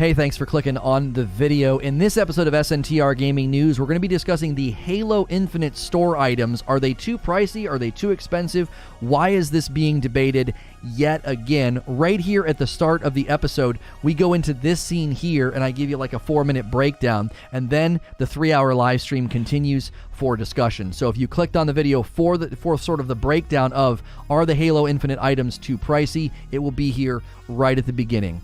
Hey, thanks for clicking on the video. In this episode of SNTR Gaming News, we're going to be discussing the Halo Infinite store items. Are they too pricey? Are they too expensive? Why is this being debated yet again? Right here at the start of the episode, we go into this scene here, and I give you like a 4-minute breakdown, and then the 3-hour live stream continues for discussion. So if you clicked on the video for sort of the breakdown of are the Halo Infinite items too pricey, it will be here right at the beginning.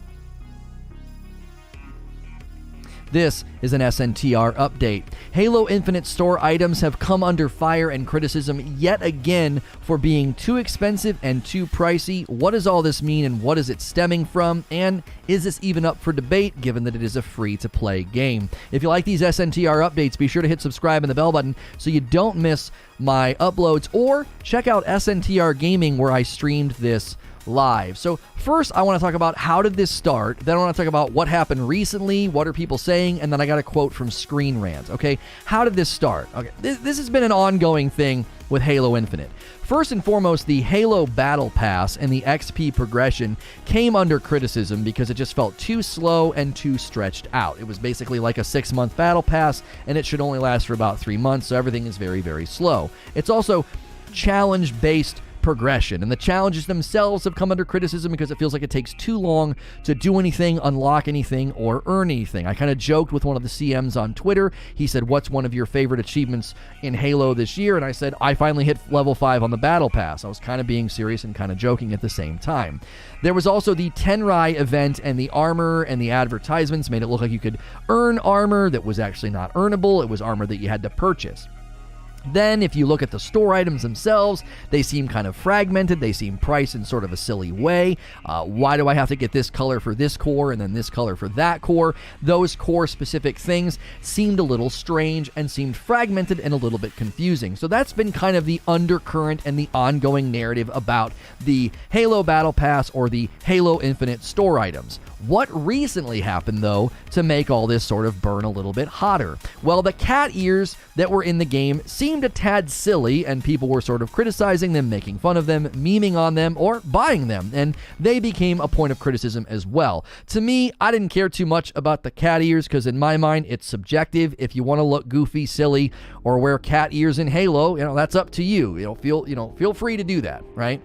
This is an SNTR update. Halo Infinite store items have come under fire and criticism yet again for being too expensive and too pricey. What does all this mean and what is it stemming from? And is this even up for debate given that it is a free-to-play game? If you like these SNTR updates, be sure to hit subscribe and the bell button so you don't miss my uploads, or check out SNTR Gaming where I streamed this live. So first I want to talk about how did this start, then I want to talk about what happened recently, what are people saying, and then I got a quote from Screen Rant. Okay, how did this start? Okay, this has been an ongoing thing with Halo Infinite. First and foremost, the Halo Battle Pass and the XP progression came under criticism because it just felt too slow and too stretched out. It was basically like a 6-month Battle Pass, and it should only last for about 3 months, so everything is very, very slow. It's also challenge-based progression, and the challenges themselves have come under criticism because it feels like it takes too long to do anything, unlock anything, or earn anything. I kind of joked with one of the CMs on Twitter. He said, "What's one of your favorite achievements in Halo this year?" And I said, "I finally hit level 5 on the Battle Pass." I was kind of being serious and kind of joking at the same time. There was also the Tenrai event, and the armor and the advertisements made it look like you could earn armor that was actually not earnable. It was armor that you had to purchase. Then, if you look at the store items themselves, they seem kind of fragmented. They seem priced in sort of a silly way. Why do I have to get this color for this core and then this color for that core? Those core-specific things seemed a little strange and seemed fragmented and a little bit confusing. So that's been kind of the undercurrent and the ongoing narrative about the Halo Battle Pass or the Halo Infinite store items. What recently happened, though, to make all this sort of burn a little bit hotter? Well, the cat ears that were in the game seemed a tad silly, and people were sort of criticizing them, making fun of them, memeing on them, or buying them, and they became a point of criticism as well. To me, I didn't care too much about the cat ears because in my mind, it's subjective. If you want to look goofy, silly, or wear cat ears in Halo, that's up to you. Feel free to do that, right?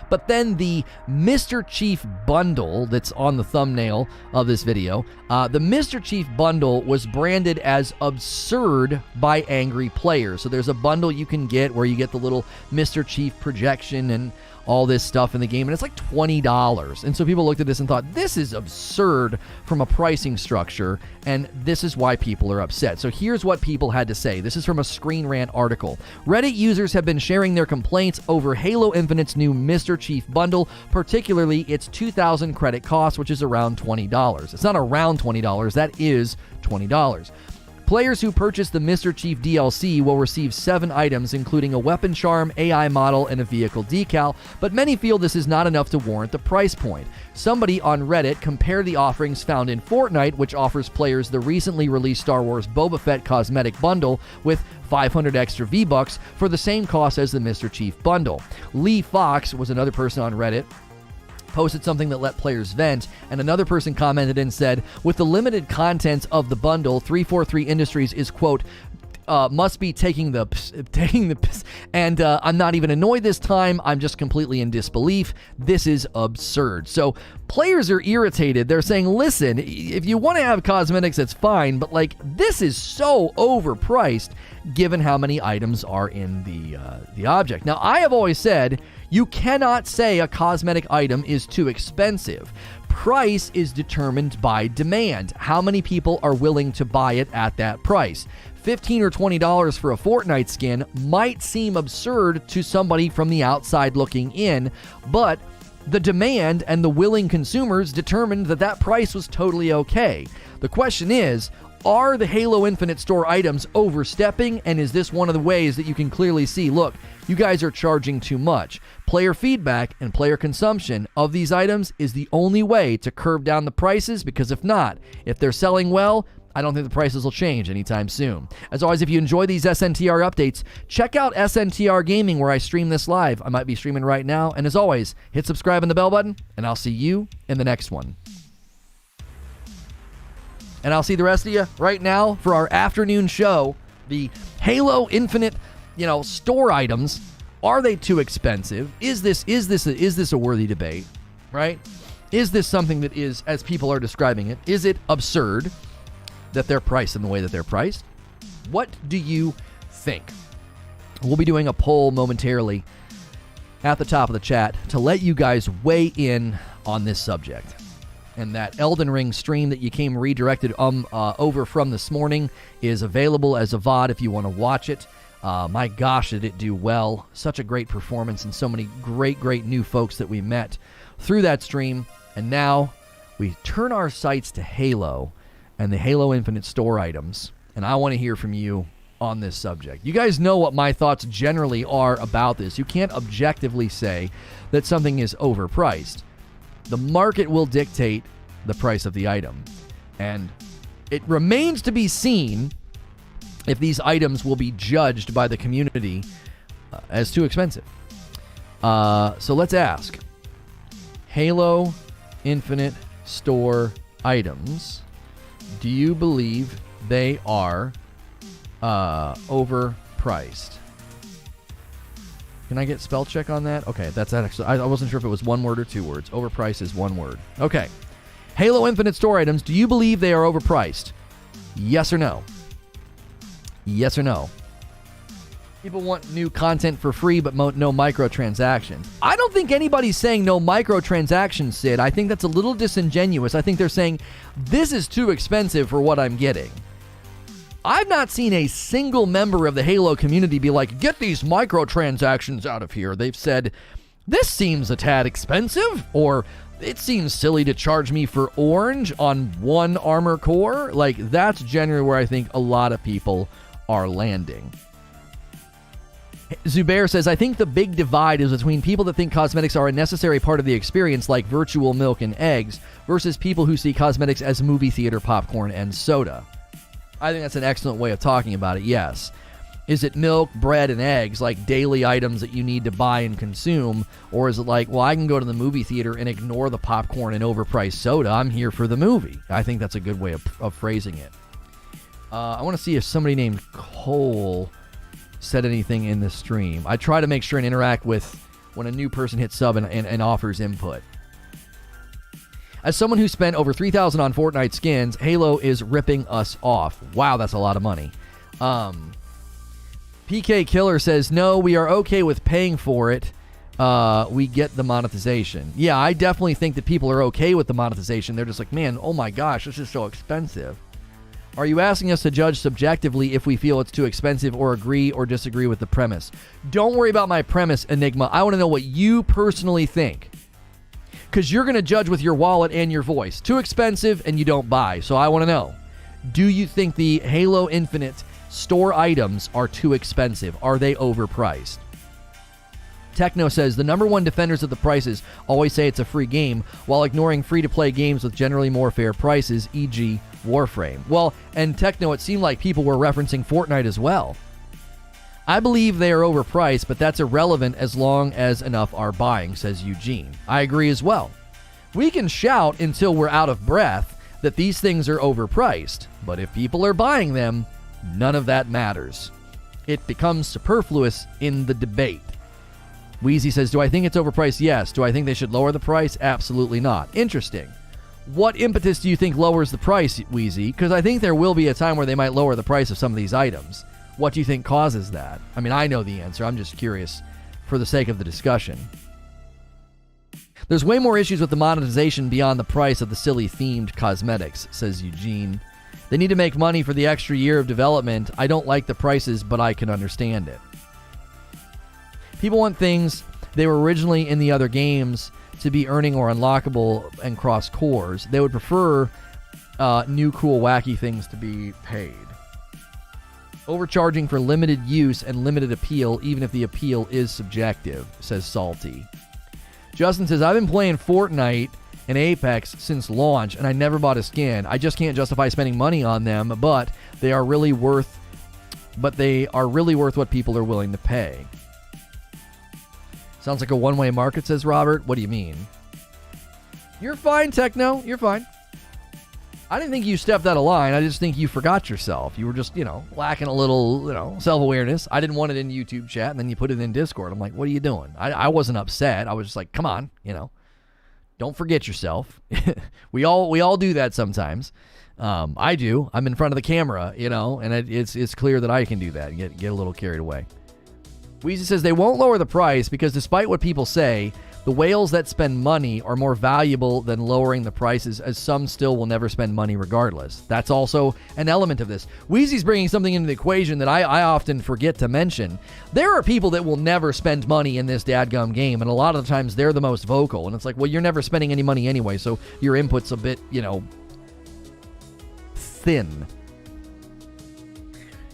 But then the Mr. Chief bundle that's on the thumbnail of this video, the Mr. Chief bundle was branded as absurd by angry players. So there's a bundle you can get where you get the little Mr. Chief projection and all this stuff in the game, and it's like $20. And so people looked at this and thought, this is absurd from a pricing structure, and this is why people are upset. So here's what people had to say. This is from a Screen Rant article. Reddit users have been sharing their complaints over Halo Infinite's new Mr. Chief bundle, particularly its 2,000 credit cost, which is around $20. It's not around $20, that is $20. Players who purchase the Mr. Chief DLC will receive 7 items, including a weapon charm, AI model, and a vehicle decal, but many feel this is not enough to warrant the price point. Somebody on Reddit compared the offerings found in Fortnite, which offers players the recently released Star Wars Boba Fett cosmetic bundle with 500 extra V-Bucks for the same cost as the Mr. Chief bundle. Lee Fox was another person on Reddit, posted something that let players vent, and another person commented and said, with the limited contents of the bundle, 343 Industries is, quote, must be taking the piss, and I'm not even annoyed this time, I'm just completely in disbelief. This is absurd. So players are irritated. They're saying, listen, if you want to have cosmetics, that's fine, but this is so overpriced given how many items are in the object. Now, I have always said you cannot say a cosmetic item is too expensive. Price is determined by demand. How many people are willing to buy it at that price? $15 or $20 for a Fortnite skin might seem absurd to somebody from the outside looking in, but the demand and the willing consumers determined that price was totally okay. The question is, are the Halo Infinite store items overstepping, and is this one of the ways that you can clearly see, look, you guys are charging too much? Player feedback and player consumption of these items is the only way to curb down the prices, because if not, if they're selling well, I don't think the prices will change anytime soon. As always, if you enjoy these SNTR updates, check out SNTR Gaming where I stream this live. I might be streaming right now. And as always, hit subscribe and the bell button, and I'll see you in the next one. And I'll see the rest of you right now for our afternoon show. The Halo Infinite, store items. Are they too expensive? Is this a worthy debate? Right? Is this something that is, as people are describing it, is it absurd that they're priced in the way that they're priced? What do you think? We'll be doing a poll momentarily at the top of the chat to let you guys weigh in on this subject. And that Elden Ring stream that you came redirected over from this morning is available as a VOD if you want to watch it. My gosh, did it do well. Such a great performance and so many great new folks that we met through that stream. And now we turn our sights to Halo and the Halo Infinite store items. And I want to hear from you on this subject. You guys know what my thoughts generally are about this. You can't objectively say that something is overpriced. The market will dictate the price of the item. And it remains to be seen if these items will be judged by the community as too expensive. So let's ask. Halo Infinite store items. Do you believe they are overpriced? Can I get spell check on that? Okay, that's actually, I wasn't sure if it was one word or two words. Overpriced is one word. Okay. Halo Infinite store items, do you believe they are overpriced? Yes or no? Yes or no? People want new content for free, but no microtransactions. I don't think anybody's saying no microtransactions, Sid. I think that's a little disingenuous. I think they're saying, this is too expensive for what I'm getting. I've not seen a single member of the Halo community be like, get these microtransactions out of here. They've said, this seems a tad expensive, or it seems silly to charge me for orange on one armor core. Like, that's generally where I think a lot of people are landing. Zubair says, I think the big divide is between people that think cosmetics are a necessary part of the experience, like virtual milk and eggs, versus people who see cosmetics as movie theater popcorn and soda. I think that's an excellent way of talking about it, yes. Is it milk, bread, and eggs, like daily items that you need to buy and consume? Or is it like, well, I can go to the movie theater and ignore the popcorn and overpriced soda. I'm here for the movie. I think that's a good way of phrasing it. I want to see if somebody named Cole said anything in the stream. I try to make sure and interact with when a new person hits sub and offers input. As someone who spent over $3,000 on Fortnite skins, Halo is ripping us off. Wow, that's a lot of money. PK Killer says, no, we are okay with paying for it. We get the monetization. Yeah, I definitely think that people are okay with the monetization. They're just like, man, oh my gosh, this is so expensive. Are you asking us to judge subjectively if we feel it's too expensive or agree or disagree with the premise? Don't worry about my premise, Enigma. I want to know what you personally think. Because you're going to judge with your wallet and your voice. Too expensive and you don't buy. So I want to know, do you think the Halo Infinite store items are too expensive? Are they overpriced? Techno says, the number one defenders of the prices always say it's a free game, while ignoring free-to-play games with generally more fair prices, e.g. Warframe. Well, and Techno, it seemed like people were referencing Fortnite as well. I believe they are overpriced, but that's irrelevant as long as enough are buying, says Eugene. I agree as well. We can shout until we're out of breath that these things are overpriced, but if people are buying them, none of that matters. It becomes superfluous in the debate. Wheezy says, do I think it's overpriced? Yes. Do I think they should lower the price? Absolutely not. Interesting. What impetus do you think lowers the price, Wheezy? Because I think there will be a time where they might lower the price of some of these items. What do you think causes that? I mean, I know the answer. I'm just curious for the sake of the discussion. There's way more issues with the monetization beyond the price of the silly themed cosmetics, says Eugene. They need to make money for the extra year of development. I don't like the prices, but I can understand it. People want things they were originally in the other games to be earning or unlockable and cross cores. They would prefer new, cool, wacky things to be paid. Overcharging for limited use and limited appeal, even if the appeal is subjective, says Salty. Justin says, I've been playing Fortnite and Apex since launch, and I never bought a skin. I just can't justify spending money on them, but they are really worth what people are willing to pay. Sounds like a one-way market, says Robert. What do you mean? You're fine, Techno. You're fine. I didn't think you stepped out of line. I just think you forgot yourself. You were just, lacking a little, self-awareness. I didn't want it in YouTube chat, and then you put it in Discord. I'm like, what are you doing? I wasn't upset. I was just like, come on, don't forget yourself. we all do that sometimes. I do. I'm in front of the camera, and it's clear that I can do that and get a little carried away. Weezy says they won't lower the price because despite what people say, the whales that spend money are more valuable than lowering the prices, as some still will never spend money regardless. That's also an element of this. Weezy's bringing something into the equation that I often forget to mention. There are people that will never spend money in this dadgum game, and a lot of the times they're the most vocal. And it's like, well, you're never spending any money anyway, so your input's a bit, thin.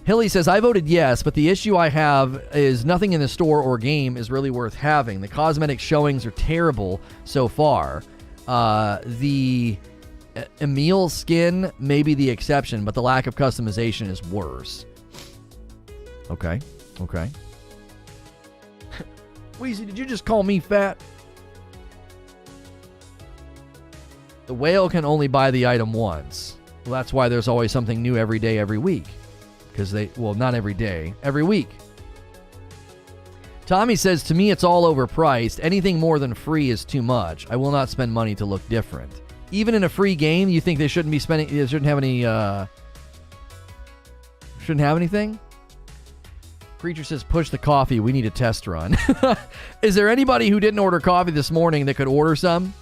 Hilly says, I voted yes, but the issue I have is nothing in the store or game is really worth having. The cosmetic showings are terrible so far. The Emil skin may be the exception, but the lack of customization is worse. Okay. Weezy, did you just call me fat? The whale can only buy the item once. Well, that's why there's always something new every day, every week. Because not every day, every week. Tommy says, to me, it's all overpriced. Anything more than free is too much. I will not spend money to look different. Even in a free game, you think they shouldn't have anything? Creature says, push the coffee. We need a test run. Is there anybody who didn't order coffee this morning that could order some?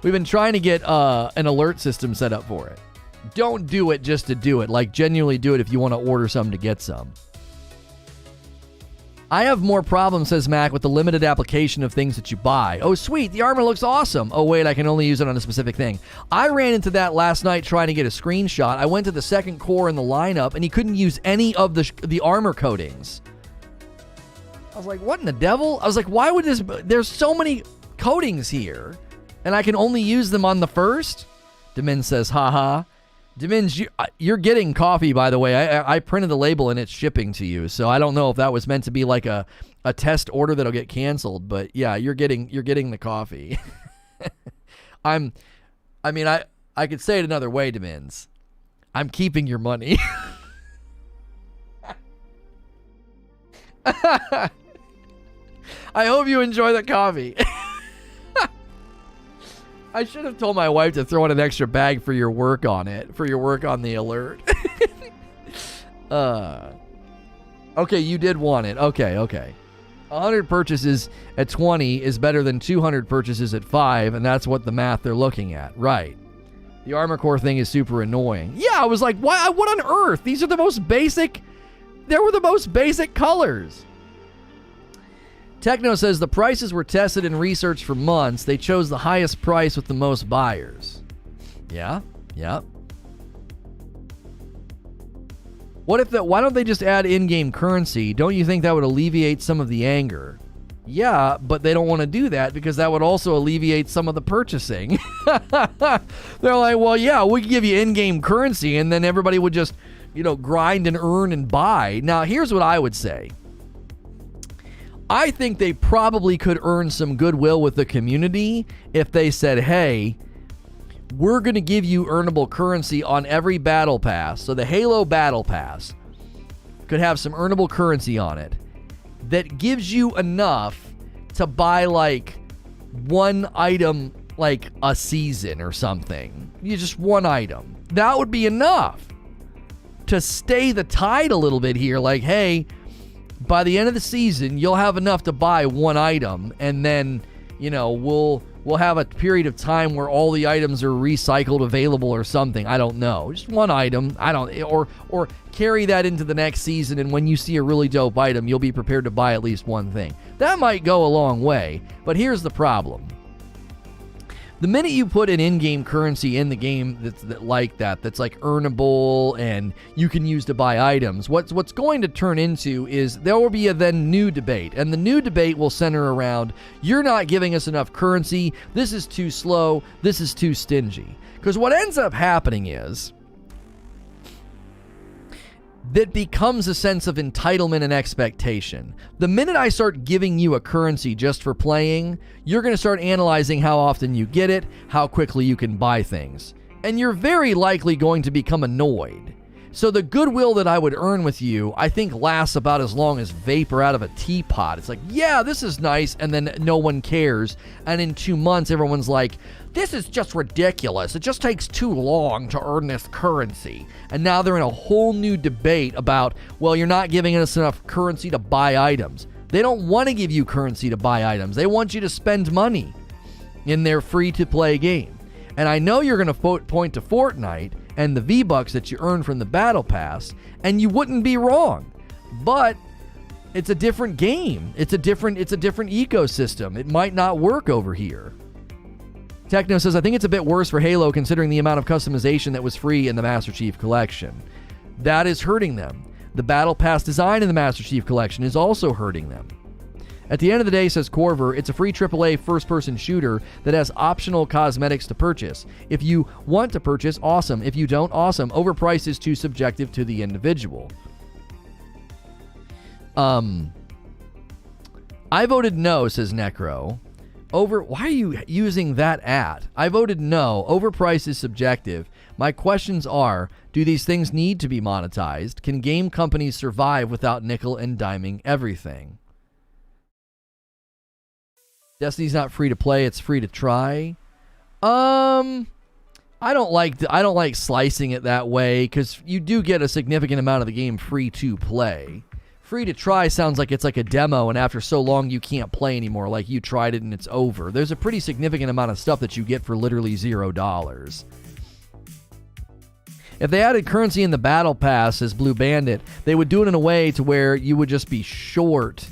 We've been trying to get an alert system set up for it. Don't do it just to do it. Like, genuinely do it if you want to order some to get some. I have more problems, says Mac, with the limited application of things that you buy. Oh, sweet. The armor looks awesome. Oh, wait, I can only use it on a specific thing. I ran into that last night trying to get a screenshot. I went to the second core in the lineup, and he couldn't use any of the armor coatings. I was like, what in the devil? I was like, why would this... There's so many coatings here, and I can only use them on the first? Demin says, haha. Demin, you're getting coffee, by the way. I printed the label, and it's shipping to you, so I don't know if that was meant to be like a test order that'll get canceled, but yeah, you're getting the coffee. I could say it another way, Demins. I'm keeping your money. I hope you enjoy the coffee. I should have told my wife to throw in an extra bag for your work on it, for your work on the alert. Okay, you did want it. Okay. 100 purchases at 20 is better than 200 purchases at 5, and that's what the math they're looking at. Right. The armor core thing is super annoying. Yeah, I was like, why? What on earth? These are the most basic... They were the most basic colors. Techno says the prices were tested and researched for months. They chose the highest price with the most buyers. Yeah. Why don't they just add in-game currency? Don't you think that would alleviate some of the anger? Yeah, but they don't want to do that because that would also alleviate some of the purchasing. They're like, well, yeah, we can give you in-game currency, and then everybody would just, grind and earn and buy. Now, here's what I would say. I think they probably could earn some goodwill with the community if they said, hey, we're going to give you earnable currency on every battle pass. So the Halo battle pass could have some earnable currency on it that gives you enough to buy like one item like a season or something. Just one item. That would be enough to stay the tide a little bit here. Like, hey, by the end of the season, you'll have enough to buy one item, and then, we'll have a period of time where all the items are recycled, available, or something. I don't know. Just one item. Or carry that into the next season, and when you see a really dope item, you'll be prepared to buy at least one thing. That might go a long way, but here's the problem. The minute you put an in-game currency in the game that's like earnable and you can use to buy items, what's going to turn into is there will be a then new debate. And the new debate will center around, you're not giving us enough currency, this is too slow, this is too stingy. Because what ends up happening is that becomes a sense of entitlement and expectation. The minute I start giving you a currency just for playing, you're going to start analyzing how often you get it, how quickly you can buy things. And you're very likely going to become annoyed. So the goodwill that I would earn with you, I think lasts about as long as vapor out of a teapot. It's like, yeah, this is nice, and then no one cares. And in 2 months, everyone's like, this is just ridiculous. It just takes too long to earn this currency. And now they're in a whole new debate about, well, you're not giving us enough currency to buy items. They don't want to give you currency to buy items. They want you to spend money in their free-to-play game. And I know you're going to point to Fortnite and the V-Bucks that you earn from the Battle Pass, and you wouldn't be wrong. But it's a different game. It's a different ecosystem. It might not work over here. Techno says, I think it's a bit worse for Halo considering the amount of customization that was free in the Master Chief Collection. That is hurting them. The Battle Pass design in the Master Chief Collection is also hurting them. At the end of the day, says Corver, it's a free AAA first-person shooter that has optional cosmetics to purchase. If you want to purchase, awesome. If you don't, awesome. Overpriced is too subjective to the individual. I voted no, says Necro. Why are you using that at? I voted no. Overpriced is subjective. My questions are, do these things need to be monetized? Can game companies survive without nickel and diming everything? Destiny's not free to play, it's free to try. I don't like slicing it that way, because you do get a significant amount of the game free to play. Free to try sounds like it's like a demo, and after so long you can't play anymore, like you tried it and it's over. There's a pretty significant amount of stuff that you get for literally $0. If they added currency in the Battle Pass as Blue Bandit, they would do it in a way to where you would just be short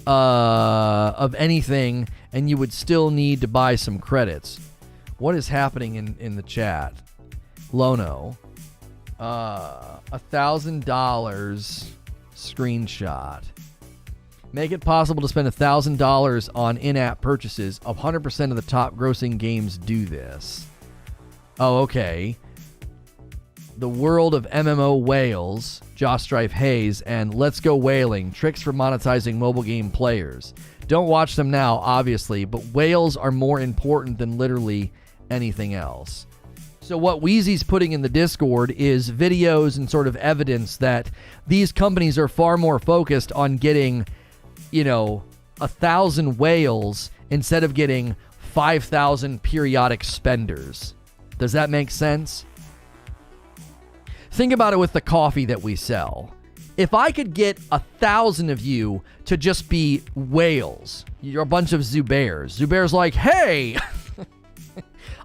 of anything, and you would still need to buy some credits. What is happening in the chat? Lono. $1,000 screenshot. Make it possible to spend $1,000 on in-app purchases. 100% of the top grossing games do this. Oh, okay. The World of MMO Whales, Josh Strife Hayes, and Let's Go Whaling, tricks for monetizing mobile game players. Don't watch them now, obviously, but whales are more important than literally anything else. So what Wheezy's putting in the Discord is videos and sort of evidence that these companies are far more focused on getting, 1,000 whales instead of getting 5,000 periodic spenders. Does that make sense? Think about it with the coffee that we sell. If I could get 1,000 of you to just be whales, you're a bunch of Zubairs. Zubairs like, hey,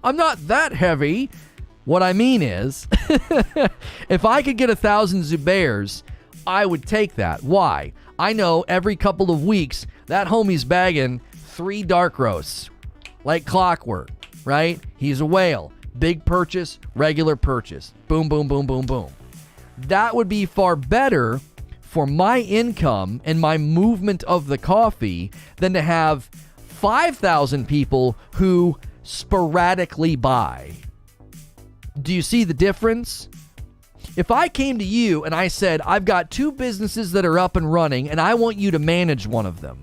I'm not that heavy. What I mean is, if I could get 1,000 Zubairs, I would take that. Why? I know every couple of weeks, that homie's bagging 3 dark roasts. Like clockwork, right? He's a whale. Big purchase, regular purchase. Boom, boom, boom, boom, boom. That would be far better for my income and my movement of the coffee than to have 5,000 people who sporadically buy. Do you see the difference? If I came to you and I said, I've got 2 businesses that are up and running and I want you to manage one of them.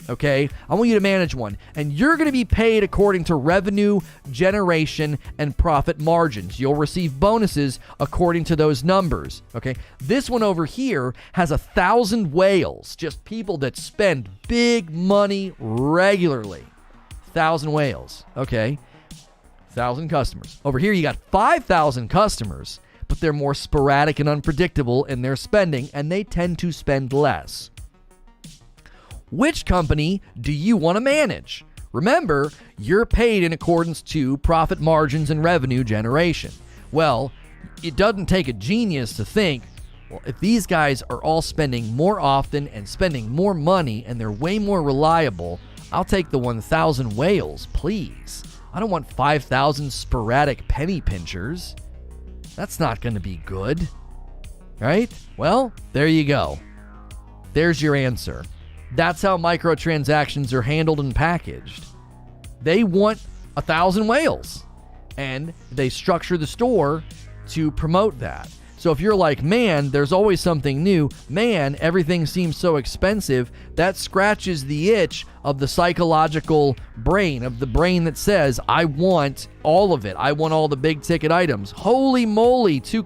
Okay, I want you to manage one, and you're going to be paid according to revenue generation and profit margins. You'll receive bonuses according to those numbers. Okay, this one over here has 1,000 whales, just people that spend big money regularly. 1,000 whales. Okay, 1,000 customers. Over here, you got 5,000 customers, but they're more sporadic and unpredictable in their spending, and they tend to spend less. Which company do you want to manage? Remember, you're paid in accordance to profit margins and revenue generation. Well, it doesn't take a genius to think, well, if these guys are all spending more often and spending more money and they're way more reliable, I'll take the 1,000 whales, please. I don't want 5,000 sporadic penny pinchers. That's not going to be good. Right? Well, there you go. There's your answer. That's how microtransactions are handled and packaged. They want 1,000 whales, and they structure the store to promote that. So if you're like, man, there's always something new, man, everything seems so expensive, that scratches the itch of the psychological brain, of the brain that says, I want all of it. I want all the big ticket items. Holy moly, two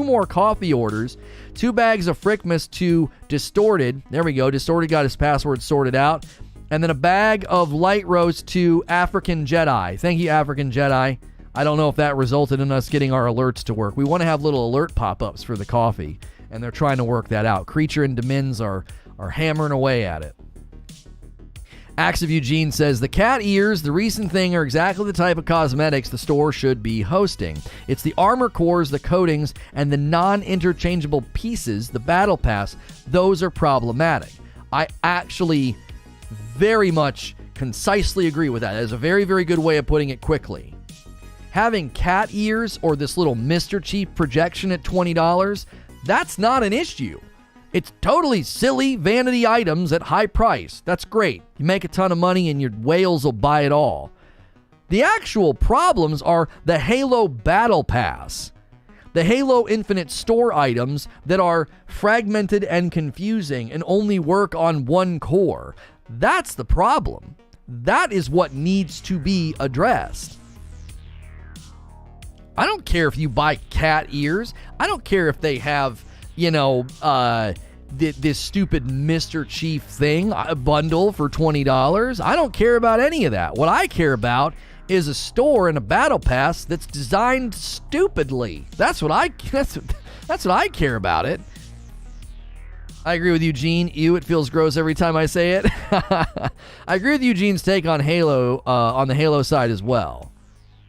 more coffee orders, 2 bags of Frickmas to Distorted. There we go. Distorted got his password sorted out. And then a bag of light roast to African Jedi. Thank you, African Jedi. I don't know if that resulted in us getting our alerts to work. We want to have little alert pop-ups for the coffee, and they're trying to work that out. Creature and Demins are hammering away at it. Axe of Eugene says, the cat ears, the recent thing, are exactly the type of cosmetics the store should be hosting. It's the armor cores, the coatings, and the non-interchangeable pieces, the battle pass. Those are problematic. I actually very much concisely agree with that. That is a very, very good way of putting it quickly. Having cat ears or this little Mr. Chief projection at $20, that's not an issue. It's totally silly vanity items at high price. That's great. You make a ton of money and your whales will buy it all. The actual problems are the Halo Battle Pass. The Halo Infinite store items that are fragmented and confusing and only work on one core. That's the problem. That is what needs to be addressed. I don't care if you buy cat ears. I don't care if they have, this stupid Mr. Chief thing, a bundle for $20. I don't care about any of that. What I care about is a store and a battle pass that's designed stupidly. That's what I care about it. I agree with Eugene. Ew, it feels gross every time I say it. I agree with Eugene's take on Halo, on the Halo side as well.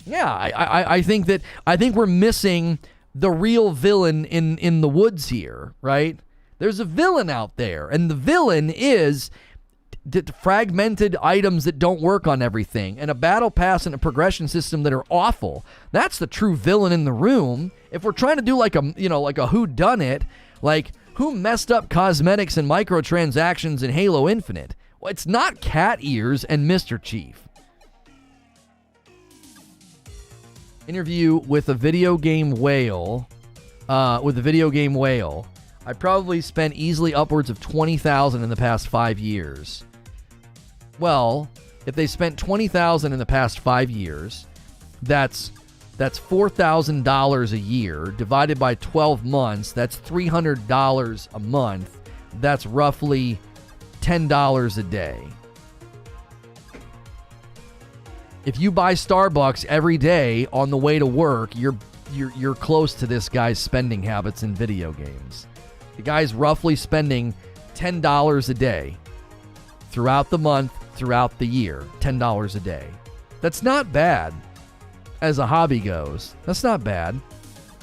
Yeah, I think we're missing the real villain in the woods here, right? There's a villain out there, and the villain is fragmented items that don't work on everything, and a battle pass and a progression system that are awful. That's the true villain in the room. If we're trying to do like a whodunit, like who messed up cosmetics and microtransactions in Halo Infinite? Well, it's not cat ears and Mr. Chief. Interview with a video game whale. I probably spent easily upwards of $20,000 in the past 5 years. Well, if they spent $20,000 in the past 5 years, that's $4,000 a year divided by 12 months. That's $300 a month. That's roughly $10 a day. If you buy Starbucks every day on the way to work, you're close to this guy's spending habits in video games. The guy's roughly spending $10 a day throughout the month, throughout the year. $10 a day. That's not bad as a hobby goes. That's not bad.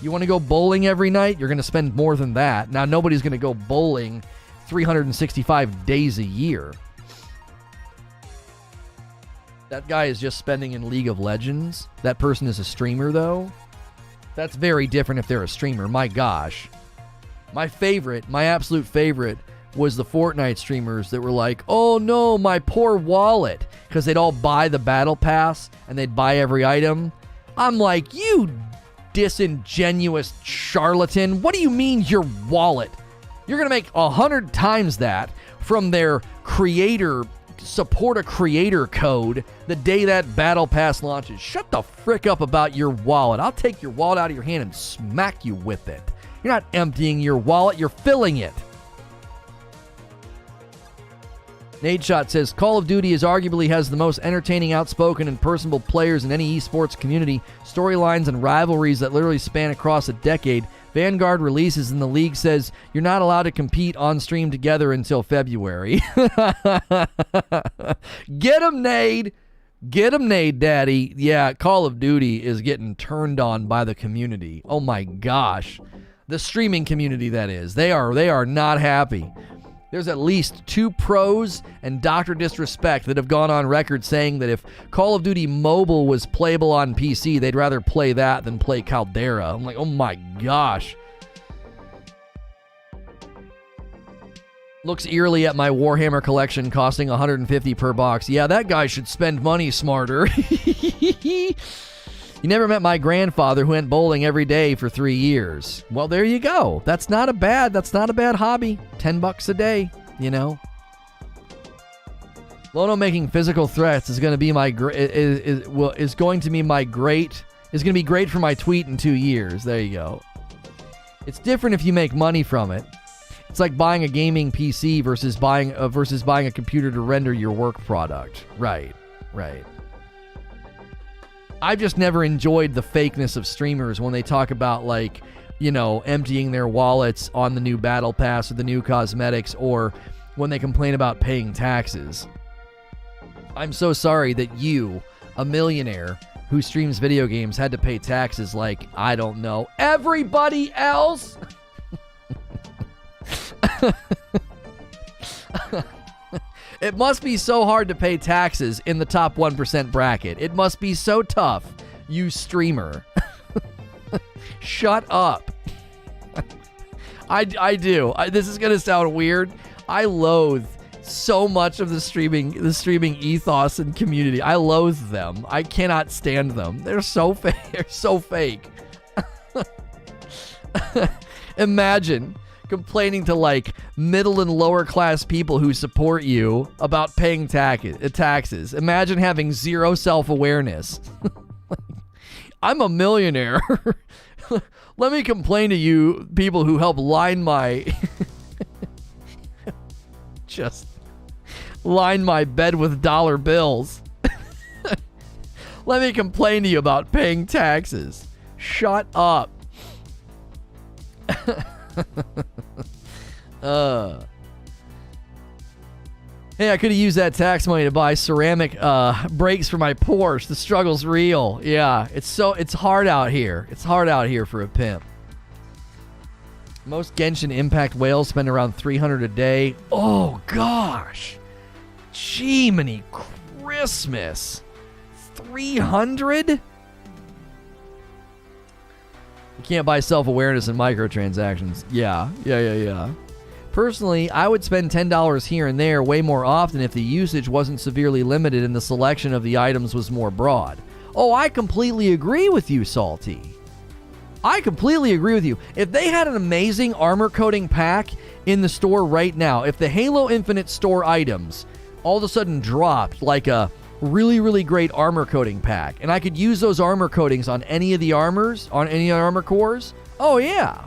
You want to go bowling every night? You're going to spend more than that. Now, nobody's going to go bowling 365 days a year. That guy is just spending in League of Legends. That person is a streamer, though. That's very different if they're a streamer. My gosh. My absolute favorite, was the Fortnite streamers that were like, oh no, my poor wallet. Because they'd all buy the battle pass and they'd buy every item. I'm like, you disingenuous charlatan. What do you mean your wallet? You're going to make 100 times that from their support a creator code the day that battle pass launches. Shut the frick up about your wallet. I'll take your wallet out of your hand and smack you with it. You're not emptying your wallet, you're filling it. Nadeshot says, Call of Duty arguably has the most entertaining, outspoken, and personable players in any esports community. Storylines and rivalries that literally span across a decade. Vanguard releases and the league says you're not allowed to compete on stream together until February. Get him, Nade. Get him, Nade, daddy. Yeah, Call of Duty is getting turned on by the community. Oh my gosh. The streaming community, that is. They are not happy. There's at least 2 pros and Dr. Disrespect that have gone on record saying that if Call of Duty Mobile was playable on PC, they'd rather play that than play Caldera. I'm like, oh my gosh. Looks eerily at my Warhammer collection costing $150 per box. Yeah, that guy should spend money smarter. You never met my grandfather who went bowling every day for 3 years. Well, there you go. That's not a bad hobby. $10 a day, you know. Lono making physical threats is going to be is going to be great for my tweet in 2 years. There you go. It's different if you make money from it. It's like buying a gaming PC versus buying a computer to render your work product. Right. I've just never enjoyed the fakeness of streamers when they talk about, like, you know, emptying their wallets on the new battle pass or the new cosmetics, or when they complain about paying taxes. I'm so sorry that you, a millionaire who streams video games, had to pay taxes like, I don't know, everybody else. It must be so hard to pay taxes in the top 1% bracket. It must be so tough, you streamer. Shut up. I do. This is going to sound weird. I loathe so much of the streaming ethos and community. I loathe them. I cannot stand them. They're so fake. They're so fake. Imagine complaining to, like, middle and lower class people who support you about paying taxes. Imagine having zero self-awareness. I'm a millionaire. Let me complain to you people who help line my just line my bed with dollar bills. Let me complain to you about paying taxes. Shut up. Hey, I could have used that tax money to buy ceramic brakes for my Porsche. The struggle's real. Yeah, it's hard out here. It's hard out here for a pimp. Most Genshin Impact whales spend around $300 a day. Oh gosh, Jiminy Christmas, 300. You can't buy self-awareness in microtransactions. Yeah. Personally, I would spend $10 here and there way more often if the usage wasn't severely limited and the selection of the items was more broad. Oh, I completely agree with you, Salty. I completely agree with you. If they had an amazing armor coating pack in the store right now, if the Halo Infinite store items all of a sudden dropped like a really, really great armor coating pack, and I could use those armor coatings on any of the armors, on any armor cores, oh yeah,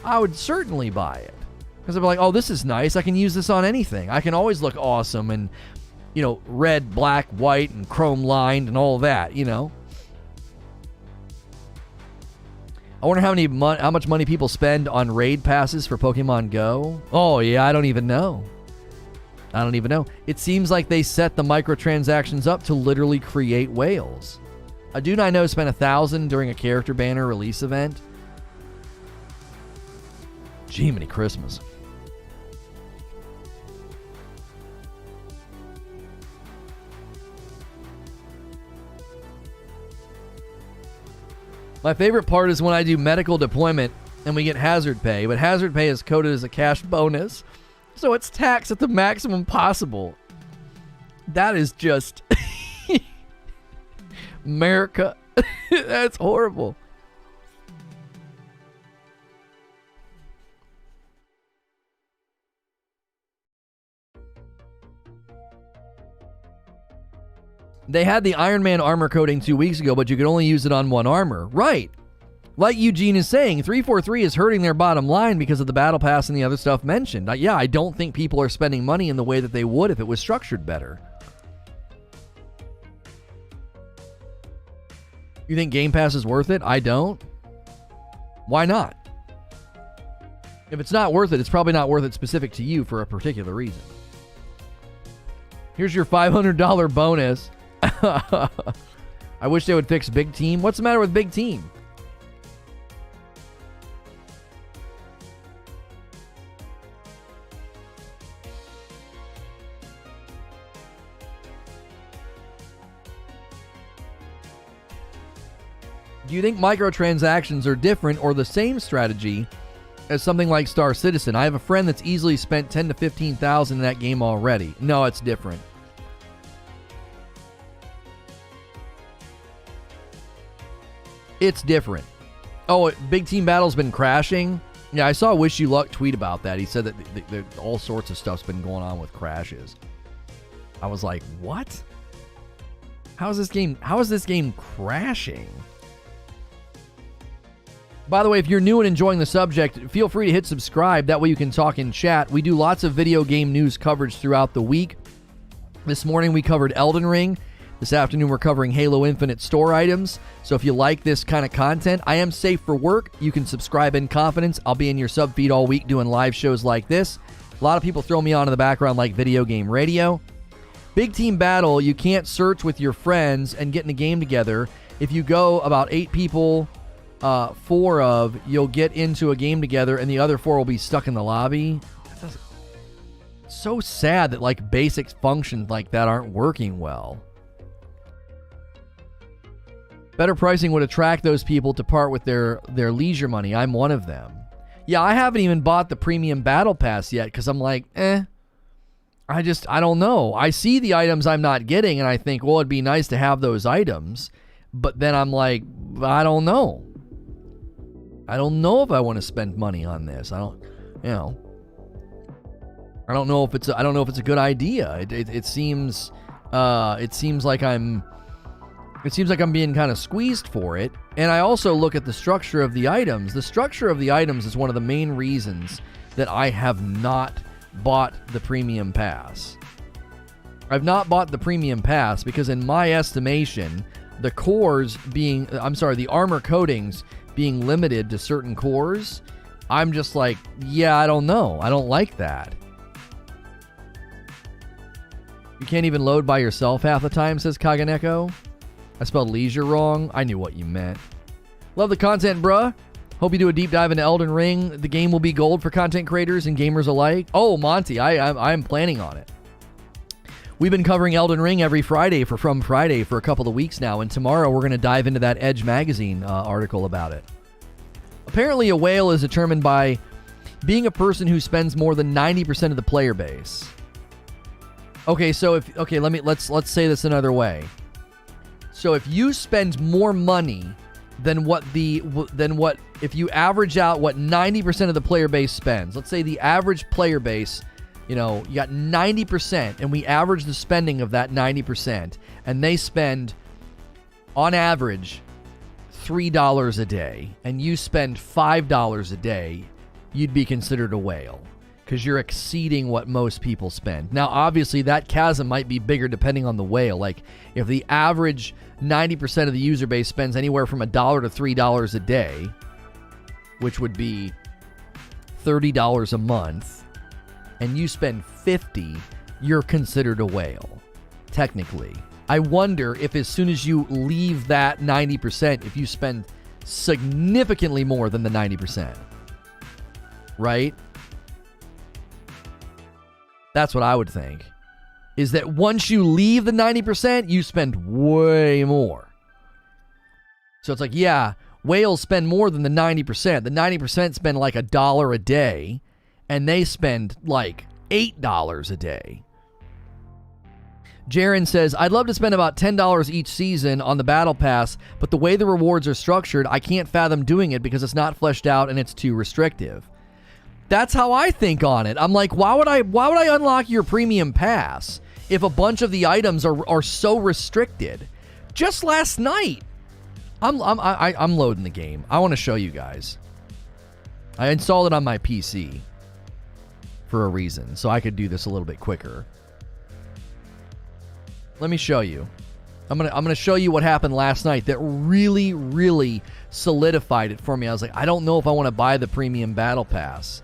I would certainly buy it. Because I'd be like, oh, this is nice. I can use this on anything. I can always look awesome and, you know, red, black, white, and chrome lined and all that, you know. I wonder how much money people spend on raid passes for Pokemon Go. Oh, yeah, I don't even know. It seems like they set the microtransactions up to literally create whales. A dude I know spent $1,000 during a character banner release event. Jiminy Christmas. My favorite part is when I do medical deployment and we get hazard pay, but hazard pay is coded as a cash bonus, so it's taxed at the maximum possible. That is just America. That's horrible. They had the Iron Man armor coating 2 weeks ago, but you could only use it on one armor. Right. Like Eugene is saying, 343 is hurting their bottom line because of the battle pass and the other stuff mentioned. Yeah, I don't think people are spending money in the way that they would if it was structured better. You think Game Pass is worth it? I don't. Why not? If it's not worth it, it's probably not worth it specific to you for a particular reason. Here's your $500 bonus. I wish they would fix Big Team. What's the matter with Big Team? Do you think microtransactions are different or the same strategy as something like Star Citizen? I have a friend that's easily spent $10,000 to $15,000 in that game already. No, it's different. It's different. Oh, Big Team Battle's been crashing? Yeah, I saw Wish You Luck tweet about that. He said that all sorts of stuff's been going on with crashes. I was like, what? How is this game crashing? By the way, if you're new and enjoying the subject, feel free to hit subscribe. That way you can talk in chat. We do lots of video game news coverage throughout the week. This morning we covered Elden Ring. This afternoon we're covering Halo Infinite store items. So if you like this kind of content, I am safe for work. You can subscribe in confidence. I'll be in your sub feed all week doing live shows like this. A lot of people throw me on in the background like Video Game Radio. Big Team Battle, you can't search with your friends and get in a game together. If you go about 8 people, 4 of, you'll get into a game together and the other 4 will be stuck in the lobby. It's so sad that like basic functions like that aren't working well. Better pricing would attract those people to part with their leisure money. I'm one of them. Yeah, I haven't even bought the premium battle pass yet because I'm like, I don't know. I see the items I'm not getting and I think, well, it'd be nice to have those items. But then I'm like, I don't know. I don't know if I want to spend money on this. I don't know if it's a good idea. It seems like I'm being kind of squeezed for it. And I also look at the structure of the items. The structure of the items is one of the main reasons that I have not bought the premium pass. I've not bought the premium pass because in my estimation, the armor coatings being limited to certain cores, I'm just like, yeah, I don't know. I don't like that. You can't even load by yourself half the time, says Kaganeko. I spelled leisure wrong. I knew what you meant. Love the content, bruh. Hope you do a deep dive into Elden Ring. The game will be gold for content creators and gamers alike. Oh, Monty, I'm planning on it. We've been covering Elden Ring every Friday From Friday for a couple of weeks now, and tomorrow we're going to dive into that Edge magazine article about it. Apparently, a whale is determined by being a person who spends more than 90% of the player base. Okay, so let's say this another way. So if you spend more money than if you average out what 90% of the player base spends. Let's say the average player base, you got 90%, and we average the spending of that 90%, and they spend, on average, $3 a day, and you spend $5 a day, you'd be considered a whale, because you're exceeding what most people spend. Now, obviously, that chasm might be bigger depending on the whale. Like, if the average 90% of the user base spends anywhere from $1 to $3 a day, which would be $30 a month, and you spend $50, you're considered a whale, technically. I wonder if as soon as you leave that 90%, if you spend significantly more than the 90%, right? That's what I would think. Is that once you leave the 90%, you spend way more. So it's like, yeah, whales spend more than the 90%. The 90% spend like $1 a day, and they spend like $8 a day. Jaren says, I'd love to spend about $10 each season on the Battle Pass, but the way the rewards are structured, I can't fathom doing it because it's not fleshed out and it's too restrictive. That's how I think on it. I'm like, why would I unlock your premium pass if a bunch of the items are so restricted? Just last night, I'm loading the game. I want to show you guys. I installed it on my PC for a reason, so I could do this a little bit quicker. Let me show you. I'm gonna show you what happened last night that really, really solidified it for me. I was like, I don't know if I want to buy the premium battle pass.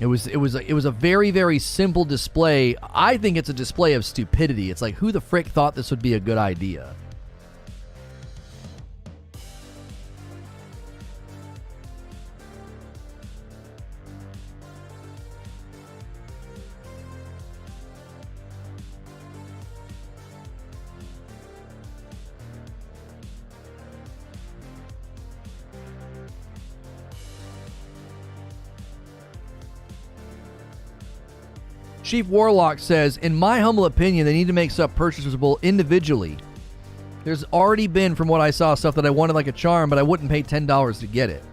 It was a very, very simple display. I think it's a display of stupidity. It's like, who the frick thought this would be a good idea? Chief Warlock says, in my humble opinion, they need to make stuff purchasable individually. There's already been, from what I saw, stuff that I wanted like a charm, but I wouldn't pay $10 to get it.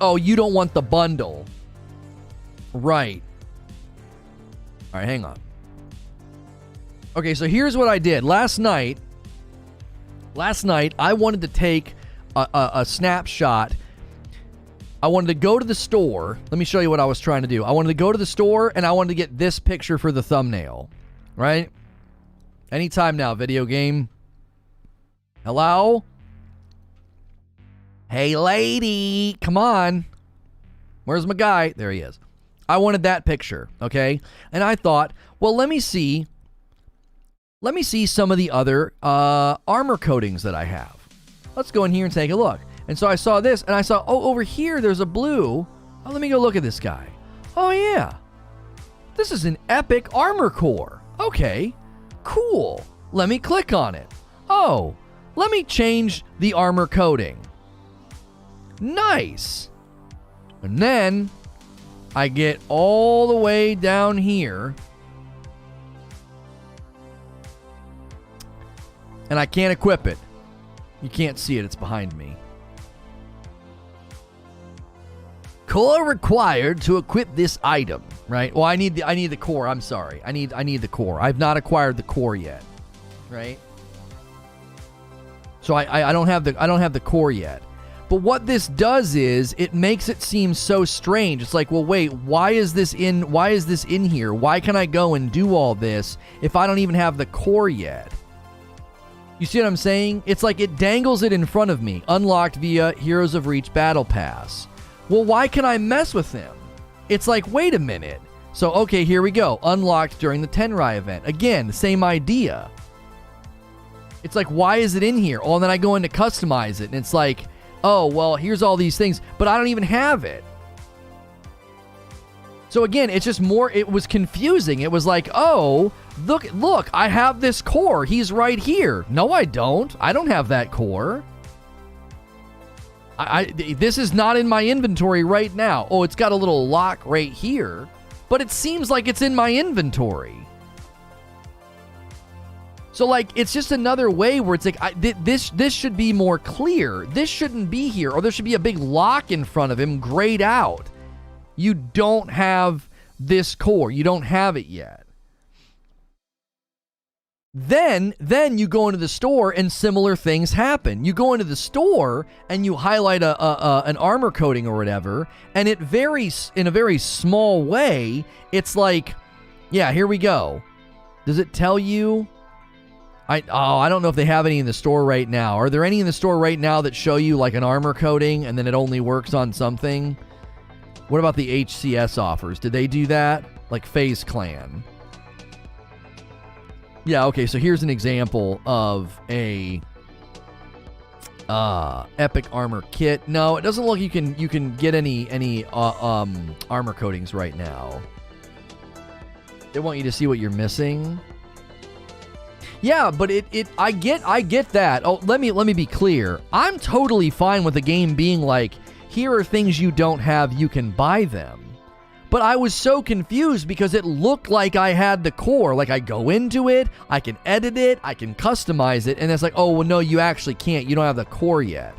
Oh, you don't want the bundle. Right. All right, hang on. Okay, so here's what I did. Last night, I wanted to take a snapshot. I wanted to go to the store. Let me show you what I was trying to do. I wanted to go to the store, and I wanted to get this picture for the thumbnail. Right? Anytime now, video game. Hello? Hey, lady. Come on. Where's my guy? There he is. I wanted that picture, okay? And I thought, well, let me see some of the other armor coatings that I have. Let's go in here and take a look. And so I saw this, and I saw, oh, over here there's a blue. Oh, let me go look at this guy. Oh, yeah. This is an epic armor core. Okay, cool. Let me click on it. Oh, let me change the armor coating. Nice. And then I get all the way down here, and I can't equip it. You can't see it, it's behind me. Core required to equip this item, right? Well, I need the core. I'm sorry. I need the core. I've not acquired the core yet, right? So I don't have the core yet. But what this does is it makes it seem so strange. It's like, well, wait, why is this in here? Why can I go and do all this if I don't even have the core yet? You see what I'm saying? It's like it dangles it in front of me, unlocked via Heroes of Reach Battle Pass. Well, why can I mess with him? It's like, wait a minute. So, okay, here we go. Unlocked during the Tenrai event. Again, the same idea. It's like, why is it in here? Oh, and then I go in to customize it, and it's like, oh, well, here's all these things, but I don't even have it. So again, it's just more, it was confusing. It was like, oh, look, I have this core. He's right here. No, I don't. I don't have that core. This is not in my inventory right now. Oh, it's got a little lock right here, but it seems like it's in my inventory. So, like, it's just another way where it's like, this should be more clear. This shouldn't be here, or there should be a big lock in front of him, grayed out. You don't have this core. You don't have it yet. Then you go into the store and similar things happen. You go into the store and you highlight an armor coating or whatever, and it varies in a very small way. It's like, yeah, here we go. Does it tell you? I don't know if they have any in the store right now. Are there any in the store right now that show you like an armor coating and then it only works on something? What about the HCS offers? Did they do that? Like FaZe Clan. Yeah, okay, so here's an example of a epic armor kit. No, it doesn't look you can get any armor coatings right now. They want you to see what you're missing. Yeah, but I get that. Oh, let me be clear. I'm totally fine with the game being like, here are things you don't have, you can buy them. But I was so confused because it looked like I had the core. Like I go into it, I can edit it, I can customize it, and it's like, oh, well, no, you actually can't. You don't have the core yet.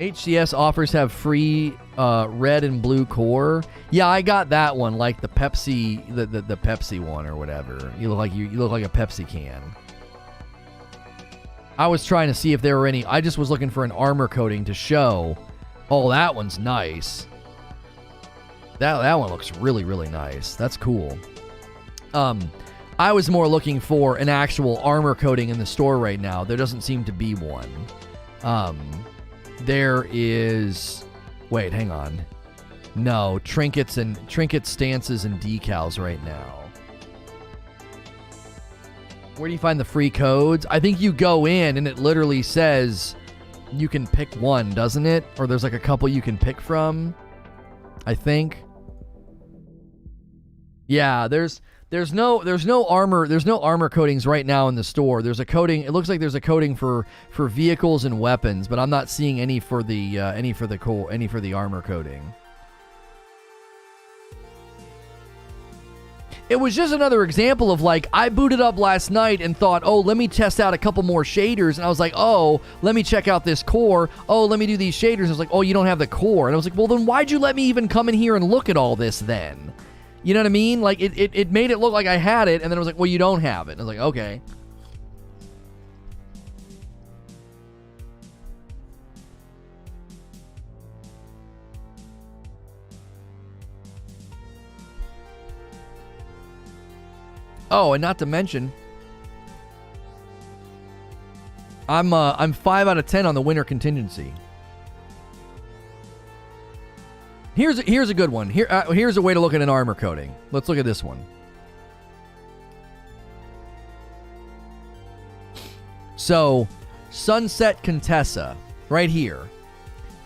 HCS offers have free red and blue core. Yeah, I got that one, like the Pepsi, the Pepsi one or whatever. You look like a Pepsi can. I was trying to see if there were any. I just was looking for an armor coating to show. Oh, that one's nice. That one looks really, really nice. That's cool. I was more looking for an actual armor coating in the store right now. There doesn't seem to be one. There is... Wait, hang on. No, trinket stances and decals right now. Where do you find the free codes? I think you go in and it literally says you can pick one, doesn't it? Or there's like a couple you can pick from, I think. Yeah, there's no armor coatings right now in the store. There's a coating. It looks like there's a coating for vehicles and weapons, but I'm not seeing any for the armor coating. it was just another example of like, I booted up last night and thought, oh, let me test out a couple more shaders. And I was like, oh, let me check out this core. Oh, let me do these shaders. I was like, oh, you don't have the core. And I was like, well, then why'd you let me even come in here and look at all this then? You know what I mean? Like, it made it look like I had it. And then I was like, well, you don't have it. And I was like, okay. Oh, and not to mention, I'm 5 out of 10 on the winter contingency. Here's a good one. Here's a way to look at an armor coating. Let's look at this one. So, Sunset Contessa, right here.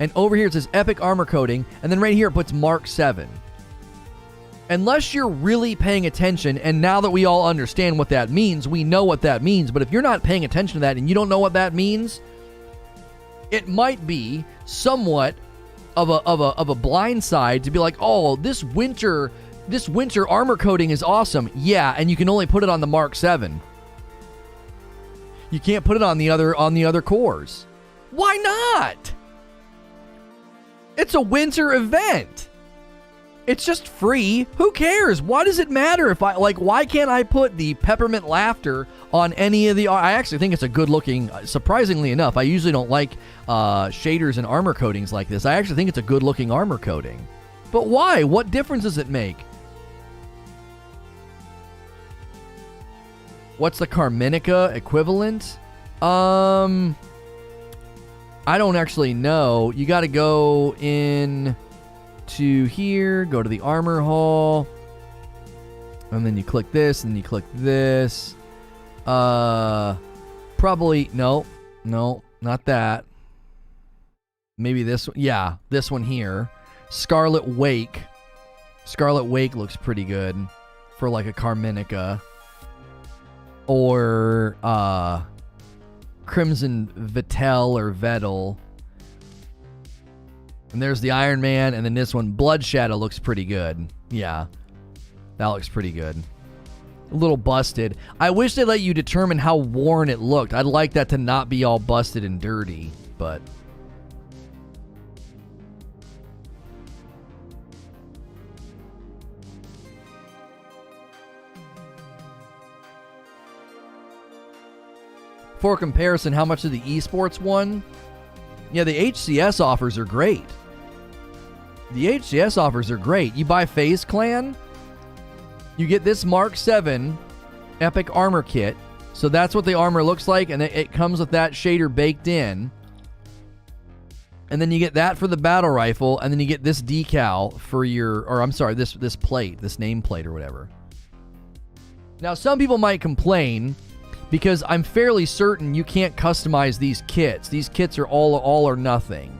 And over here it says Epic Armor Coating, and then right here it puts Mark 7. Unless you're really paying attention, and now that we all understand what that means, we know what that means, but if you're not paying attention to that and you don't know what that means, it might be somewhat of a blind side to be like, oh, this winter armor coating is awesome. Yeah, and you can only put it on the Mark 7. You can't put it on the other cores. Why not? It's a winter event. It's just free. Who cares? Why does it matter if why can't I put the Peppermint Laughter on any of the... I actually think it's a good looking, surprisingly enough. I usually don't like shaders and armor coatings like this. I actually think it's a good looking armor coating. But why? What difference does it make? What's the Carminica equivalent? I don't actually know. You got to go in to here, go to the armor hall, and then you click this, and you click this. Probably no, not that. Maybe this one. Yeah, this one here. Scarlet Wake. Scarlet Wake looks pretty good for like a Carminica. Or Crimson Vettel or Vettel. And there's the Iron Man, and then this one, Blood Shadow, looks pretty good. Yeah, that looks pretty good. A little busted. I wish they let you determine how worn it looked. I'd like that to not be all busted and dirty, but... For comparison, how much of the esports one? Yeah, the HCS offers are great. The HCS offers are great. You buy FaZe Clan, you get this Mark 7 Epic Armor Kit. So that's what the armor looks like, and it comes with that shader baked in. And then you get that for the battle rifle, and then you get this decal for your, or I'm sorry, this plate, this nameplate or whatever. Now, some people might complain because I'm fairly certain you can't customize these kits. These kits are all or nothing,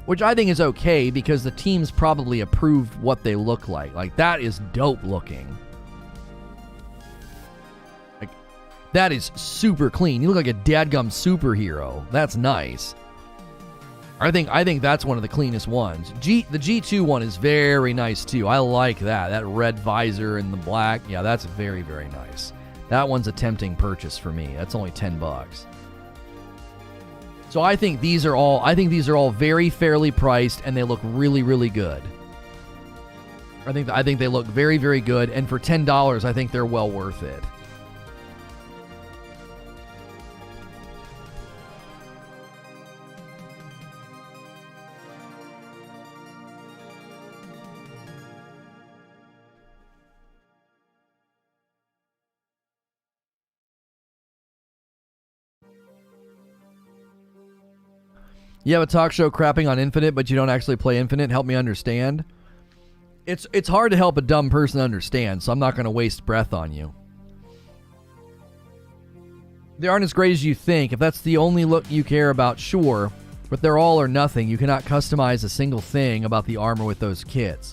which I think is okay because the teams probably approved what they look like. Like, that is dope looking. Like, that is super clean. You look like a dadgum superhero. That's nice. I think that's one of the cleanest ones. The G2 one is very nice too. I like that. That red visor and the black. Yeah, that's very, very nice. That one's a tempting purchase for me. That's only $10. So I think these are all very fairly priced, and they look really, really good. I think they look very, very good, and for $10, I think they're well worth it. You have a talk show crapping on Infinite, but you don't actually play Infinite? Help me understand. It's hard to help a dumb person understand, so I'm not going to waste breath on you. They aren't as great as you think. If that's the only look you care about, sure, but they're all or nothing. You cannot customize a single thing about the armor with those kits.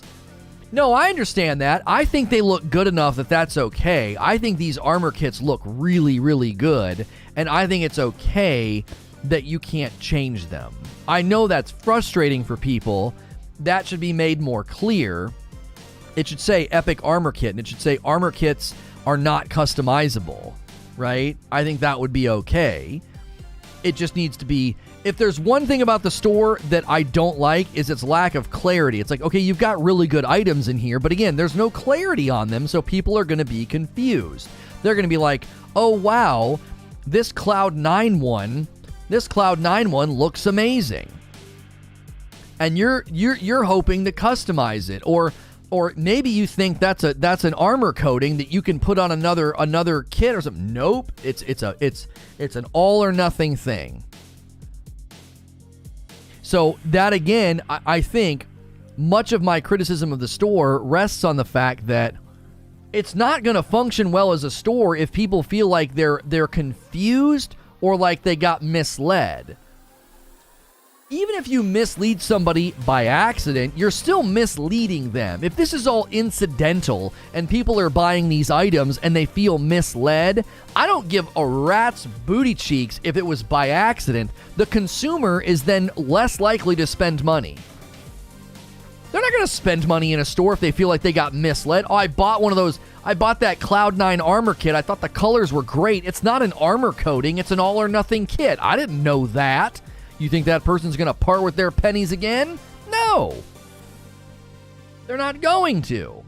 No, I understand that. I think they look good enough that that's okay. I think these armor kits look really, really good, and I think it's okay that you can't change them. I know that's frustrating for people. That should be made more clear. it should say Epic Armor Kit, and it should say armor kits are not customizable, right? I think that would be okay. It just needs to be, if there's one thing about the store that I don't like, is its lack of clarity. It's like, okay, you've got really good items in here, but again, there's no clarity on them, so people are going to be confused. They're going to be like, oh wow, this Cloud9 one looks amazing. And you're hoping to customize it, or maybe you think that's an armor coating that you can put on another kit or something. Nope, it's an all or nothing thing. So that again, I think much of my criticism of the store rests on the fact that it's not going to function well as a store if people feel like they're confused or like they got misled. Even if you mislead somebody by accident, you're still misleading them. If this is all incidental and people are buying these items and they feel misled, I don't give a rat's booty cheeks if it was by accident. The consumer is then less likely to spend money. They're not going to spend money in a store if they feel like they got misled. Oh, I bought that Cloud9 armor kit. I thought the colors were great. It's not an armor coating. It's an all or nothing kit. I didn't know that. You think that person's going to part with their pennies again? No. They're not going to.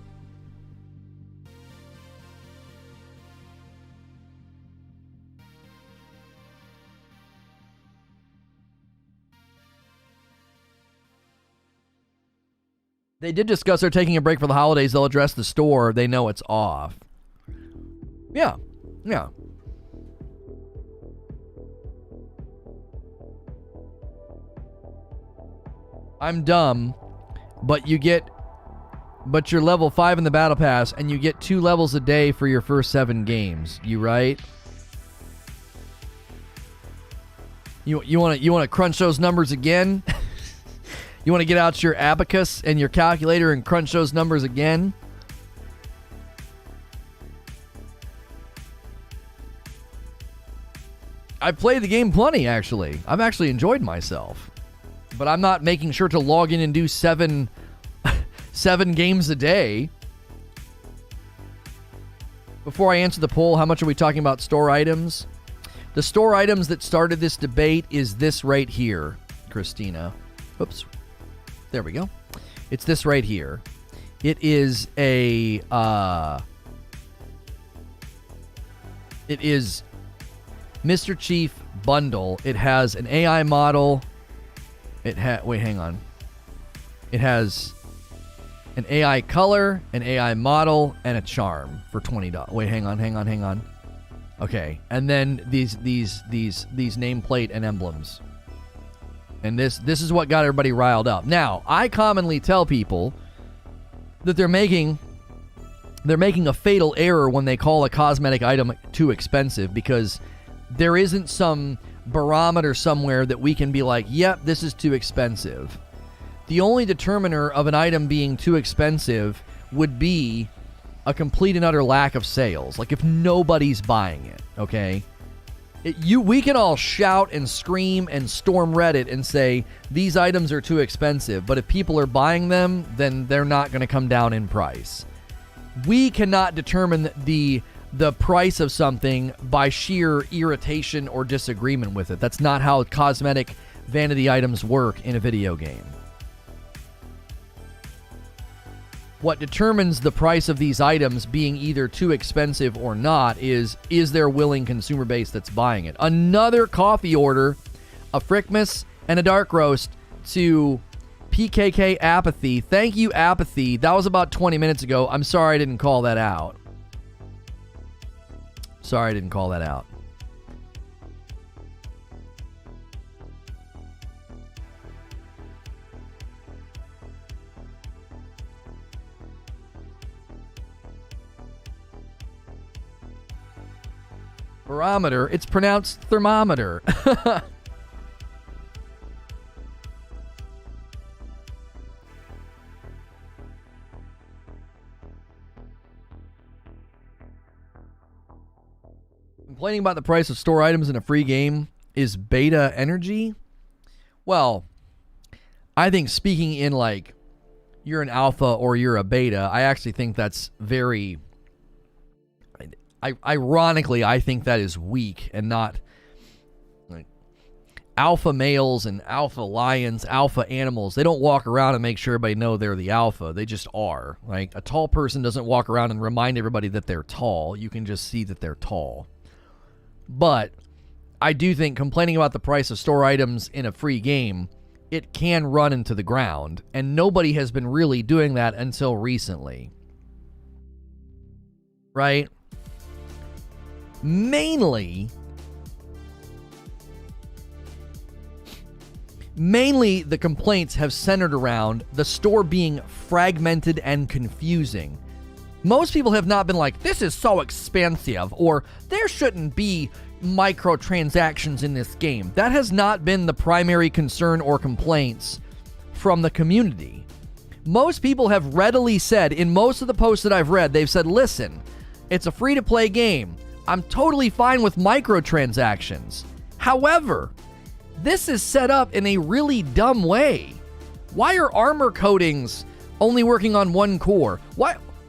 They did discuss they're taking a break for the holidays. They'll address the store. They know it's off. Yeah. I'm dumb, but you're level 5 in the battle pass, and you get 2 levels a day for your first 7 games. You right? You want to crunch those numbers again? You want to get out your abacus and your calculator and crunch those numbers again? I've played the game plenty, actually. I've actually enjoyed myself. But I'm not making sure to log in and do 7 games a day. Before I answer the poll, how much are we talking about store items? The store items that started this debate is this right here, Christina. Oops. There we go. It's this right here. It is it is Mr. Chief bundle. It has an AI model. Wait, hang on. It has an AI color, an AI model, and a charm for $20. Wait, hang on. Okay, and then these nameplate and emblems. And this is what got everybody riled up. Now, I commonly tell people that they're making a fatal error when they call a cosmetic item too expensive, because there isn't some barometer somewhere that we can be like, yep, this is too expensive. The only determiner of an item being too expensive would be a complete and utter lack of sales. Like if nobody's buying it, okay? We can all shout and scream and storm Reddit and say these items are too expensive, but if people are buying them, then they're not going to come down in price. We cannot determine the price of something by sheer irritation or disagreement with it. That's not how cosmetic vanity items work in a video game. What determines the price of these items being either too expensive or not is there a willing consumer base that's buying it? Another coffee order, a Frickmas and a dark roast to PKK Apathy. Thank you, Apathy. That was about 20 minutes ago. I'm sorry I didn't call that out. Barometer. It's pronounced thermometer. Complaining about the price of store items in a free game is beta energy? Well, I think speaking in you're an alpha or you're a beta. I actually think that's very... ironically, I think that is weak and not... like, alpha males and alpha lions, alpha animals, they don't walk around and make sure everybody know they're the alpha. They just are. Like, a tall person doesn't walk around and remind everybody that they're tall. You can just see that they're tall. But I do think complaining about the price of store items in a free game, it can run into the ground, and nobody has been really doing that until recently. Right? Mainly, the complaints have centered around the store being fragmented and confusing. Most people have not been like, this is so expensive, or there shouldn't be microtransactions in this game. That has not been the primary concern or complaints from the community. Most people have readily said, in most of the posts that I've read, they've said, listen, it's a free-to-play game. I'm totally fine with microtransactions. However, this is set up in a really dumb way. Why are armor coatings only working on one core?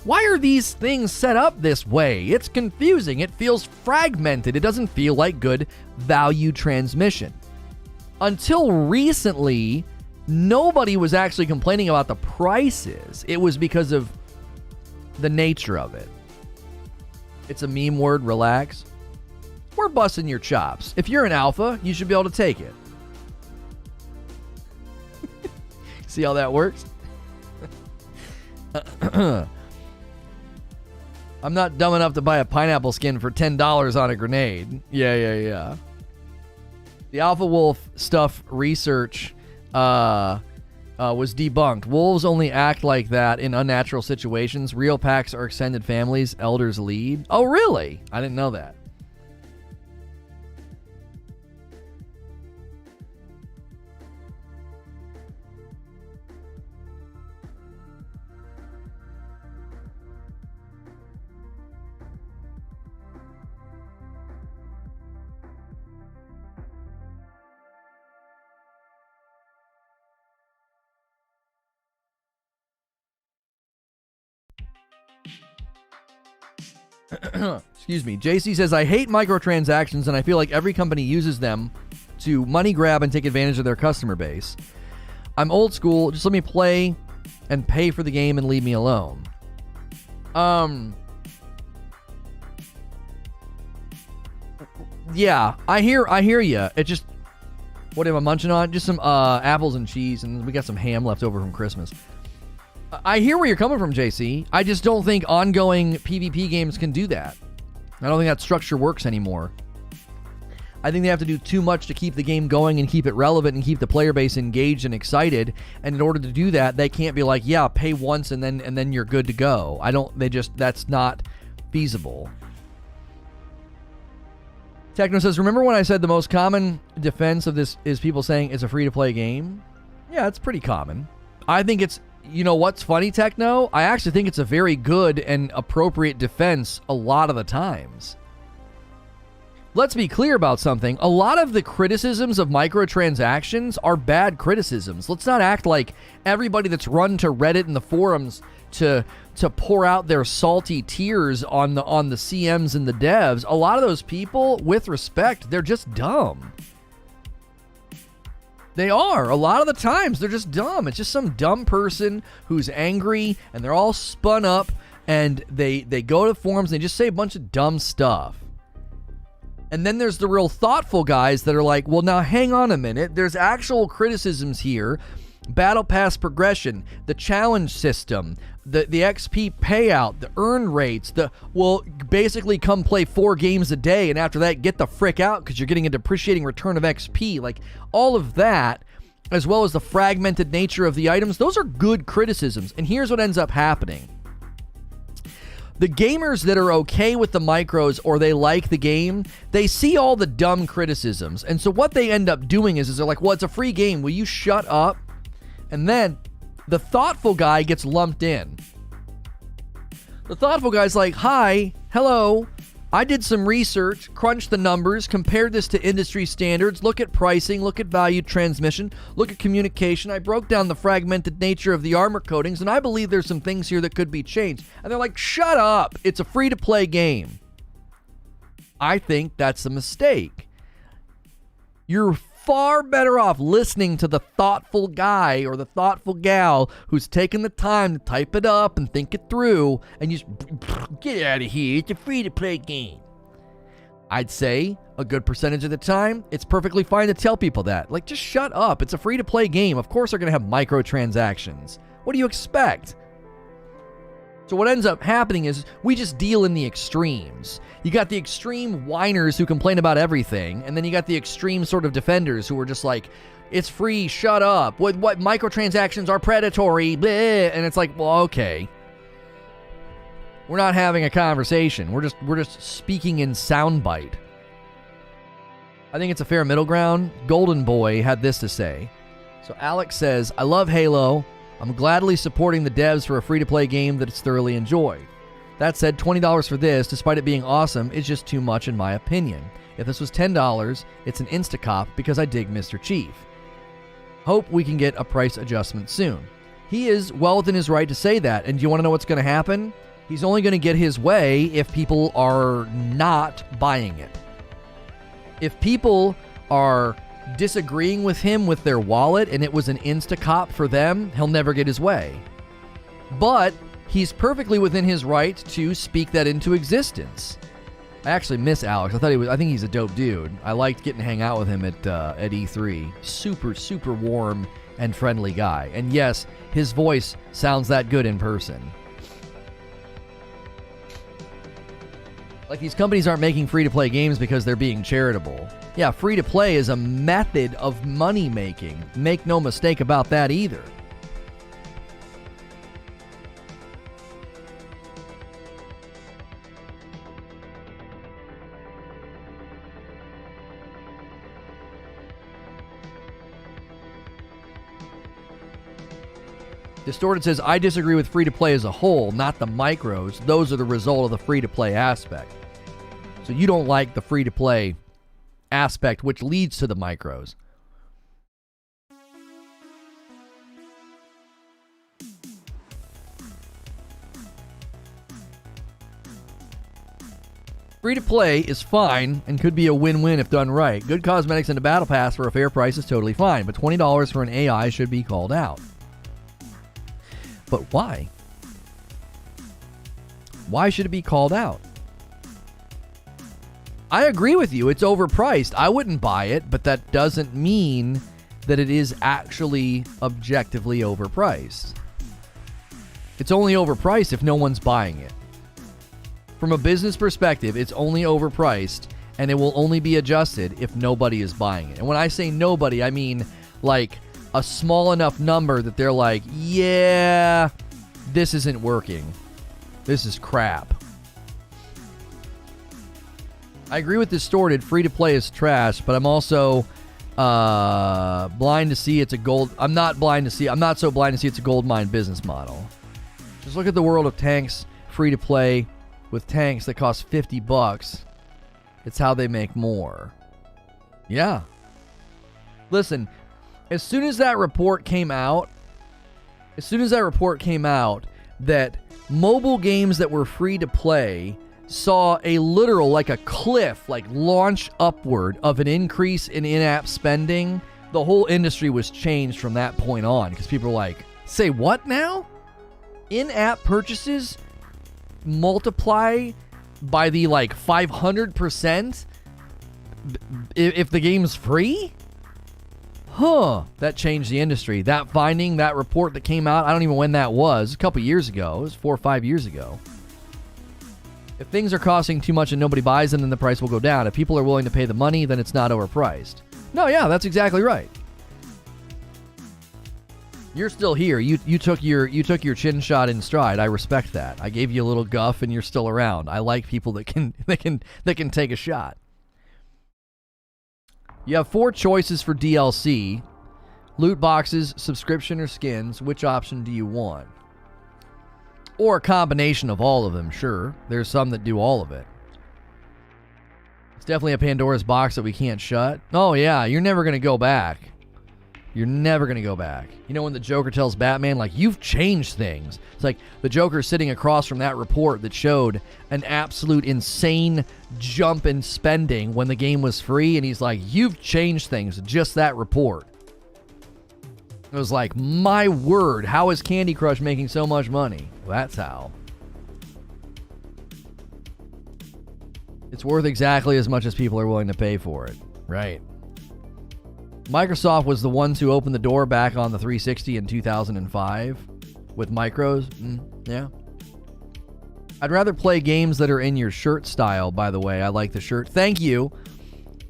Why are these things set up this way? It's confusing. It feels fragmented. It doesn't feel like good value transmission. Until recently, nobody was actually complaining about the prices. It was because of the nature of it. It's a meme word, relax. We're busting your chops. If you're an alpha, you should be able to take it. See how that works? I'm not dumb enough to buy a pineapple skin for $10 on a grenade. Yeah. The Alpha Wolf stuff research was debunked. Wolves only act like that in unnatural situations. Real packs are extended families. Elders lead. Oh, really? I didn't know that. Excuse me. JC says, I hate microtransactions and I feel like every company uses them to money grab and take advantage of their customer base. I'm old school. Just let me play and pay for the game and leave me alone. Yeah, I hear you. It just, what am I munching on? Just some apples and cheese, and we got some ham left over from Christmas. I hear where you're coming from, JC. I just don't think ongoing PvP games can do that. I don't think that structure works anymore. I think they have to do too much to keep the game going and keep it relevant and keep the player base engaged and excited. And in order to do that, they can't be like, yeah, pay once and then you're good to go. That's not feasible. Techno says, remember when I said the most common defense of this is people saying it's a free-to-play game? Yeah, it's pretty common. I think it's, you know what's funny, Techno? I actually think it's a very good and appropriate defense a lot of the times. Let's be clear about something. A lot of the criticisms of microtransactions are bad criticisms. Let's not act like everybody that's run to Reddit and the forums to pour out their salty tears on the CMs and the devs. A lot of those people, with respect, they're just dumb. They are. A lot of the times, they're just dumb. It's just some dumb person who's angry, and they're all spun up, and they go to forums, and they just say a bunch of dumb stuff. And then there's the real thoughtful guys that are like, well, now hang on a minute. There's actual criticisms here. Battle Pass progression, the challenge system, the XP payout, the earn rates, basically come play 4 games a day, and after that, get the frick out because you're getting a depreciating return of XP. Like, all of that, as well as the fragmented nature of the items, those are good criticisms. And here's what ends up happening. The gamers that are okay with the micros or they like the game, they see all the dumb criticisms. And so what they end up doing is they're like, well, it's a free game. Will you shut up? And then the thoughtful guy gets lumped in. The thoughtful guy's like, hi, hello, I did some research, crunched the numbers, compared this to industry standards, look at pricing, look at value transmission, look at communication. I broke down the fragmented nature of the armor coatings, and I believe there's some things here that could be changed. And they're like, shut up, it's a free-to-play game. I think that's a mistake. You're far better off listening to the thoughtful guy or the thoughtful gal who's taken the time to type it up and think it through, and you just get out of here. It's a free-to-play game. I'd say a good percentage of the time, it's perfectly fine to tell people that. Like, just shut up. It's a free-to-play game. Of course they're going to have microtransactions. What do you expect? So what ends up happening is we just deal in the extremes. You got the extreme whiners who complain about everything, and then you got the extreme sort of defenders who are just like, it's free, shut up. What microtransactions are predatory, bleh. And it's like, well, okay. We're not having a conversation. We're just speaking in soundbite. I think it's a fair middle ground. Golden Boy had this to say. So Alex says, I love Halo. I'm gladly supporting the devs for a free-to-play game that it's thoroughly enjoyed. That said, $20 for this, despite it being awesome, is just too much in my opinion. If this was $10, it's an insta-cop because I dig Mr. Chief. Hope we can get a price adjustment soon. He is well within his right to say that, and do you want to know what's going to happen? He's only going to get his way if people are not buying it. If people are disagreeing with him with their wallet and it was an insta-cop for them, he'll never get his way. But he's perfectly within his right to speak that into existence. I actually miss Alex. I think he's a dope dude. I liked getting to hang out with him at E3. Super warm and friendly guy. And yes, his voice sounds that good in person. Like, these companies aren't making free-to-play games because they're being charitable. Yeah, free-to-play is a method of money-making. Make no mistake about that either. Distorted says, I disagree with free-to-play as a whole, not the micros. Those are the result of the free-to-play aspect. So you don't like the free-to-play aspect, which leads to the micros. Free-to-play is fine and could be a win-win if done right. Good cosmetics and a battle pass for a fair price is totally fine, but $20 for an AI should be called out. But why? Why should it be called out? I agree with you. It's overpriced. I wouldn't buy it, but that doesn't mean that it is actually objectively overpriced. It's only overpriced if no one's buying it. From a business perspective, it's only overpriced, and it will only be adjusted if nobody is buying it. And when I say nobody, I mean like a small enough number that they're like, yeah, this isn't working. This is crap. I agree with Distorted. Free-to-play is trash, but I'm also blind to see it's a gold... I'm not so blind to see it's a gold mine business model. Just look at the world of tanks, free-to-play, with tanks that cost $50. It's how they make more. Yeah. Listen, as soon as that report came out that mobile games that were free to play saw a literal, like a cliff, like launch upward of an increase in in-app spending, the whole industry was changed from that point on, because people were like, say what now? In-app purchases multiply by the like 500% if the game's free? Huh. That changed the industry. That finding, that report that came out, I don't even know when that was. A couple years ago. It was 4 or 5 years ago. If things are costing too much and nobody buys them, then the price will go down. If people are willing to pay the money, then it's not overpriced. No, yeah, that's exactly right. You're still here. You took your chin shot in stride. I respect that. I gave you a little guff and you're still around. I like people that can take a shot. You have 4 choices for DLC. Loot boxes, subscription, or skins. Which option do you want? Or a combination of all of them, sure. There's some that do all of it. It's definitely a Pandora's box that we can't shut. Oh, yeah, you're never going to go back. You're never going to go back. You know when the Joker tells Batman, like, you've changed things. It's like the Joker's sitting across from that report that showed an absolute insane jump in spending when the game was free, and he's like, you've changed things, just that report. It was like, my word, how is Candy Crush making so much money? Well, that's how. It's worth exactly as much as people are willing to pay for it. Right. Microsoft was the ones who opened the door back on the 360 in 2005 with micros. Yeah. I'd rather play games that are in your shirt style, by the way. I like the shirt. Thank you.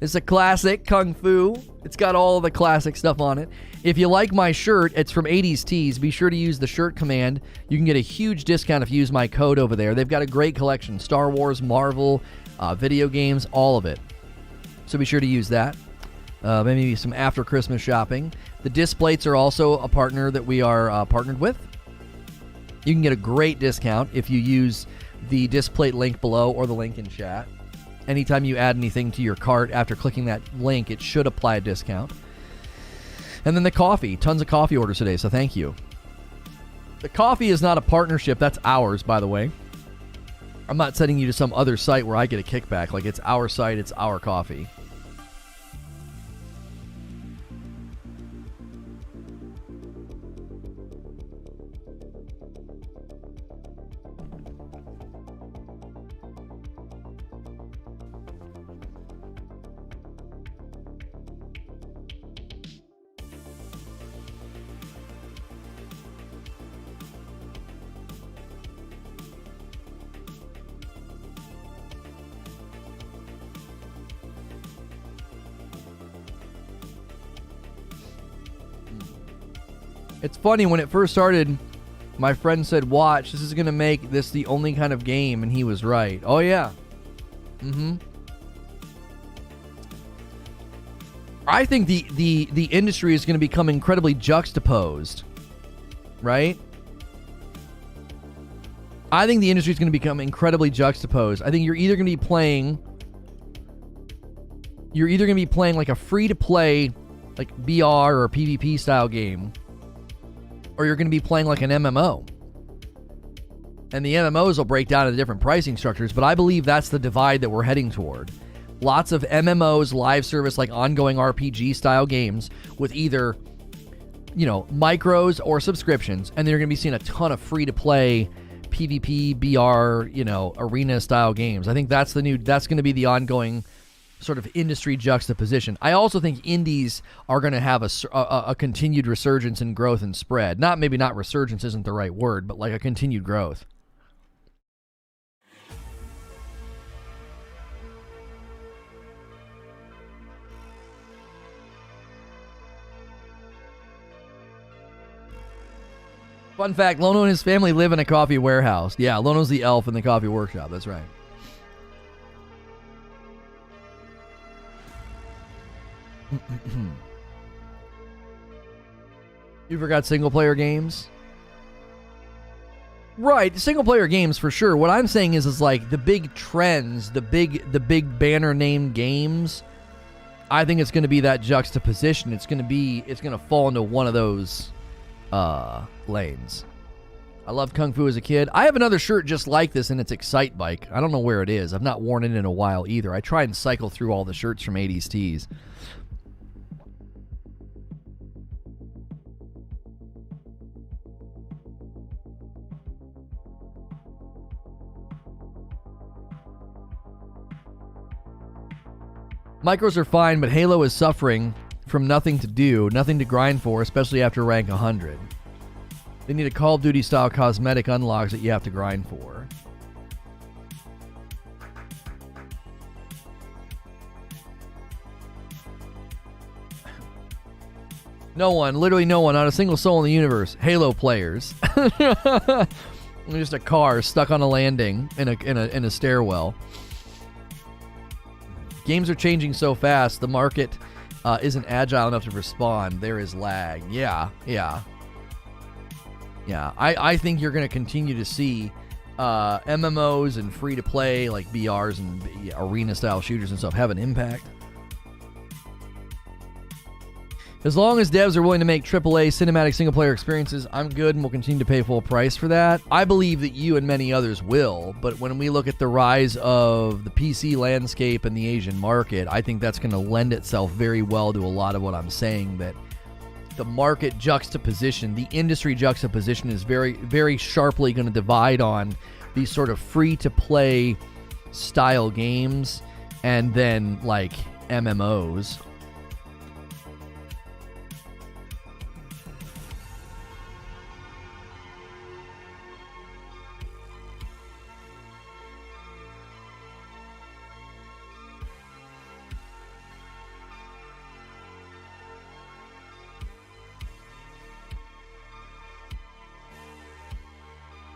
It's a classic Kung Fu. It's got all the classic stuff on it. If you like my shirt, it's from 80s Tees. Be sure to use the shirt command. You can get a huge discount if you use my code over there. They've got a great collection. Star Wars, Marvel, video games, all of it. So be sure to use that. Maybe some after Christmas shopping. The disc plates are also a partner that we are partnered with. You can get a great discount if you use the disc plate link below or the link in chat. Anytime you add anything to your cart after clicking that link, it should apply a discount. And then the coffee. Tons of coffee orders today, so thank you. The coffee is not a partnership. That's ours, by the way. I'm not sending you to some other site where I get a kickback. Like, it's our site, it's our coffee. It's funny, when it first started, my friend said, watch, this is going to make this the only kind of game, and he was right. Oh, yeah. I think the industry is going to become incredibly juxtaposed, right? I think the industry is going to become incredibly juxtaposed. I think you're either going to be playing like a free-to-play, like BR or PvP style game, or you're going to be playing like an MMO. And the MMOs will break down into different pricing structures, but I believe that's the divide that we're heading toward. Lots of MMOs, live service, like ongoing RPG style games with either, micros or subscriptions, and they're going to be seeing a ton of free-to-play PvP, BR, arena style games. I think that's going to be the ongoing sort of industry juxtaposition. I also think indies are going to have a continued resurgence in growth and spread. Maybe not resurgence isn't the right word, but like a continued growth. Fun fact, Lono and his family live in a coffee warehouse. Yeah, Lono's the elf in the coffee workshop. That's right. You forgot single-player games? Right, single-player games for sure. What I'm saying is like the big trends, the big banner name games. I think it's going to be that juxtaposition. It's going to fall into one of those lanes. I loved Kung Fu as a kid. I have another shirt just like this, and it's Excite Bike. I don't know where it is. I've not worn it in a while either. I try and cycle through all the shirts from 80s Tees. Micros are fine, but Halo is suffering from nothing to do, nothing to grind for, especially after rank 100. They need a Call of Duty style cosmetic unlocks that you have to grind for. Literally no one, not a single soul in the universe. Halo players. Just a car stuck on a landing in a stairwell. Games are changing so fast, the market isn't agile enough to respond. There is lag. Yeah. I think you're going to continue to see MMOs and free-to-play like BRs and arena-style shooters and stuff have an impact. As long as devs are willing to make AAA cinematic single-player experiences, I'm good and will continue to pay full price for that. I believe that you and many others will, but when we look at the rise of the PC landscape and the Asian market, I think that's going to lend itself very well to a lot of what I'm saying, that the market juxtaposition, the industry juxtaposition is very, very sharply going to divide on these sort of free-to-play style games and then, like, MMOs.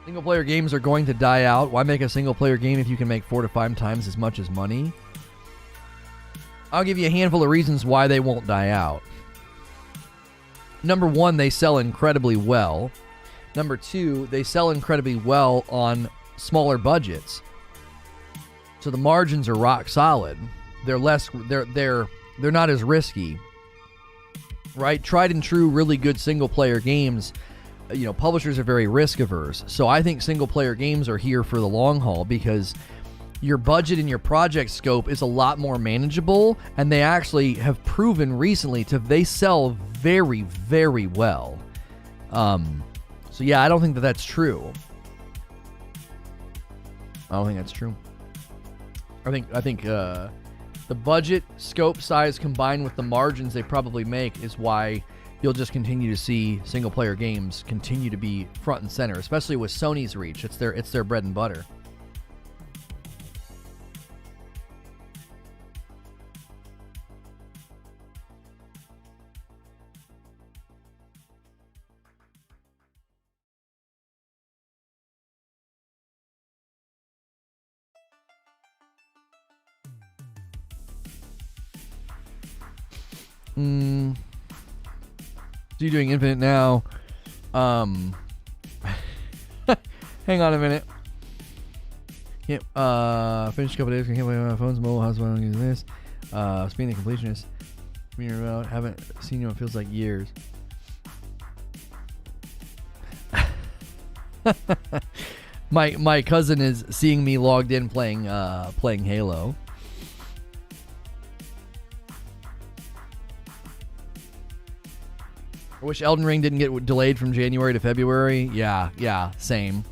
Single-player games are going to die out. Why make a single-player game if you can make 4 to 5 times as much as money? I'll give you a handful of reasons why they won't die out. Number 1, they sell incredibly well. Number 2, they sell incredibly well on smaller budgets. So the margins are rock solid. They're not as risky. Right? Tried and true, really good single-player games, publishers are very risk averse. So I think single player games are here for the long haul because your budget and your project scope is a lot more manageable, and they actually have proven recently they sell very, very well. So yeah, I don't think that's true. I don't think that's true. I think the budget, scope, size combined with the margins they probably make is why you'll just continue to see single-player games continue to be front and center, especially with Sony's reach. It's their bread and butter. So you're doing Infinite now. Hang on a minute. Can't finish a couple days. Can't wait on my phone's mobile. How's one using this? Speaking of completionist, haven't seen you in feels like years. My cousin is seeing me logged in playing Halo. I wish Elden Ring didn't get delayed from January to February. Yeah, same.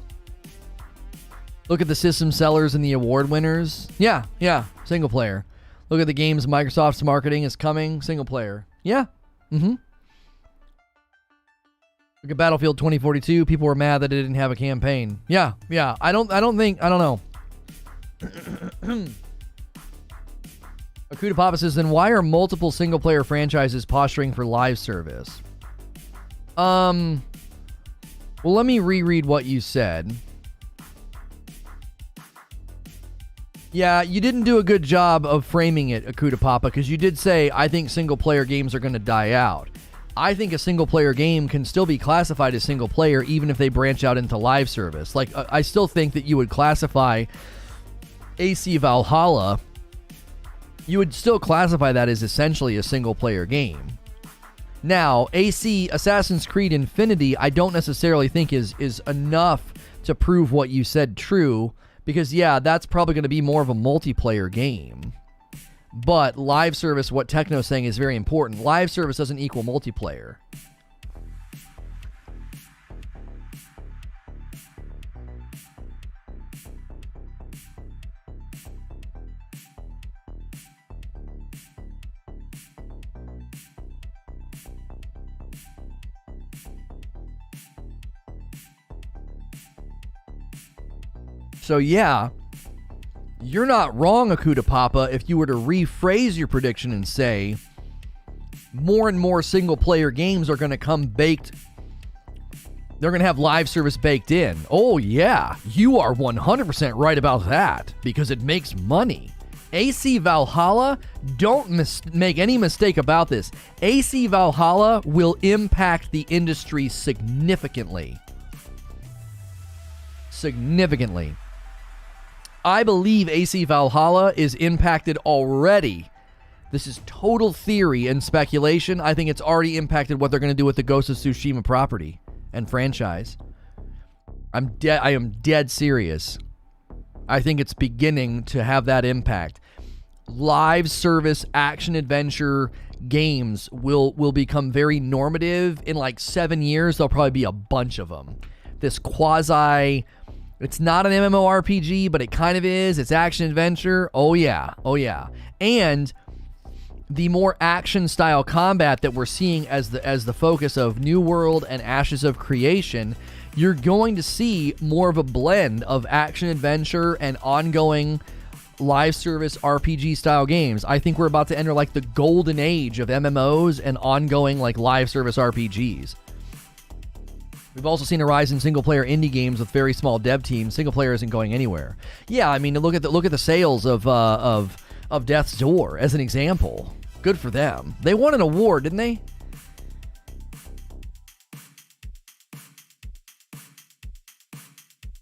Look at the system sellers and the award winners. Yeah, single player. Look at the games Microsoft's marketing is coming, single player. Yeah, Look at Battlefield 2042. People were mad that it didn't have a campaign. Yeah. I don't know. Akuta Papa says, then why are multiple single player franchises posturing for live service? Well, let me reread what you said. Yeah, you didn't do a good job of framing it, Akuta Papa, because you did say, I think single-player games are going to die out. I think a single-player game can still be classified as single-player even if they branch out into live service. Like, I still think that you would classify AC Valhalla, you would still classify that as essentially a single-player game. Now, AC Assassin's Creed Infinity, I don't necessarily think is enough to prove what you said true, because, yeah, that's probably going to be more of a multiplayer game. But live service, what Techno's saying is very important. Live service doesn't equal multiplayer. So yeah, you're not wrong, Akuta Papa, if you were to rephrase your prediction and say more and more single-player games are going to come baked. They're going to have live service baked in. Oh yeah, you are 100% right about that, because it makes money. AC Valhalla, don't make any mistake about this. AC Valhalla will impact the industry significantly. significantly. I believe AC Valhalla is impacted already. This is total theory and speculation. I think it's already impacted what they're going to do with the Ghost of Tsushima property and franchise. I am dead serious. I think it's beginning to have that impact. Live service action adventure games will become very normative. In like 7 years, there'll probably be a bunch of them. This quasi, it's not an MMORPG, but it kind of is. It's action adventure. Oh yeah. And the more action style combat that we're seeing as the focus of New World and Ashes of Creation, you're going to see more of a blend of action adventure and ongoing live service RPG style games. I think we're about to enter like the golden age of MMOs and ongoing like live service RPGs. We've also seen a rise in single player indie games with very small dev teams. Single player isn't going anywhere. Yeah, I mean, look at the sales of Death's Door as an example. Good for them. They won an award, didn't they?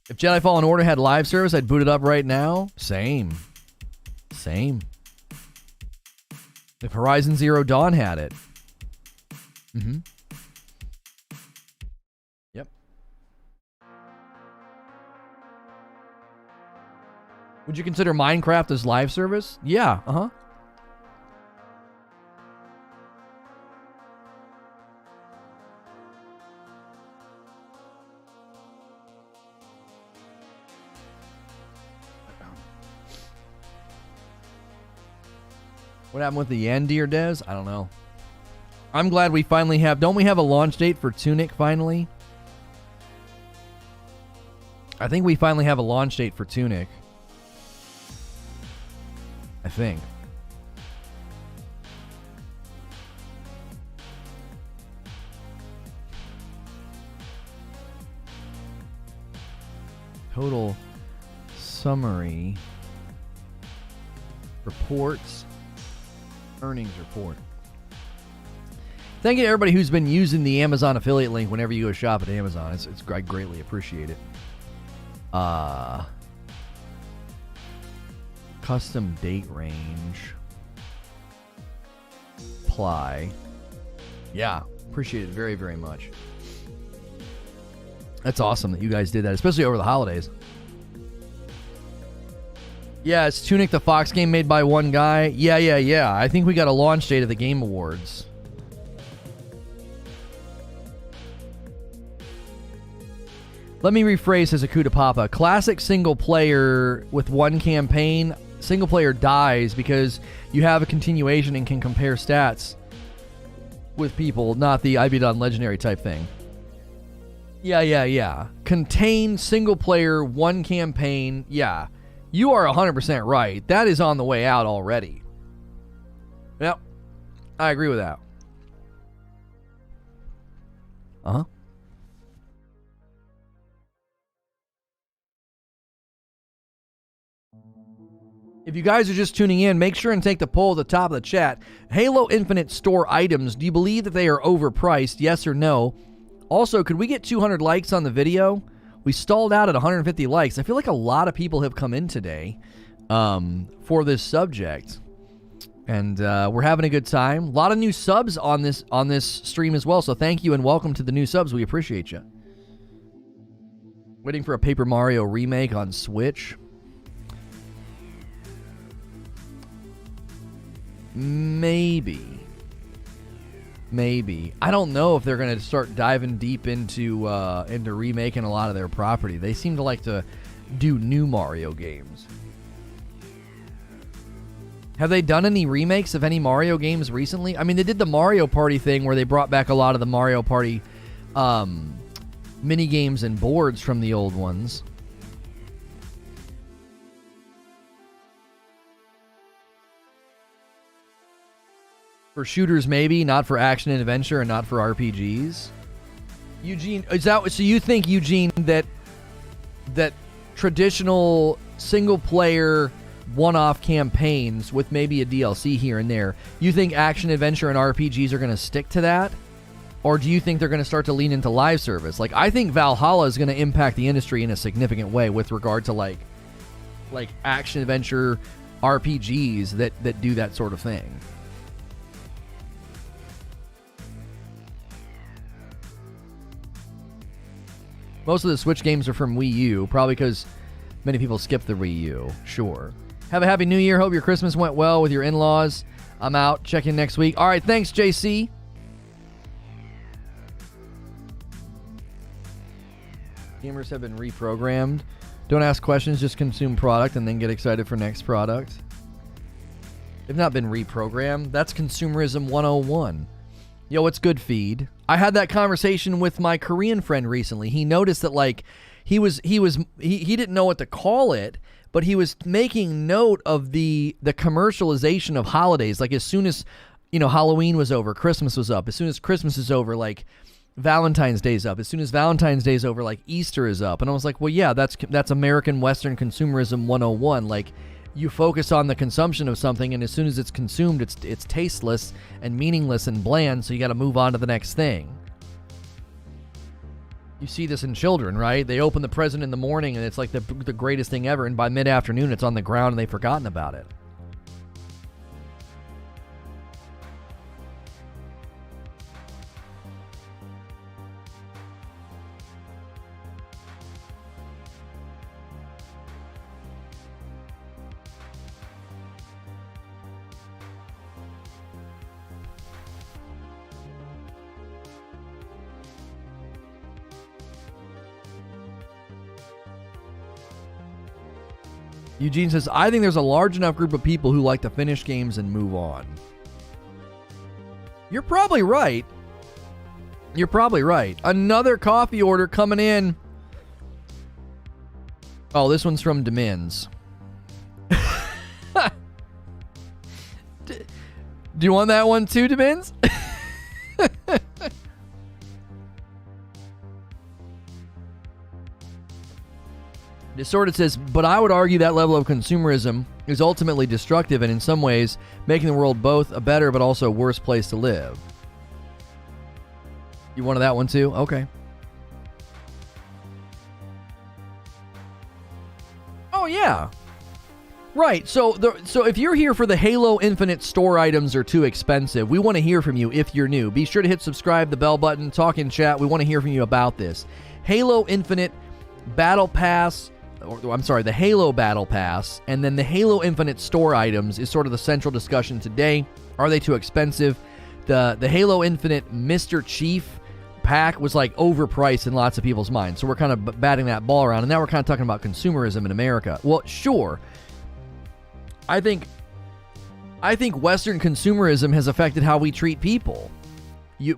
If Jedi Fallen Order had live service, I'd boot it up right now. Same. If Horizon Zero Dawn had it. Yep. Would you consider Minecraft as live service? Yeah, What happened with the Yandir devs? I don't know. I'm glad we finally have... Don't we have a launch date for Tunic finally? I think we finally have a launch date for Tunic. I think. Total summary. Reports. Earnings report. Thank you to everybody who's been using the Amazon affiliate link whenever you go shop at Amazon. I greatly appreciate it. Custom date range. Apply. Yeah, appreciate it very, very much. That's awesome that you guys did that, especially over the holidays. Yeah, it's Tunic, the Fox game made by one guy. Yeah. I think we got a launch date of the Game Awards. Let me rephrase, says Akuta Papa. Classic single player with one campaign, single player dies because you have a continuation and can compare stats with people, not the I beat on legendary type thing. Yeah. Contain single player, one campaign. Yeah. You are 100% right. That is on the way out already. Yep. I agree with that. If you guys are just tuning in, make sure and take the poll at the top of the chat. Halo Infinite store items, do you believe that they are overpriced? Yes or no? Also, could we get 200 likes on the video? We stalled out at 150 likes. I feel like a lot of people have come in today for this subject. And we're having a good time. A lot of new subs on this stream as well. So thank you and welcome to the new subs. We appreciate you. Waiting for a Paper Mario remake on Switch. Maybe. I don't know if they're going to start diving deep into remaking a lot of their property. They seem to like to do new Mario games. Have they done any remakes of any Mario games recently? I mean, they did the Mario Party thing where they brought back a lot of the Mario Party mini games and boards from the old ones. For shooters, maybe, not for action and adventure, and not for RPGs. Eugene, is that so? You think, Eugene, that traditional single-player one-off campaigns with maybe a DLC here and there, you think action, adventure, and RPGs are going to stick to that? Or do you think they're going to start to lean into live service? Like, I think Valhalla is going to impact the industry in a significant way with regard to like action adventure RPGs that do that sort of thing. Most of the Switch games are from Wii U, probably because many people skip the Wii U. Sure. Have a happy New Year. Hope your Christmas went well with your in-laws. I'm out. Check in next week. All right, thanks, JC. Gamers have been reprogrammed. Don't ask questions, just consume product and then get excited for next product. They've not been reprogrammed. That's Consumerism 101. Yo, what's good, feed? I had that conversation with my Korean friend recently. He noticed that like he didn't know what to call it, but he was making note of the commercialization of holidays. Like as soon as, Halloween was over, Christmas was up. As soon as Christmas is over, like Valentine's Day's up. As soon as Valentine's Day's over, like Easter is up. And I was like, well, yeah, that's American Western Consumerism 101. Like you focus on the consumption of something, and as soon as it's consumed, it's tasteless and meaningless and bland, so you got to move on to the next thing. You see this in children, right? They open the present in the morning, and it's like the greatest thing ever, and by mid-afternoon, it's on the ground, and they've forgotten about it. Eugene says, I think there's a large enough group of people who like to finish games and move on. You're probably right. You're probably right. Another coffee order coming in. Oh, this one's from Demins. Do you want that one too, Demins? Distorted says, but I would argue that level of consumerism is ultimately destructive and in some ways making the world both a better but also worse place to live. You wanted that one too? Okay. Oh, yeah. Right. So if you're here for the Halo Infinite store items are too expensive, we want to hear from you if you're new. Be sure to hit subscribe, the bell button, talk in chat. We want to hear from you about this. Halo Infinite Battle Pass, the Halo Battle Pass, and then the Halo Infinite store items is sort of the central discussion today. Are they too expensive? The Halo Infinite Mr. Chief pack was like overpriced in lots of people's minds. So we're kind of batting that ball around, and now we're kind of talking about consumerism in America. Well, sure. I think Western consumerism has affected how we treat people.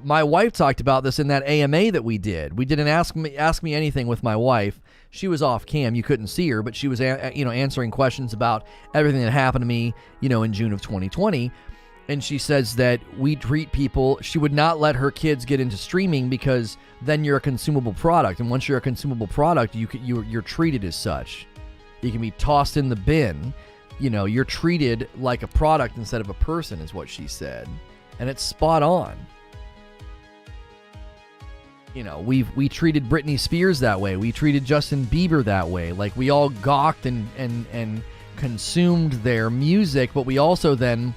My wife talked about this in that AMA that we did. We did an Ask Me Anything with my wife. She was off cam. You couldn't see her, but she was answering questions about everything that happened to me, in June of 2020. And she says that we treat people, she would not let her kids get into streaming because then you're a consumable product. And once you're a consumable product, you're treated as such. You can be tossed in the bin. You're treated like a product instead of a person, is what she said. And it's spot on. We treated Britney Spears that way. We treated Justin Bieber that way. Like, we all gawked and consumed their music, but we also then,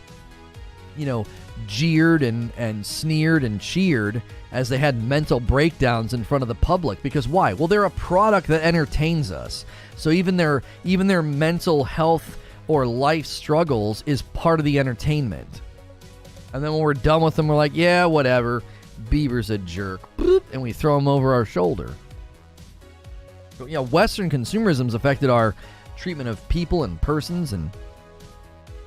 jeered and sneered and cheered as they had mental breakdowns in front of the public. Because why? Well, they're a product that entertains us. So even their mental health or life struggles is part of the entertainment. And then when we're done with them, we're like, yeah, whatever. Bieber's a jerk, and we throw him over our shoulder. But Western consumerism's affected our treatment of people and persons, and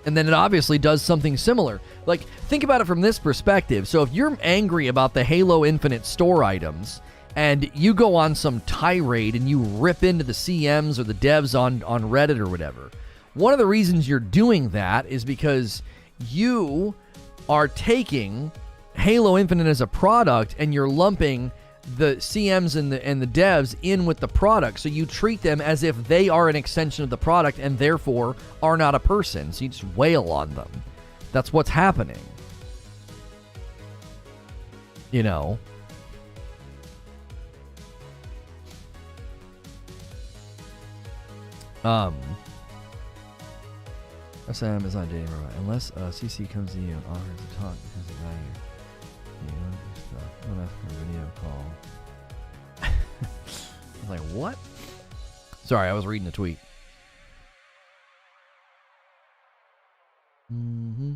then it obviously does something similar. Like, think about it from this perspective. So if you're angry about the Halo Infinite store items, and you go on some tirade and you rip into the CMs or the devs on Reddit or whatever, one of the reasons you're doing that is because you are taking Halo Infinite as a product, and you're lumping the CMs and the devs in with the product. So you treat them as if they are an extension of the product and therefore are not a person. So you just wail on them. That's what's happening. You know? SM is not dating robot. Unless CC comes to you and offers to talk because of value. You don't do stuff. Don't ask for a video call. I was like, what? Sorry, I was reading a tweet. Mm-hmm.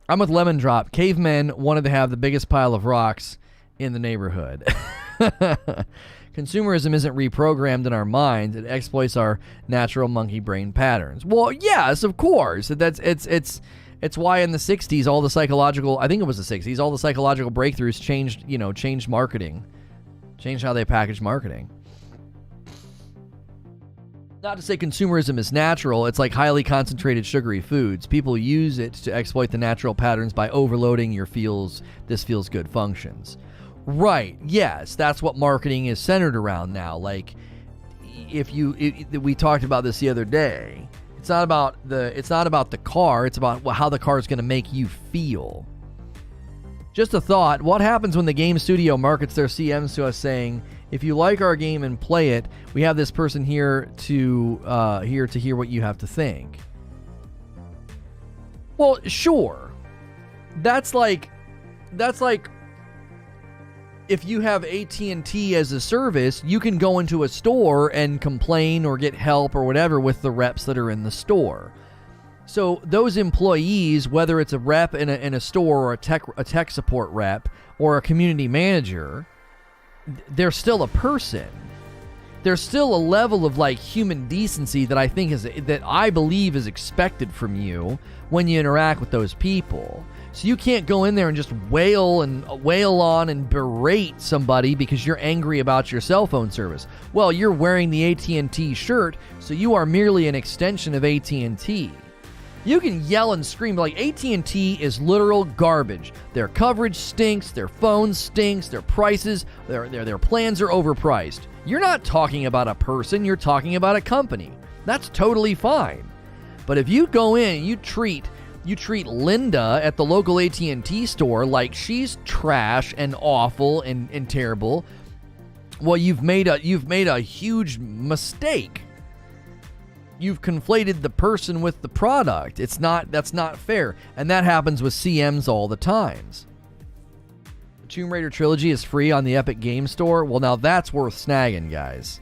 I'm with Lemon Drop. Cavemen wanted to have the biggest pile of rocks in the neighborhood. Consumerism isn't reprogrammed in our minds. It exploits our natural monkey brain patterns. Well, yes, of course. It's why in the 60s all the psychological, I think it was the 60s, all the psychological breakthroughs changed marketing. Changed how they package marketing. Not to say consumerism is natural, it's like highly concentrated sugary foods. People use it to exploit the natural patterns by overloading your this feels good functions. Right, yes, that's what marketing is centered around now. Like, we talked about this the other day. It's not about the car, it's about how the car is going to make you feel. Just a thought, what happens when the game studio markets their CMs to us saying, if you like our game and play it, we have this person here to hear what you have to think. Well, sure. That's like if you have AT&T as a service, you can go into a store and complain or get help or whatever with the reps that are in the store. So those employees, whether it's a rep in a store or a tech support rep or a community manager, they're still a person. There's still a level of like human decency that I believe is expected from you when you interact with those people. So you can't go in there and just wail on and berate somebody because you're angry about your cell phone service. Well, you're wearing the AT&T shirt, so you are merely an extension of AT&T. You can yell and scream like AT&T is literal garbage. Their coverage stinks, their phone stinks, their prices, their plans are overpriced. You're not talking about a person, you're talking about a company. That's totally fine. But if you go in and you treat Linda at the local AT&T store like she's trash and awful and terrible, well, you've made a huge mistake. You've conflated the person with the product. That's not fair. And that happens with CMs all the times. The Tomb Raider trilogy is free on the Epic Game Store. Well, now that's worth snagging, guys.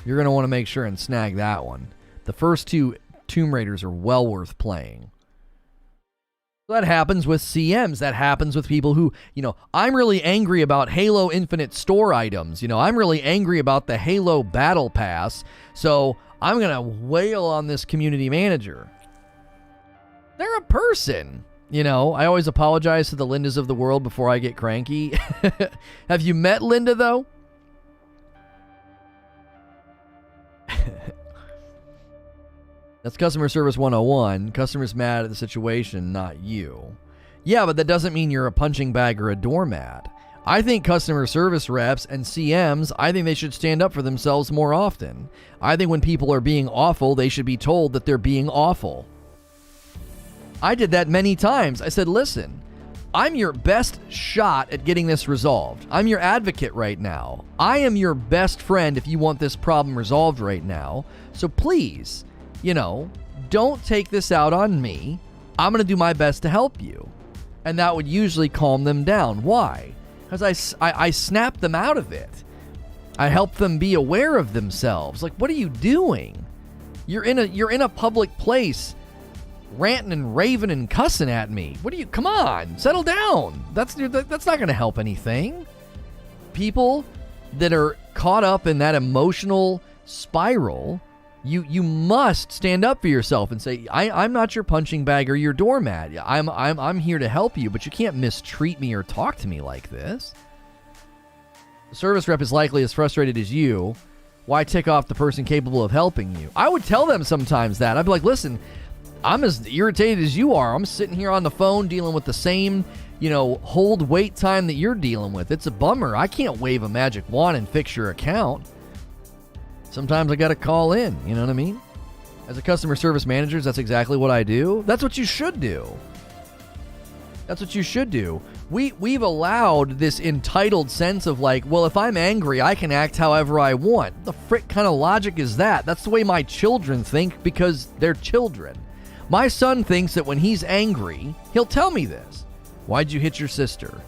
You're going to want to make sure and snag that one. The first two Tomb Raiders are well worth playing. That happens with CMs. That happens with people who, I'm really angry about Halo Infinite store items. I'm really angry about the Halo Battle Pass. So I'm going to wail on this community manager. They're a person. I always apologize to the Lindas of the world before I get cranky. Have you met Linda, though? That's customer service 101. Customers mad at the situation, not you. Yeah, but that doesn't mean you're a punching bag or a doormat. I think customer service reps and CMs, I think they should stand up for themselves more often. I think when people are being awful, they should be told that they're being awful. I did that many times. I said, listen, I'm your best shot at getting this resolved. I'm your advocate right now. I am your best friend if you want this problem resolved right now. So please, don't take this out on me. I'm going to do my best to help you. And that would usually calm them down. Why? Because I snap them out of it. I help them be aware of themselves. Like, what are you doing? You're in a public place, ranting and raving and cussing at me. Come on, settle down. That's not going to help anything. People that are caught up in that emotional spiral, you must stand up for yourself and say, I'm not your punching bag or your doormat. I'm here to help you, but you can't mistreat me or talk to me like this. The service rep is likely as frustrated as you. Why tick off the person capable of helping you? I would tell them sometimes that. I'd be like, listen, I'm as irritated as you are. I'm sitting here on the phone dealing with the same, hold wait time that you're dealing with. It's a bummer. I can't wave a magic wand and fix your account. Sometimes I got to call in, you know what I mean? As a customer service manager, that's exactly what I do. That's what you should do. That's what you should do. We've allowed this entitled sense of like, well, if I'm angry, I can act however I want. What the frick kind of logic is that? That's the way my children think because they're children. My son thinks that when he's angry, he'll tell me this. Why'd you hit your sister?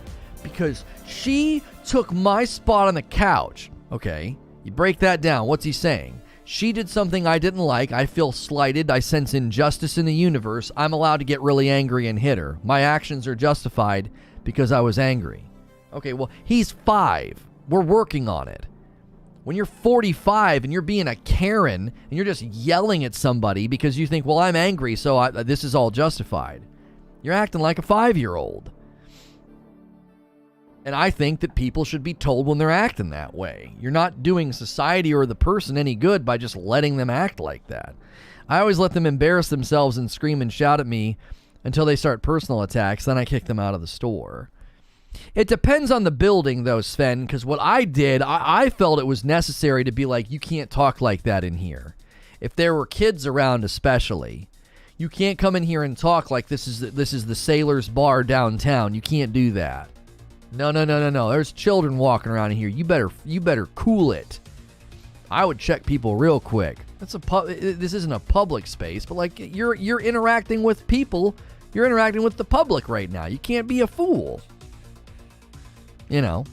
Because she took my spot on the couch. Okay, you break that down. What's he saying? She did something I didn't like. I feel slighted. I sense injustice in the universe. I'm allowed to get really angry and hit her. My actions are justified because I was angry. Okay, well, he's 5. We're working on it. When you're 45 and you're being a Karen and you're just yelling at somebody because you think, well, I'm angry, so this is all justified. You're acting like a 5-year-old. And I think that people should be told when they're acting that way. You're not doing society or the person any good by just letting them act like that. I always let them embarrass themselves and scream and shout at me until they start personal attacks. Then I kick them out of the store. It depends on the building, though, Sven, because what I did, I felt it was necessary to be like, you can't talk like that in here. If there were kids around especially, you can't come in here and talk like this is the Sailor's Bar downtown. You can't do that. No. There's children walking around in here. You better cool it. I would check people real quick. This isn't a public space, but like you're interacting with people. You're interacting with the public right now. You can't be a fool. You know.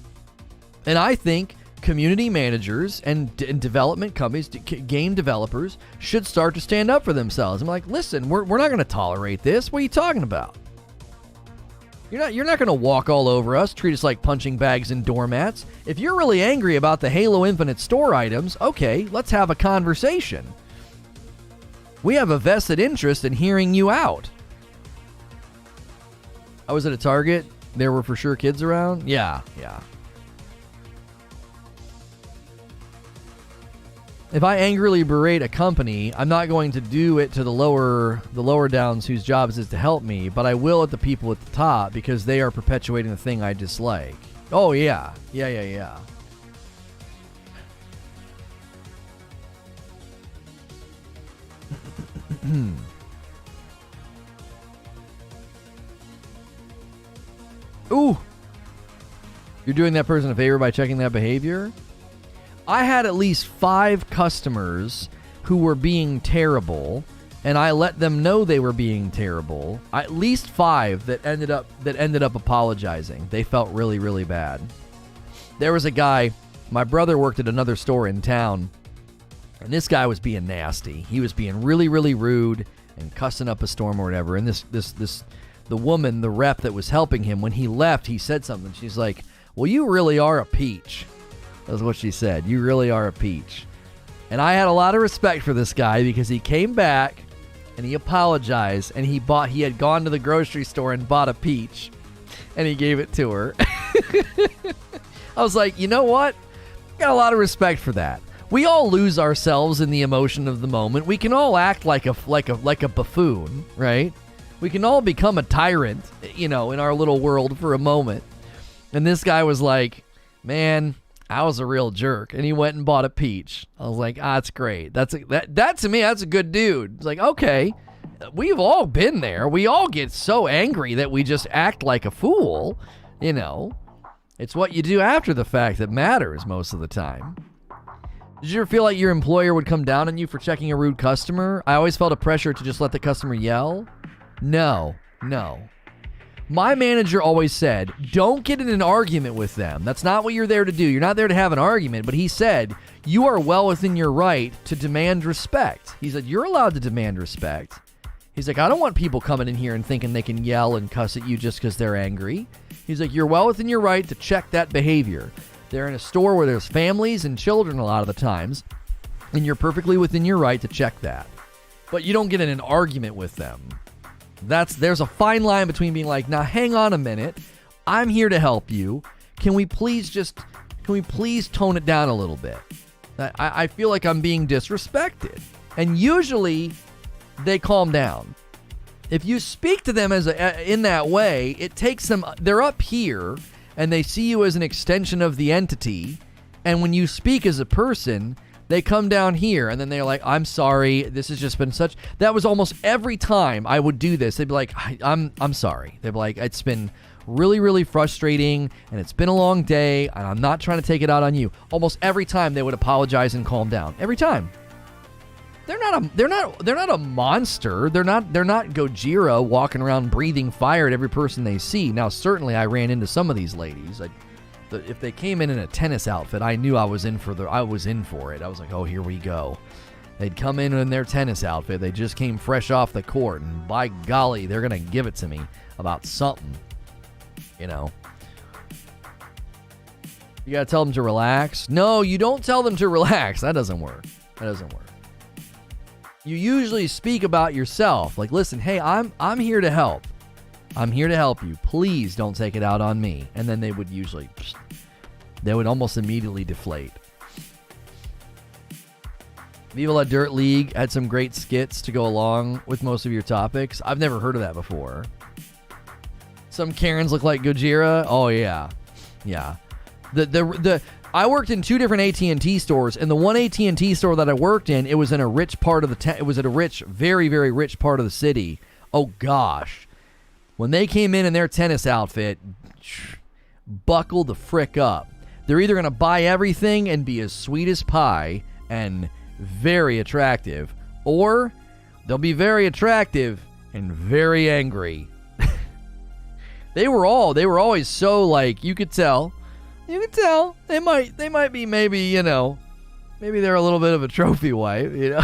And I think community managers and development companies, game developers, should start to stand up for themselves. I'm like, listen, we're not going to tolerate this. What are you talking about? You're not going to walk all over us, treat us like punching bags and doormats. If you're really angry about the Halo Infinite store items, okay, let's have a conversation. We have a vested interest in hearing you out. I was at a Target. There were for sure kids around. Yeah. If I angrily berate a company, I'm not going to do it to the lower downs whose jobs is to help me, but I will at the people at the top because they are perpetuating the thing I dislike. Oh, yeah. Yeah. Ooh. You're doing that person a favor by checking that behavior? I had at least 5 customers who were being terrible, and I let them know they were being terrible. At least 5 that ended up apologizing. They felt really, really bad. There was a guy, my brother worked at another store in town, and this guy was being nasty. He was being really, really rude and cussing up a storm or whatever. And the woman, the rep that was helping him, when he left, he said something. She's like, "Well, you really are a peach." That's what she said. You really are a peach. And I had a lot of respect for this guy because he came back and he apologized and he had gone to the grocery store and bought a peach and he gave it to her. I was like, you know what? Got a lot of respect for that. We all lose ourselves in the emotion of the moment. We can all act like a buffoon, right? We can all become a tyrant, in our little world for a moment. And this guy was like, man, I was a real jerk, and he went and bought a peach. I was like, that's great. That to me, that's a good dude. It's like, okay, we've all been there. We all get so angry that we just act like a fool. It's what you do after the fact that matters most of the time. Did you ever feel like your employer would come down on you for checking a rude customer? I always felt a pressure to just let the customer yell. No. My manager always said, don't get in an argument with them. That's not what you're there to do. You're not there to have an argument. But he said, you are well within your right to demand respect. He said, you're allowed to demand respect. He's like, I don't want people coming in here and thinking they can yell and cuss at you just because they're angry. He's like, you're well within your right to check that behavior. They're in a store where there's families and children a lot of the times, and you're perfectly within your right to check that. But you don't get in an argument with them. There's a fine line between being like, now hang on a minute, I'm here to help you. Can we please tone it down a little bit? I feel like I'm being disrespected. And usually they calm down. If you speak to them in that way, it takes them, they're up here and they see you as an extension of the entity. And when you speak as a person, They come down here, and then they're like, I'm sorry, this has just been such... That was almost every time I would do this. They'd be like, I'm sorry. They'd be like, it's been really, really frustrating, and it's been a long day, and I'm not trying to take it out on you. Almost every time they would apologize and calm down. Every time. They're not a monster. They're not Gojira walking around breathing fire at every person they see. Now, certainly I ran into some of these ladies. If they came in a tennis outfit, I knew I was in for it. I was like, oh, here we go. They'd come in their tennis outfit. They just came fresh off the court, and by golly, they're going to give it to me about something, you know. You got to tell them to relax. No, you don't tell them to relax. That doesn't work. You usually speak about yourself. Like, listen, hey, I'm here to help. I'm here to help you. Please don't take it out on me. And then they would almost immediately deflate. Viva La Dirt League had some great skits to go along with most of your topics. I've never heard of that before. Some Karens look like Gojira. Oh, yeah. Yeah. I worked in 2 different AT&T stores, and the one AT&T store that I worked in, it was in a rich part of it was at a rich, very, very rich part of the city. Oh, gosh. When they came in their tennis outfit, buckle the frick up. They're either going to buy everything and be as sweet as pie and very attractive, or they'll be very attractive and very angry. They were always so, like, you could tell. They might be maybe, you know, maybe they're a little bit of a trophy wife, you know.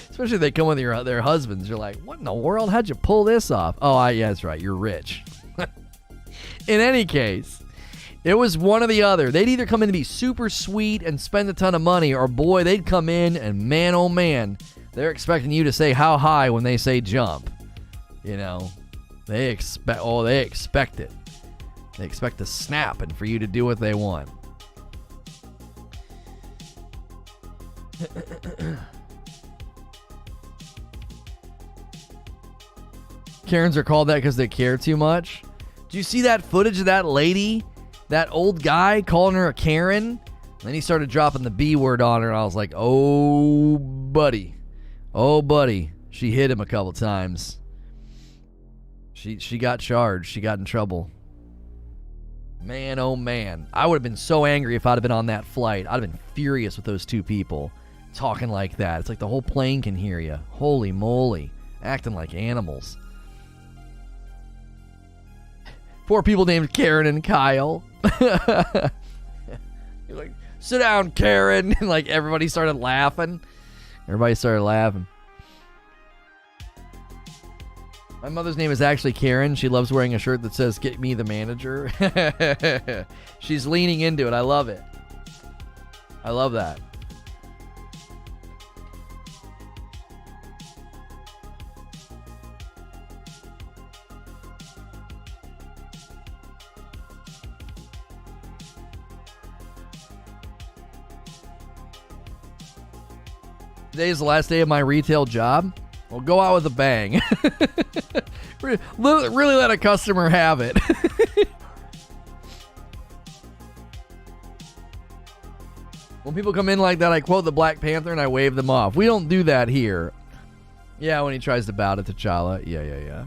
Especially if they come with their husbands. You're like, what in the world? How'd you pull this off? Oh, yeah, that's right. You're rich. In any case, it was one or the other. They'd either come in to be super sweet and spend a ton of money, or boy, they'd come in and man, oh man, they're expecting you to say how high when they say jump. You know, they expect it. They expect to snap and for you to do what they want. Karens are called that because they care too much. Do you see that footage of that lady? That old guy calling her a Karen? And then he started dropping the B word on her, and I was like, oh, buddy. Oh, buddy. She hit him a couple times. She got charged. She got in trouble. Man, oh, man. I would have been so angry if I'd have been on that flight. I'd have been furious with those 2 people talking like that. It's like the whole plane can hear you. Holy moly. Acting like animals. 4 people named Karen and Kyle. You're like, sit down, Karen. And like everybody started laughing. My mother's name is actually Karen. She loves wearing a shirt that says, "Get me the manager." She's leaning into it. I love it. I love that. Today's the last day of my retail job. Well, go out with a bang. Really let a customer have it. When people come in like that, I quote the Black Panther and I wave them off. We don't do that here. Yeah, when he tries to bow to T'Challa. Yeah.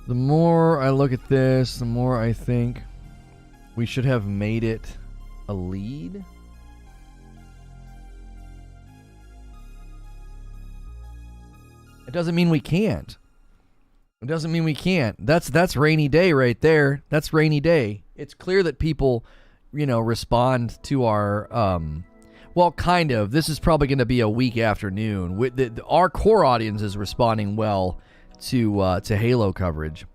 The more I look at this, the more I think we should have made it a lead. It doesn't mean we can't. That's rainy day right there. That's rainy day. It's clear that people, respond to our, well, kind of. This is probably going to be a week afternoon. Our core audience is responding well to Halo coverage.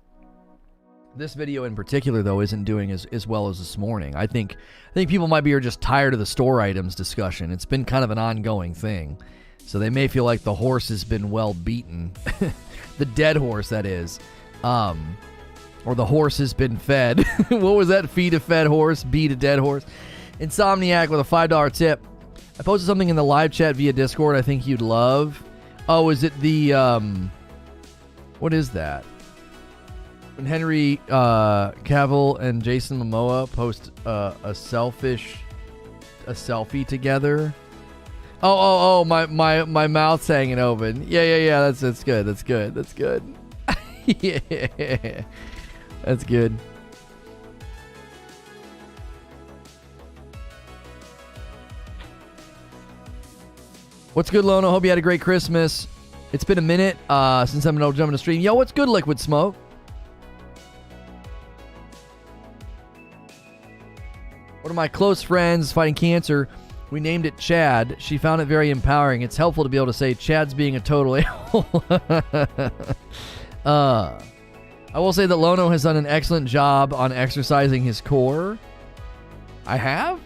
This video in particular, though, isn't doing as well as this morning. I think people might be just tired of the store items discussion. It's been kind of an ongoing thing. So they may feel like the horse has been well beaten. The dead horse, that is. Or the horse has been fed. What was that? Feed a fed horse, beat a dead horse. Insomniac with a $5 tip. I posted something in the live chat via Discord I think you'd love. Oh, is it the... what is that? When Henry Cavill and Jason Momoa post a selfie together. Oh, my mouth's hanging open. Yeah. That's good. That's good. Yeah. That's good. What's good, Lono? Hope you had a great Christmas. It's been a minute since I've been able to jump in the stream. Yo, what's good, Liquid Smoke? One of my close friends fighting cancer. We named it Chad. She found it very empowering. It's helpful to be able to say Chad's being a total a-hole. I will say that Lono has done an excellent job on exercising his core. I have?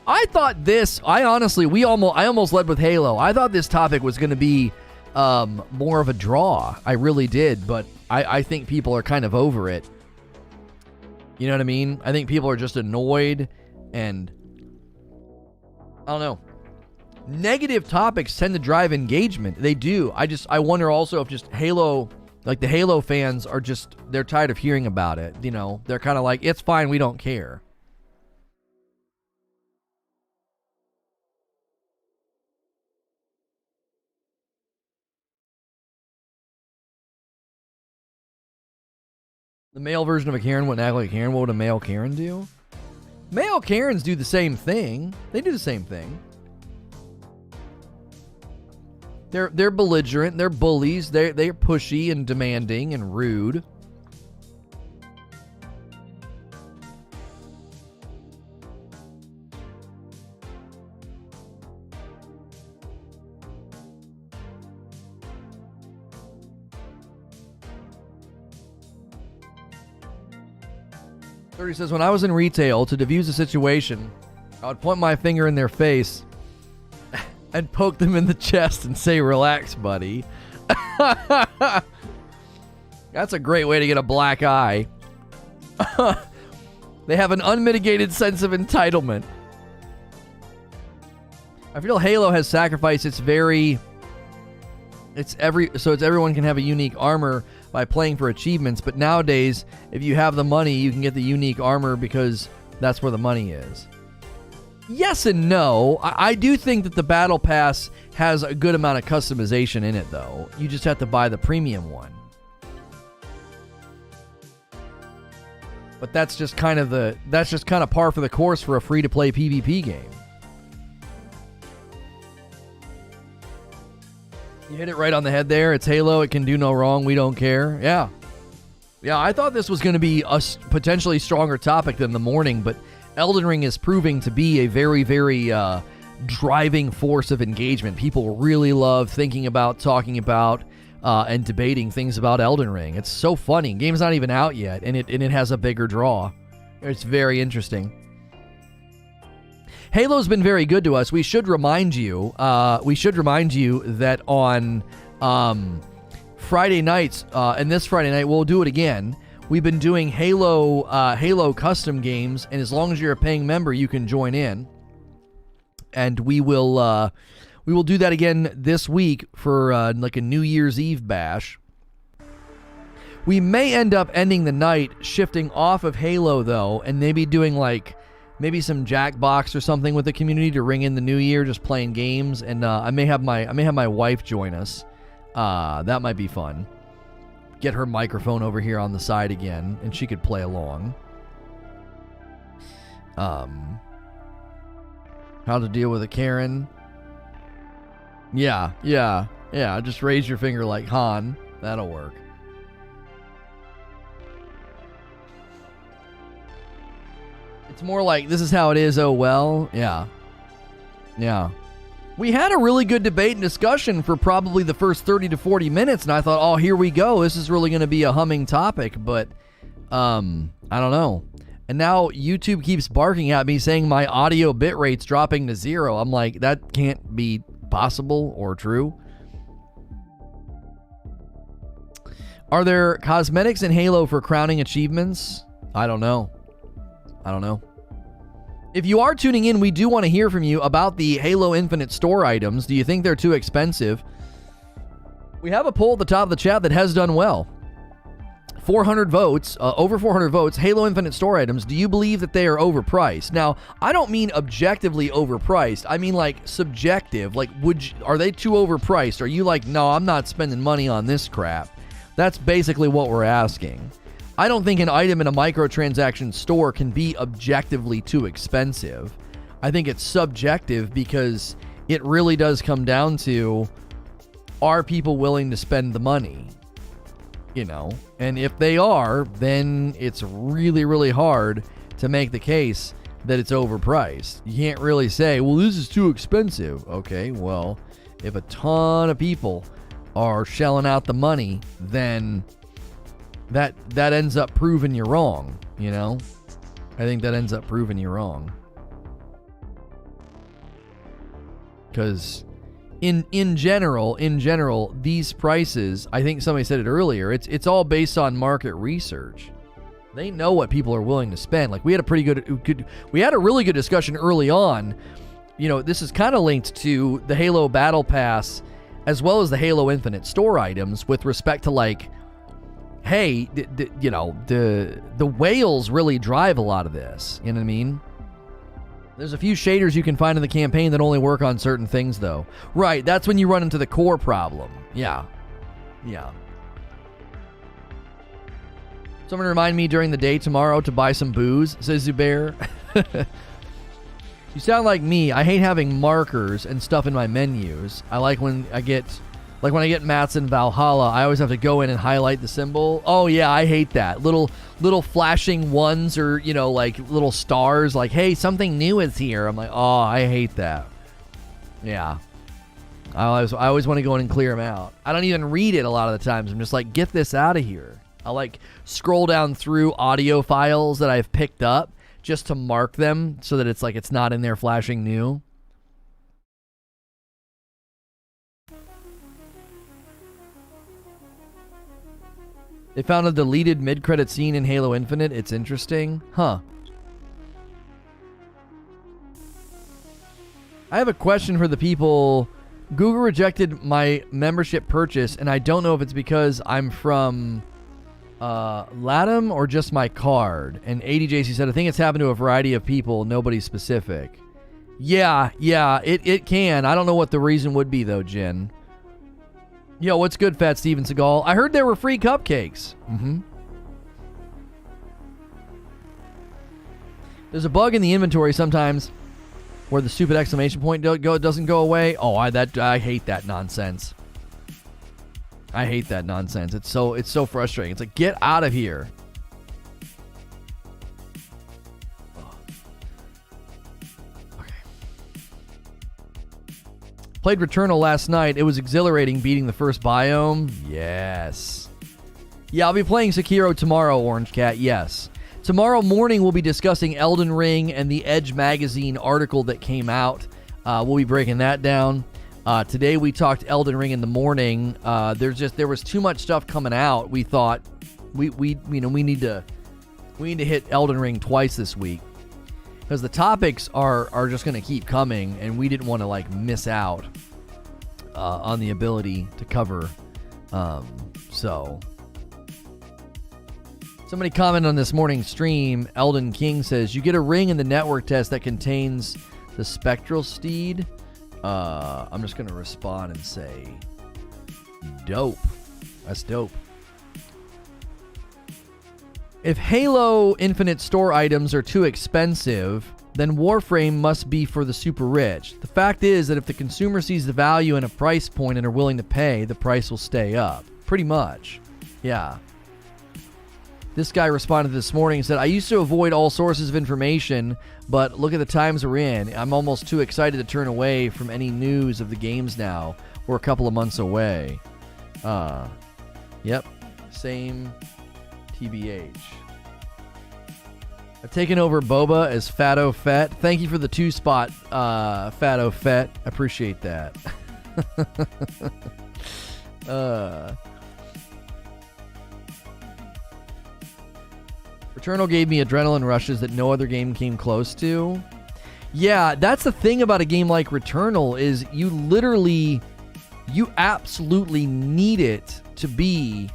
I thought this, I almost led with Halo. I thought this topic was going to be more of a draw. I really did, but I think people are kind of over it. You know what I mean? I think people are just annoyed and I don't know. Negative topics tend to drive engagement. They do. I wonder also if just Halo, like the Halo fans are just, they're tired of hearing about it. You know, they're kind of like, it's fine, we don't care. The male version of a Karen wouldn't act like a Karen. What would a male Karen do? Male Karens do the same thing. They do the same thing. They're belligerent. They're bullies. They're pushy and demanding and rude. He says, when I was in retail, to diffuse the situation, I would point my finger in their face and poke them in the chest and say, relax, buddy. That's a great way to get a black eye. They have an unmitigated sense of entitlement. I feel Halo has sacrificed everyone can have a unique armor by playing for achievements, but nowadays, if you have the money, you can get the unique armor because that's where the money is. Yes and no. I do think that the Battle Pass has a good amount of customization in it, though. You just have to buy the premium one. But that's just kind of par for the course for a free-to-play PvP game. You hit it right on the head there. It's Halo. It can do no wrong. We don't care. Yeah. Yeah, I thought this was going to be a potentially stronger topic than the morning, but Elden Ring is proving to be a very, very driving force of engagement. People really love thinking about, talking about, and debating things about Elden Ring. It's so funny. Game's not even out yet, and it has a bigger draw. It's very interesting. Halo's been very good to us. We should remind you that on Friday nights, and this Friday night we'll do it again. We've been doing Halo custom games, and as long as you're a paying member, you can join in. And we will do that again this week for like a New Year's Eve bash. We may end up ending the night shifting off of Halo though, and maybe doing maybe some Jackbox or something with the community to ring in the new year, just playing games. And I may have my wife join us. That might be fun. Get her microphone over here on the side again, and she could play along. How to deal with a Karen? Yeah. Just raise your finger like Han. That'll work. It's more like, this is how it is, oh well. Yeah. We had a really good debate and discussion for probably the first 30 to 40 minutes, and I thought, oh, here we go. This is really going to be a humming topic, but I don't know. And now YouTube keeps barking at me saying my audio bitrate's dropping to 0. I'm like, that can't be possible or true. Are there cosmetics in Halo for crowning achievements? I don't know. If you are tuning in, we do want to hear from you about the Halo Infinite store items. Do you think they're too expensive? We have a poll at the top of the chat that has done well. 400 votes, over 400 votes, Halo Infinite store items, do you believe that they are overpriced? Now, I don't mean objectively overpriced. I mean like subjective. Like, are they too overpriced? Are you like, no, I'm not spending money on this crap? That's basically what we're asking. I don't think an item in a microtransaction store can be objectively too expensive. I think it's subjective because it really does come down to, are people willing to spend the money? You know, and if they are, then it's really, really hard to make the case that it's overpriced. You can't really say, well, this is too expensive. Okay, well, if a ton of people are shelling out the money, then that ends up proving you wrong, you know? I think that ends up proving you wrong. Because in general, these prices, I think somebody said it earlier, it's all based on market research. They know what people are willing to spend. Like we had a really good discussion early on. You know, this is kind of linked to the Halo Battle Pass as well as the Halo Infinite store items with respect to like, hey, the whales really drive a lot of this. You know what I mean? There's a few shaders you can find in the campaign that only work on certain things, though. Right, that's when you run into the core problem. Yeah. Someone remind me during the day tomorrow to buy some booze, says Zubair. You sound like me. I hate having markers and stuff in my menus. I like when I get Mats in Valhalla, I always have to go in and highlight the symbol. Oh yeah, I hate that. Little flashing ones or, you know, like little stars like, hey, something new is here. I'm like, oh, I hate that. Yeah. I always want to go in and clear them out. I don't even read it a lot of the times. I'm just like, get this out of here. I like scroll down through audio files that I've picked up just to mark them so that it's like it's not in there flashing new. They found a deleted mid-credit scene in Halo Infinite. It's interesting. Huh. I have a question for the people. Google rejected my membership purchase, and I don't know if it's because I'm from LATAM or just my card. And ADJC said, I think it's happened to a variety of people, nobody specific. Yeah, it can. I don't know what the reason would be, though, Jen. Yo, what's good, Fat Steven Seagal? I heard there were free cupcakes. There's a bug in the inventory sometimes where the stupid exclamation point doesn't go away. Oh, I hate that nonsense. I hate that nonsense. It's so frustrating. It's like, get out of here. Played Returnal last night. It was exhilarating beating the first biome. Yes. Yeah, I'll be playing Sekiro tomorrow, Orange Cat. Yes. Tomorrow morning, we'll be discussing Elden Ring and the Edge magazine article that came out. We'll be breaking that down. Today, we talked Elden Ring in the morning. There was too much stuff coming out. We thought we need to hit Elden Ring twice this week. Because the topics are just going to keep coming, and we didn't want to like miss out on the ability to cover. So, somebody commented on this morning's stream. Elden King says, you get a ring in the network test that contains the spectral steed. I'm just going to respond and say, dope. That's dope. If Halo Infinite store items are too expensive, then Warframe must be for the super rich. The fact is that if the consumer sees the value in a price point and are willing to pay, the price will stay up. Pretty much. Yeah. This guy responded this morning and said, I used to avoid all sources of information, but look at the times we're in. I'm almost too excited to turn away from any news of the games now. We're a couple of months away. Yep. Same TBH. I've taken over Boba as Fatto Fett. Thank you for the 2-spot, Fatto Fett. Appreciate that. Returnal gave me adrenaline rushes that no other game came close to. Yeah, that's the thing about a game like Returnal is you absolutely need it to be,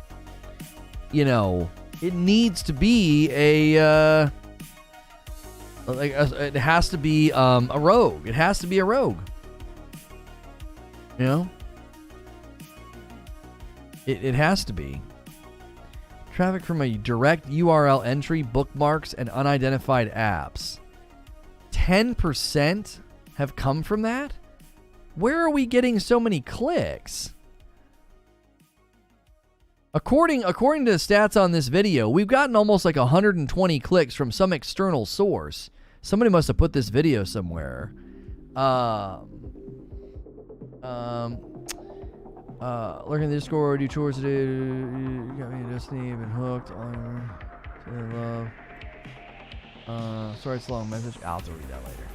It needs to be it has to be a rogue. It has to be a rogue. You know? It has to be. Traffic from a direct URL entry, bookmarks, and unidentified apps. 10% have come from that? Where are we getting so many clicks? According to the stats on this video, we've gotten almost like 120 clicks from some external source. Somebody must have put this video somewhere. Lurking in the Discord, do chores today. You got me in Destiny, been hooked. Love. Sorry, it's a long message. I'll have to read that later.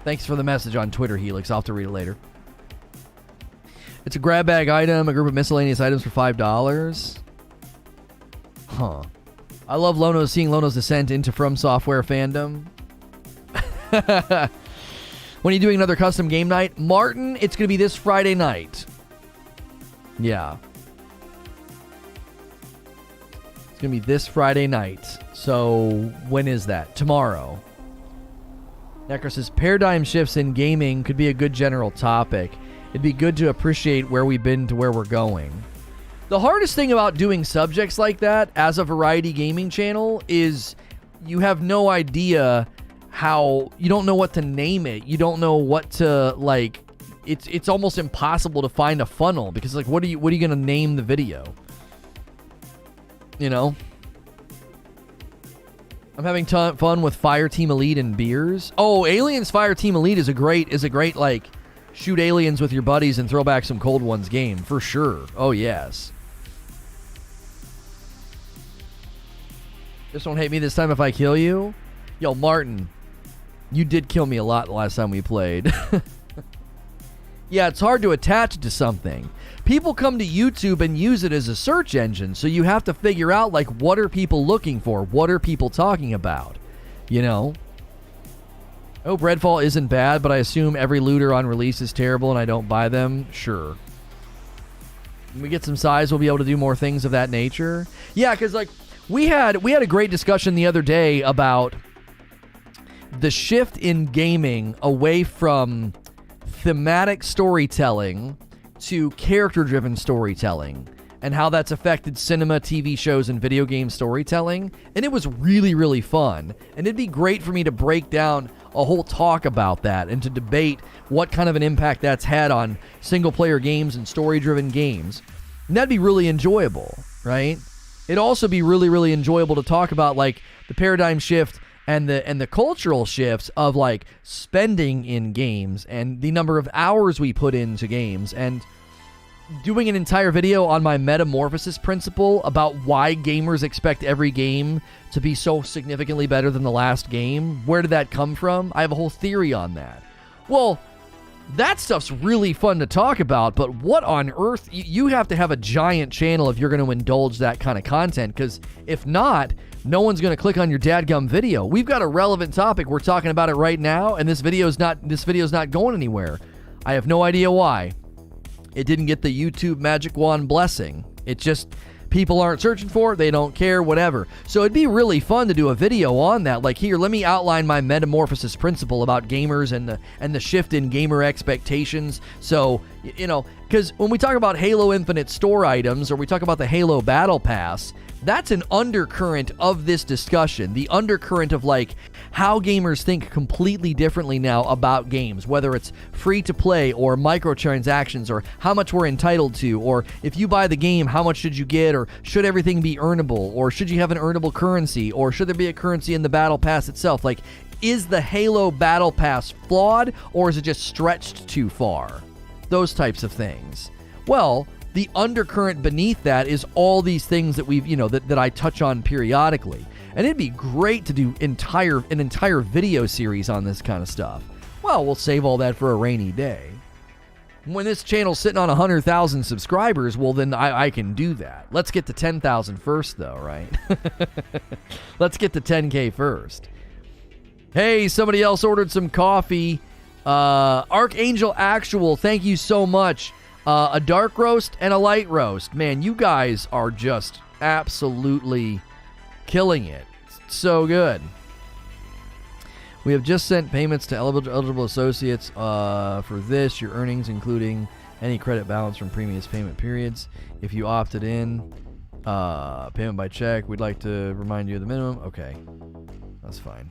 Thanks for the message on Twitter, Helix. I'll have to read it later. It's a grab bag item, a group of miscellaneous items for $5. Huh. I love Lono, seeing Lono's descent into From Software fandom. When are you doing another custom game night? Martin, it's going to be this Friday night. Yeah. It's going to be this Friday night. So, when is that? Tomorrow. Necro says, paradigm shifts in gaming could be a good general topic. It'd be good to appreciate where we've been to where we're going. The hardest thing about doing subjects like that as a variety gaming channel is you have no idea how, you don't know what to name it. You don't know what to, like, it's almost impossible to find a funnel because, like, what are you going to name the video? You know? I'm having fun with Fire Team Elite and beers. Oh, Aliens Fire Team Elite is a great like shoot aliens with your buddies and throw back some cold ones game for sure. Oh yes. Just don't hate me this time if I kill you. Yo, Martin, you did kill me a lot the last time we played. Yeah, it's hard to attach it to something. People come to YouTube and use it as a search engine, so you have to figure out, like, what are people looking for? What are people talking about? You know? I hope Redfall isn't bad, but I assume every looter on release is terrible and I don't buy them. Sure. When we get some size, we'll be able to do more things of that nature. Yeah, because, like, we had a great discussion the other day about the shift in gaming away from thematic storytelling to character-driven storytelling and how that's affected cinema, TV shows, and video game storytelling. And it was really, really fun. And it'd be great for me to break down a whole talk about that and to debate what kind of an impact that's had on single-player games and story-driven games. And that'd be really enjoyable, right? It'd also be really, really enjoyable to talk about, like, the paradigm shift and the cultural shifts of, like, spending in games and the number of hours we put into games, and doing an entire video on my metamorphosis principle about why gamers expect every game to be so significantly better than the last game. Where did that come from? I have a whole theory on that. Well, that stuff's really fun to talk about, but what on earth? You have to have a giant channel if you're going to indulge that kind of content, because if not, no one's going to click on your dadgum video. We've got a relevant topic. We're talking about it right now, and this video's not going anywhere. I have no idea why. It didn't get the YouTube magic wand blessing. It just, people aren't searching for it. They don't care, whatever. So it'd be really fun to do a video on that. Like, here, let me outline my metamorphosis principle about gamers and the shift in gamer expectations. So, you know, because when we talk about Halo Infinite store items, or we talk about the Halo Battle Pass, that's an undercurrent of this discussion. The undercurrent of, like, how gamers think completely differently now about games, whether it's free to play or microtransactions, or how much we're entitled to, or if you buy the game, how much should you get, or should everything be earnable, or should you have an earnable currency, or should there be a currency in the Battle Pass itself? Like, is the Halo Battle Pass flawed, or is it just stretched too far? Those types of things. Well, the undercurrent beneath that is all these things that we've, you know, that I touch on periodically. And it'd be great to do an entire video series on this kind of stuff. Well, we'll save all that for a rainy day. When this channel's sitting on 100,000 subscribers, well, then I can do that. Let's get to 10,000 first, though, right? Let's get to 10K first. Hey, somebody else ordered some coffee. Archangel Actual, thank you so much. A dark roast and a light roast. Man, you guys are just absolutely killing it. It's so good. We have just sent payments to eligible associates for this. Your earnings, including any credit balance from previous payment periods. If you opted in, payment by check, we'd like to remind you of the minimum. Okay, that's fine.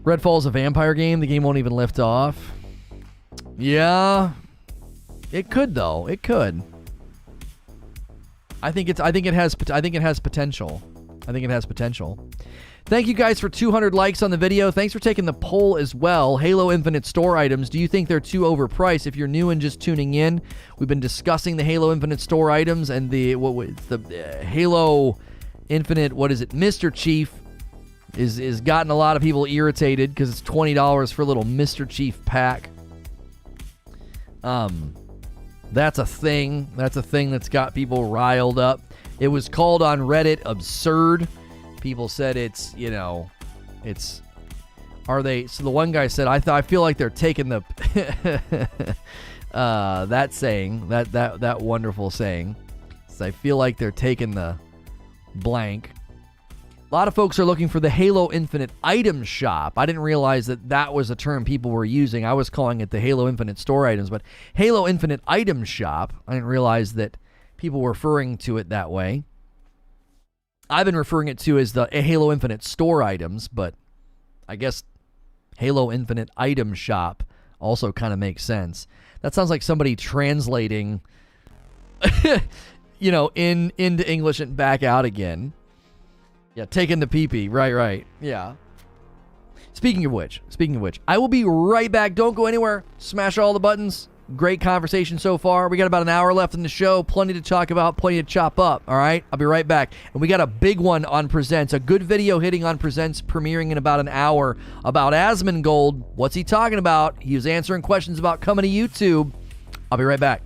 Redfall's a vampire game. The game won't even lift off. Yeah, it could though. It could. I think it has potential. I think it has potential. Thank you guys for 200 likes on the video. Thanks for taking the poll as well. Halo Infinite store items. Do you think they're too overpriced? If you're new and just tuning in, we've been discussing the Halo Infinite store items and the Halo Infinite. What is it? Mr. Chief is gotten a lot of people irritated because it's $20 for a little Mr. Chief pack. That's a thing. That's a thing that's got people riled up. It was called on Reddit absurd. People said it's, are they, so the one guy said, I feel like they're taking the, that saying, that wonderful saying, so I feel like they're taking the blank. A lot of folks are looking for the Halo Infinite item shop. I didn't realize that was a term people were using. I was calling it the Halo Infinite store items, but Halo Infinite item shop, I didn't realize that people were referring to it that way. I've been referring it to as the Halo Infinite store items, but I guess Halo Infinite item shop also kind of makes sense. That sounds like somebody translating, into English and back out again. Yeah, taking the pee-pee. Right. Yeah. Speaking of which, I will be right back. Don't go anywhere. Smash all the buttons. Great conversation so far. We got about an hour left in the show. Plenty to talk about, plenty to chop up. All right, I'll be right back. And we got a big one on Presents. A good video hitting on Presents, premiering in about an hour about Asmongold. What's he talking about? He was answering questions about coming to YouTube. I'll be right back.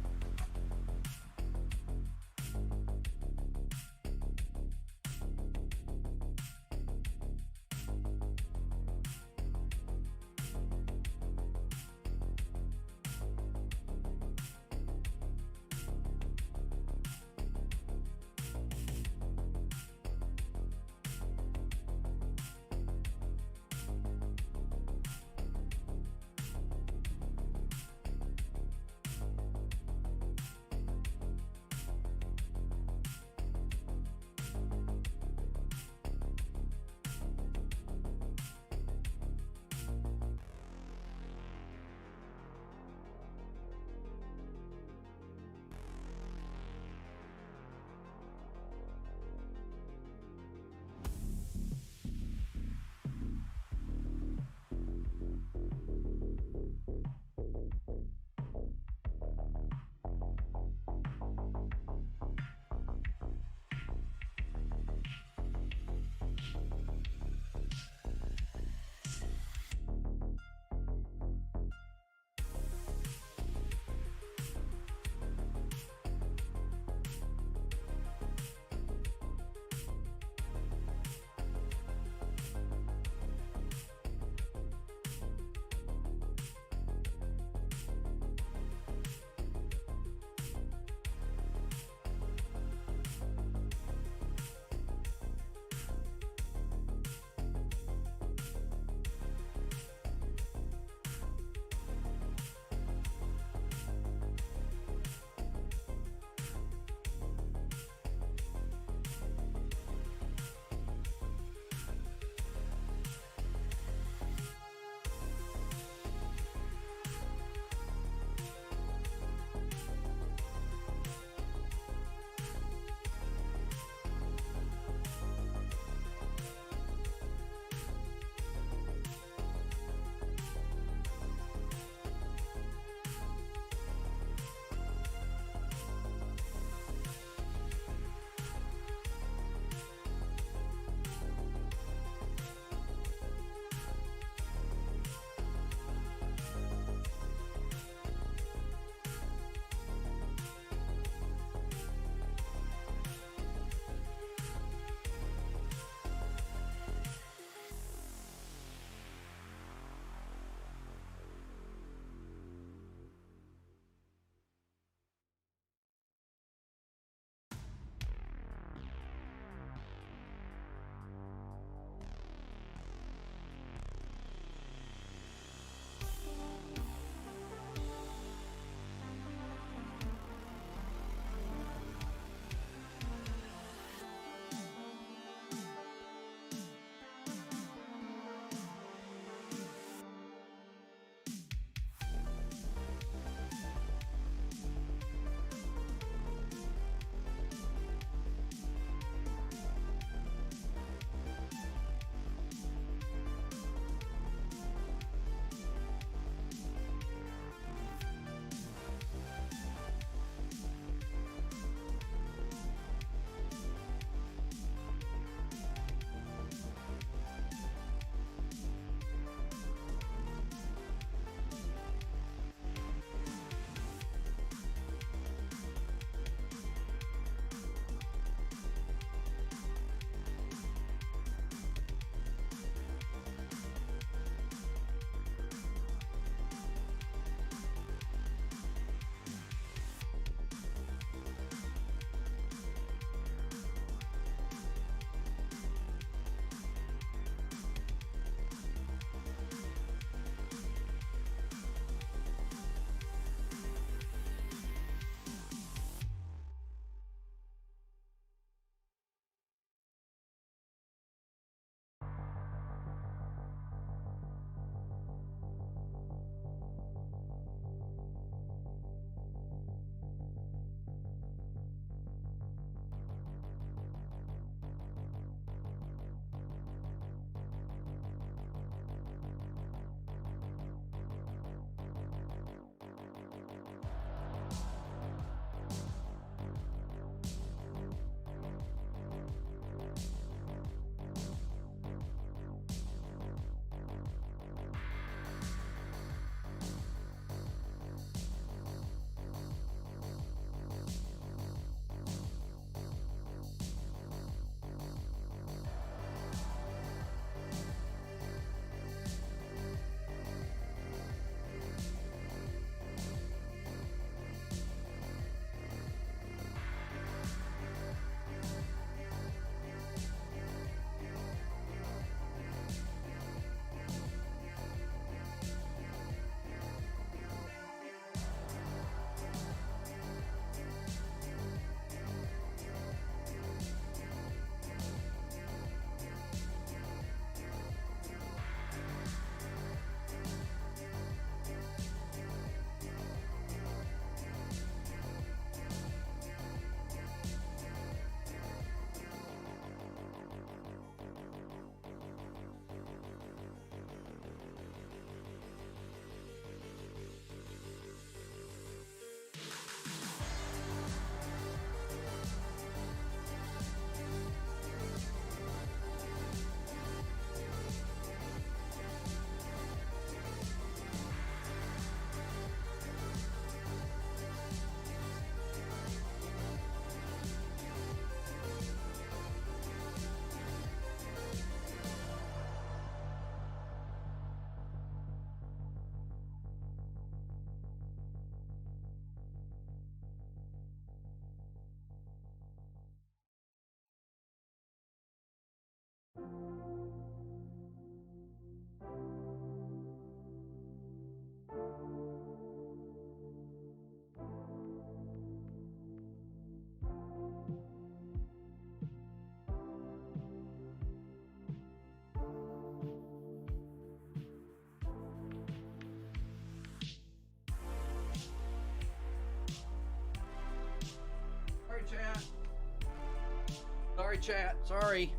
chat. Sorry.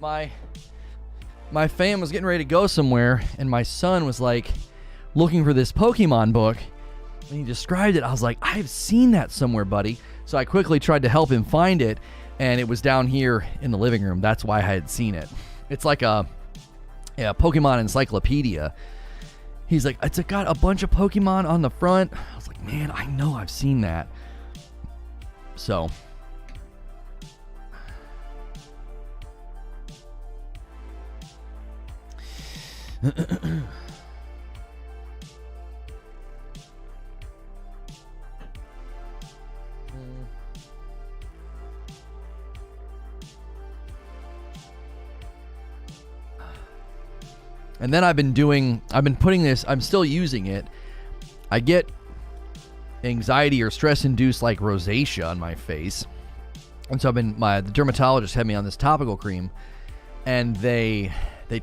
My fam was getting ready to go somewhere, and my son was like looking for this Pokemon book, and he described it. I was like, I've seen that somewhere, buddy. So I quickly tried to help him find it, and it was down here in the living room. That's why I had seen it. It's like a Pokemon encyclopedia. He's like, it's got a bunch of Pokemon on the front. I was like, man, I know I've seen that. So. And then I've been putting this, I'm still using it. I get anxiety or stress induced like rosacea on my face. And so the dermatologist had me on this topical cream, and they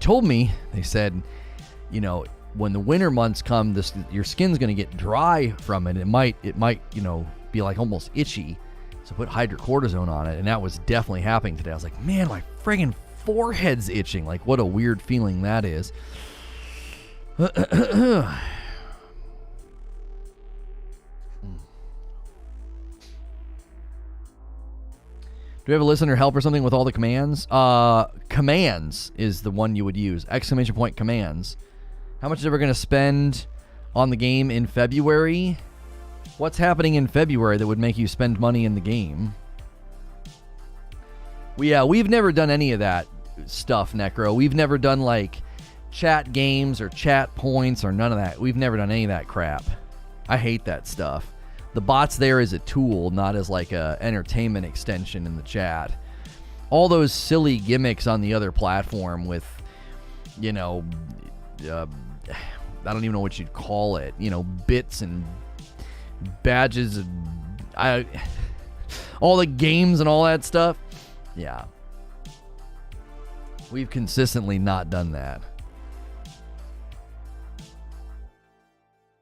told me, they said, you know, when the winter months come, your skin's going to get dry from it. It might, you know, be like almost itchy. So put hydrocortisone on it. And that was definitely happening today. I was like, man, my friggin' forehead's itching. Like, what a weird feeling that is. Do we have a listener help or something with all the commands? Commands is the one you would use. ! Commands. How much is ever going to spend on the game in February? What's happening in February that would make you spend money in the game? We've never done any of that stuff, Necro. We've never done like chat games or chat points or none of that. We've never done any of that crap. I hate that stuff. The bots there is a tool, not as like a entertainment extension in the chat. All those silly gimmicks on the other platform with, you know, I don't even know what you'd call it. You know, bits and badges and all the games and all that stuff. Yeah. We've consistently not done that.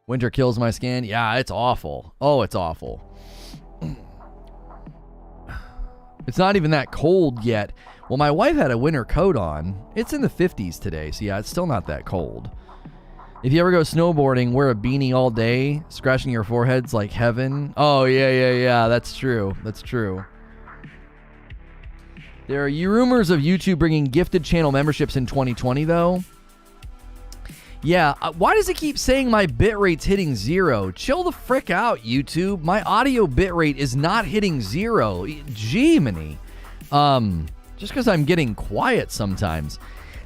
Winter kills my skin. Yeah, it's awful. Oh, it's awful. It's not even that cold yet. Well, my wife had a winter coat on. It's in the 50s today, so yeah, it's still not that cold. If you ever go snowboarding, wear a beanie all day, scratching your forehead's like heaven. Oh, yeah. That's true. That's true. There are rumors of YouTube bringing gifted channel memberships in 2020, though. Yeah, why does it keep saying my bitrate's hitting 0? Chill the frick out, YouTube. My audio bitrate is not hitting 0. Jiminy. Just because I'm getting quiet sometimes.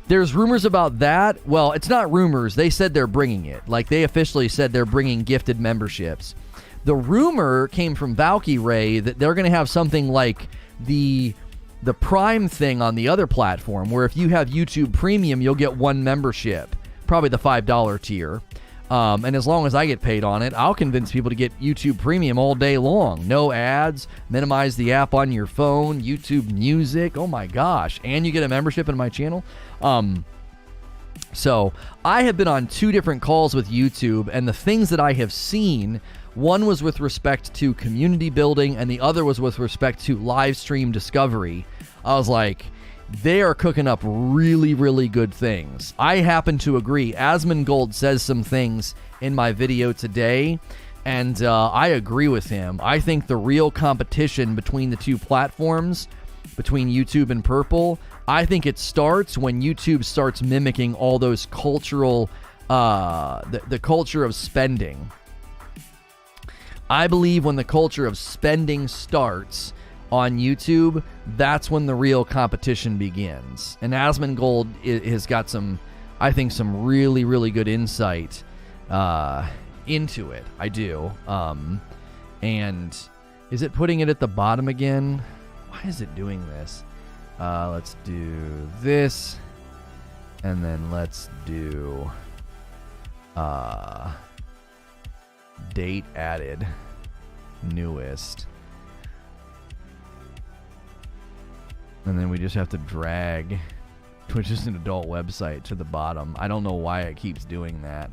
There's rumors about that. Well, it's not rumors. They said they're bringing it. Like, they officially said they're bringing gifted memberships. The rumor came from Valkyrie that they're going to have something like the Prime thing on the other platform, where if you have YouTube Premium, you'll get one membership. Probably the $5 tier. And as long as I get paid on it, I'll convince people to get YouTube Premium all day long. No ads, minimize the app on your phone, YouTube Music. Oh my gosh. And you get a membership in my channel. So I have been on 2 different calls with YouTube, and the things that I have seen, one was with respect to community building, and the other was with respect to live stream discovery. I was like, they are cooking up really, really good things. I happen to agree. Asmongold says some things in my video today, and I agree with him. I think the real competition between the 2 platforms, between YouTube and Purple, I think it starts when YouTube starts mimicking all those cultural, the culture of spending. I believe when the culture of spending starts on YouTube, that's when the real competition begins. And Asmongold has got some, I think, some really, really good insight into it. I do. And is it putting it at the bottom again? Why is it doing this? Let's do this. And then let's do date added, newest. And then we just have to drag Twitch is an adult website to the bottom. I don't know why it keeps doing that.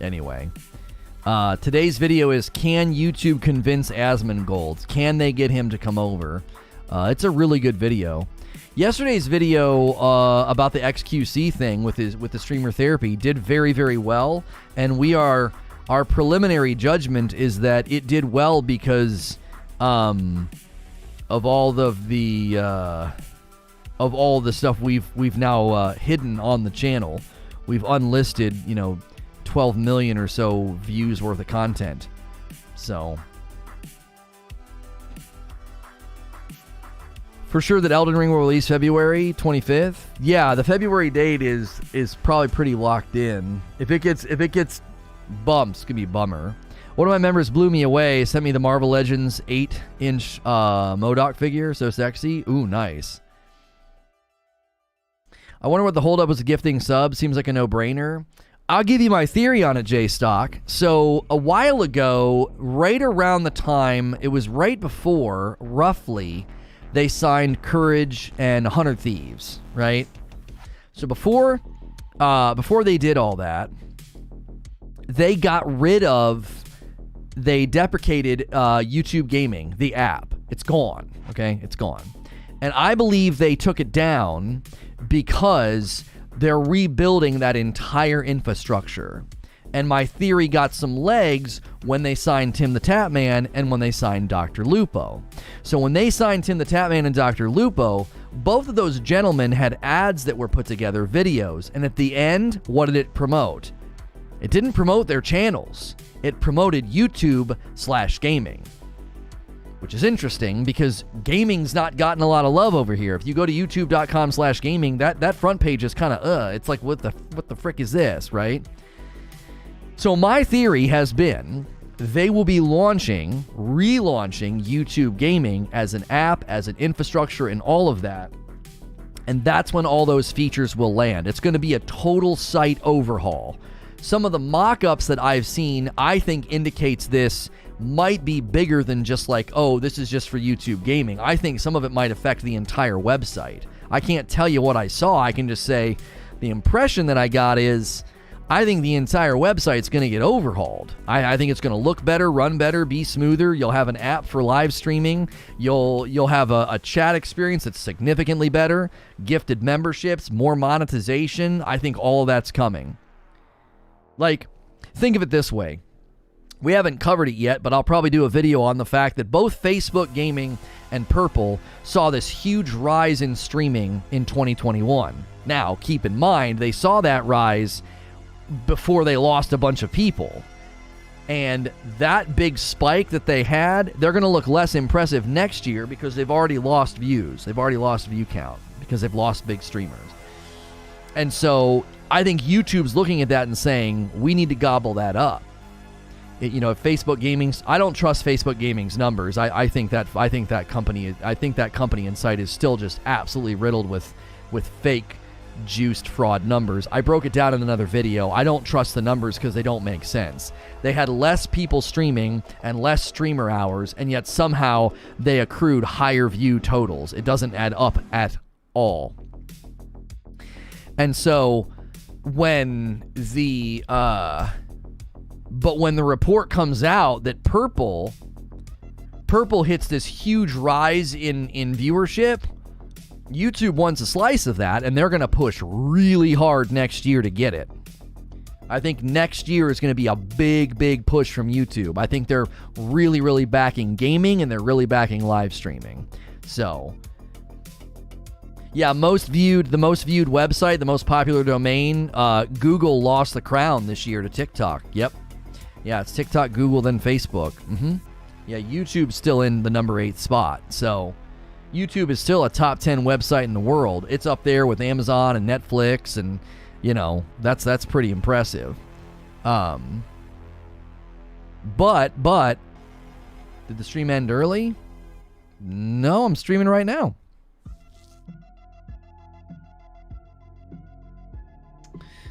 Anyway, Today's video is, can YouTube convince Asmongold? Can they get him to come over? It's a really good video. Yesterday's video about the XQC thing with the streamer therapy did very, very well, and our preliminary judgment is that it did well because of all the stuff we've now hidden on the channel. We've unlisted, 12 million or so views worth of content. So for sure that Elden Ring will release February 25th. Yeah, the February date is probably pretty locked in. If it gets bumped, it's gonna be a bummer. One of my members blew me away, sent me the Marvel Legends 8-inch MODOK figure, so sexy. Ooh, nice. I wonder what the holdup was, gifting subs. Seems like a no-brainer. I'll give you my theory on it, J-Stock. So a while ago, right around the time, it was right before, roughly, they signed Courage and 100 Thieves, right? So before they did all that, they deprecated YouTube Gaming, the app. It's gone, okay? It's gone. And I believe they took it down because they're rebuilding that entire infrastructure. And my theory got some legs when they signed Tim the Tatman and when they signed Dr. Lupo. So when they signed Tim the Tatman and Dr. Lupo, both of those gentlemen had ads that were put together, videos. And at the end, what did it promote? It didn't promote their channels. It promoted YouTube/gaming. Which is interesting because gaming's not gotten a lot of love over here. If you go to youtube.com/gaming, that front page is kind of it's like, what the frick is this, right? So my theory has been they will be relaunching YouTube Gaming as an app, as an infrastructure, and all of that. And that's when all those features will land. It's going to be a total site overhaul. Some of the mock-ups that I've seen, I think, indicates this might be bigger than just like, oh, this is just for YouTube Gaming. I think some of it might affect the entire website. I can't tell you what I saw. I can just say the impression that I got is I think the entire website's going to get overhauled. I think it's going to look better, run better, be smoother. You'll have an app for live streaming. You'll have a chat experience that's significantly better, gifted memberships, more monetization. I think all of that's coming. Like, think of it this way. We haven't covered it yet, but I'll probably do a video on the fact that both Facebook Gaming and Purple saw this huge rise in streaming in 2021. Now, keep in mind, they saw that rise before they lost a bunch of people. And that big spike that they had, they're going to look less impressive next year because they've already lost views. They've already lost view count because they've lost big streamers. And so I think YouTube's looking at that and saying, we need to gobble that up. If Facebook Gaming's, I don't trust Facebook Gaming's numbers. I think that company Insight is still just absolutely riddled with fake, juiced fraud numbers. I broke it down in another video. I don't trust the numbers because they don't make sense. They had less people streaming and less streamer hours, and yet somehow they accrued higher view totals. It doesn't add up at all. And so when the report comes out that Purple hits this huge rise in viewership, YouTube wants a slice of that, and they're going to push really hard next year to get it. I think next year is going to be a big, big push from YouTube. I think they're really, really backing gaming, and they're really backing live streaming. So, yeah, the most viewed website, the most popular domain, Google lost the crown this year to TikTok. Yep. Yeah, it's TikTok, Google, then Facebook. Yeah, YouTube's still in the number 8 spot. So YouTube is still a top 10 website in the world. It's up there with Amazon and Netflix, and that's pretty impressive. But did the stream end early? No, I'm streaming right now.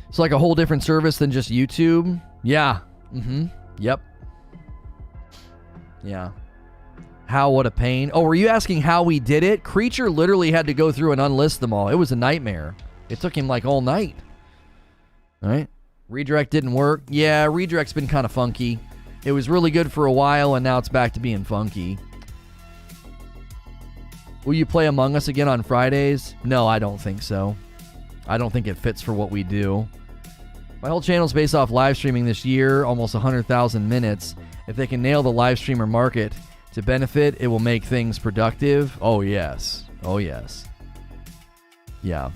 It's like a whole different service than just YouTube. Yeah. Yep. Yeah. How, what a pain. Oh, were you asking how we did it? Creature literally had to go through and unlist them all. It was a nightmare. It took him like all night. All right. Redirect didn't work. Yeah, redirect's been kind of funky. It was really good for a while, and now it's back to being funky. Will you play Among Us again on Fridays? No, I don't think so. I don't think it fits for what we do. My whole channel's based off live streaming this year, almost 100,000 minutes. If they can nail the live streamer market to benefit, it will make things productive. Oh, yes. Oh, yes. Yeah.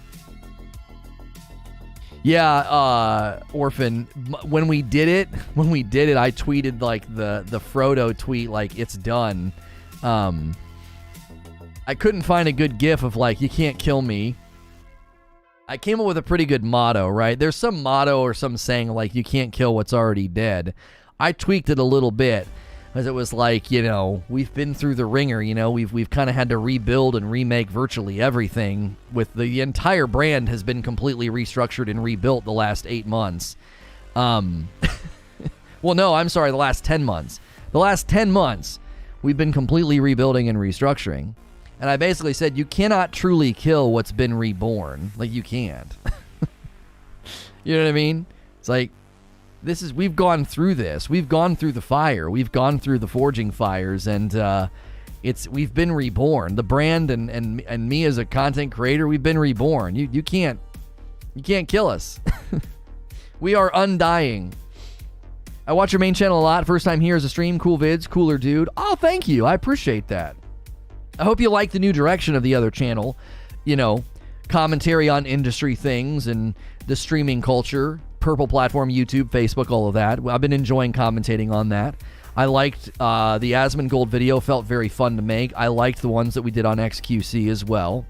Yeah, Orphan, when we did it, I tweeted, like, the Frodo tweet, like, it's done. I couldn't find a good gif of, like, you can't kill me. I came up with a pretty good motto, right? There's some motto or some saying, like, you can't kill what's already dead. I tweaked it a little bit, because it was like, you know, we've been through the ringer, you know, we've kind of had to rebuild and remake virtually everything. With the entire brand has been completely restructured and rebuilt the last 8 months. Well, no, I'm sorry, the last 10 months. The last 10 months, we've been completely rebuilding and restructuring. And I basically said, you cannot truly kill what's been reborn. Like, you can't. You know what I mean? It's like, we've gone through this. We've gone through the fire. We've gone through the forging fires, and we've been reborn. The brand and me as a content creator, we've been reborn. You can't kill us. We are undying. I watch your main channel a lot. First time here as a stream. Cool vids, cooler dude. Oh, thank you. I appreciate that. I hope you like the new direction of the other channel. You know, commentary on industry things and the streaming culture, purple platform, YouTube, Facebook, all of that. I've been enjoying commentating on that. I liked the Asmongold video, felt very fun to make. I liked the ones that we did on XQC as well.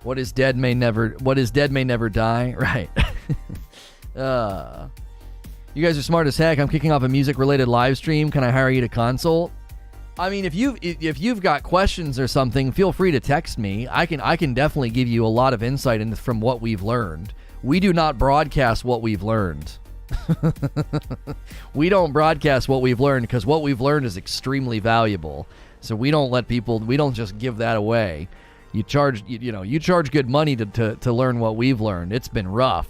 What is dead may never die. Right. You guys are smart as heck. I'm kicking off a music-related live stream. Can I hire you to consult? I mean, if you've got questions or something, feel free to text me. I can definitely give you a lot of insight from what we've learned. We do not broadcast what we've learned. We don't broadcast what we've learned because what we've learned is extremely valuable. So we don't just give that away. You charge good money to learn what we've learned. It's been rough.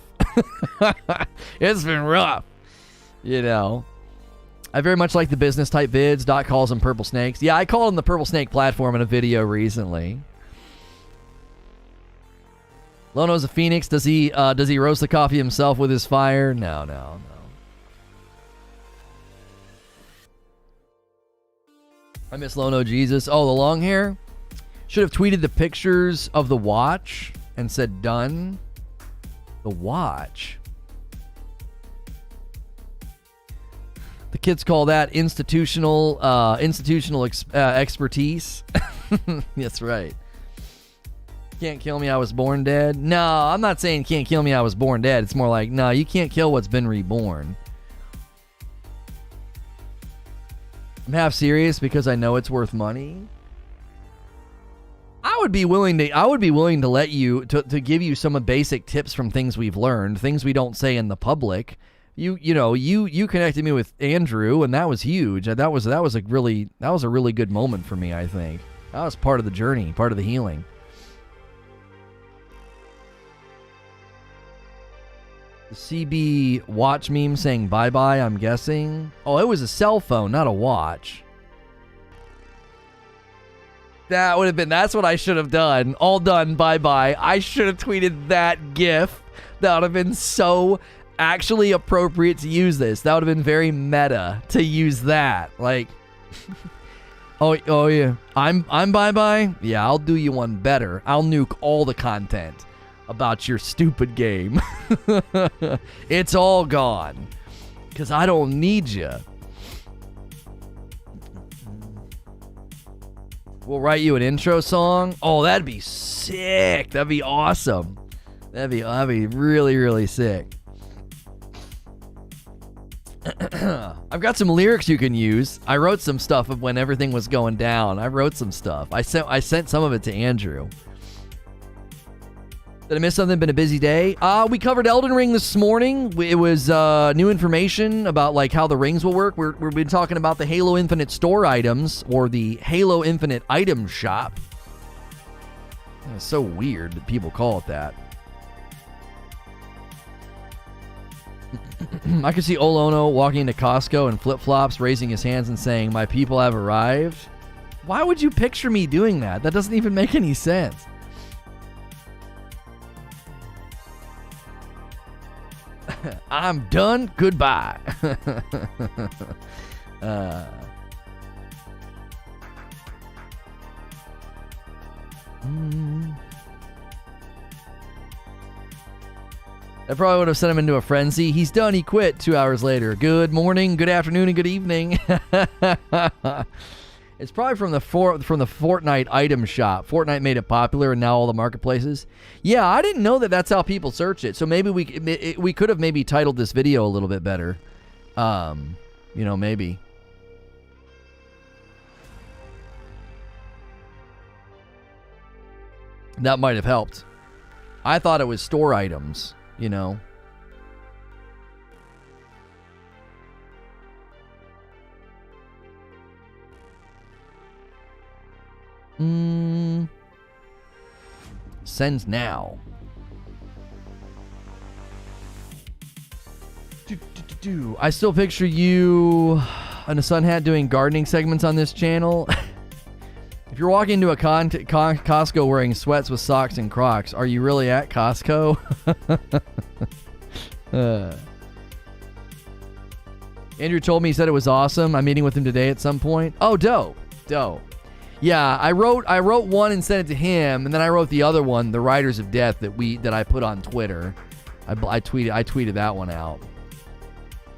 It's been rough. You know. I very much like the business type vids. Doc calls them purple snakes. Yeah, I called them the purple snake platform in a video recently. Lono's a phoenix. Does he roast the coffee himself with his fire? No. I miss Lono Jesus. Oh, the long hair? Should have tweeted the pictures of the watch and said done. The watch. The kids call that institutional expertise. That's right. Can't kill me, I was born dead. No, I'm not saying can't kill me, I was born dead. It's more like, no, you can't kill what's been reborn. I'm half serious because I know it's worth money. I would be willing to let you to give you some basic tips from things we've learned, things we don't say in the public. You connected me with Andrew, and that was huge. That was a really good moment for me, I think. That was part of the journey, part of the healing. The CB watch meme saying bye-bye, I'm guessing. Oh, it was a cell phone, not a watch. That's what I should have done. All done, bye-bye. I should have tweeted that GIF. That would have been so actually appropriate to use this. That would have been very meta to use that. Like, oh yeah, I'm bye-bye? Yeah, I'll do you one better. I'll nuke all the content about your stupid game. It's all gone. Because I don't need you. We'll write you an intro song. Oh, that'd be sick. That'd be awesome. That'd be really, really sick. I've got some lyrics you can use. I wrote some stuff of when everything was going down. I wrote some stuff. I sent some of it to Andrew. Did I miss something? Been a busy day. We covered Elden Ring this morning. It was new information about like how the rings will work. We've been talking about the Halo Infinite store items, or the Halo Infinite item shop. It's so weird that people call it that. I could see Lono walking into Costco in flip-flops, raising his hands and saying, "My people have arrived." Why would you picture me doing that? That doesn't even make any sense. I'm done. Goodbye. I probably would have sent him into a frenzy. He's done. He quit 2 hours later. Good morning, good afternoon, and good evening. It's probably from the Fortnite item shop. Fortnite made it popular, and now all the marketplaces. Yeah, I didn't know that that's how people search it. So maybe we could have maybe titled this video a little bit better. You know, maybe. That might have helped. I thought it was store items, you know. Send now. I still picture you in a sun hat doing gardening segments on this channel. If you're walking into a Costco wearing sweats with socks and Crocs, are you really at Costco? Andrew told me he said it was awesome. I'm meeting with him today at some point. Oh, dope. Yeah, I wrote one and sent it to him, and then I wrote the other one, the Riders of Death, that I put on Twitter. I tweeted that one out.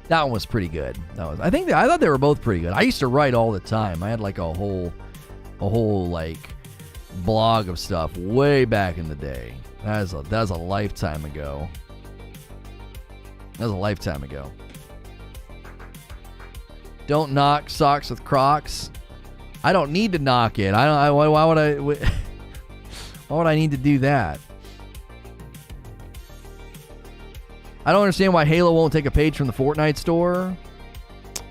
That one was pretty good. I thought they were both pretty good. I used to write all the time. I had like a whole like blog of stuff way back in the day. That was a lifetime ago. Don't knock socks with Crocs. I don't need to knock it. Why would I need to do that? I don't understand why Halo won't take a page from the Fortnite store.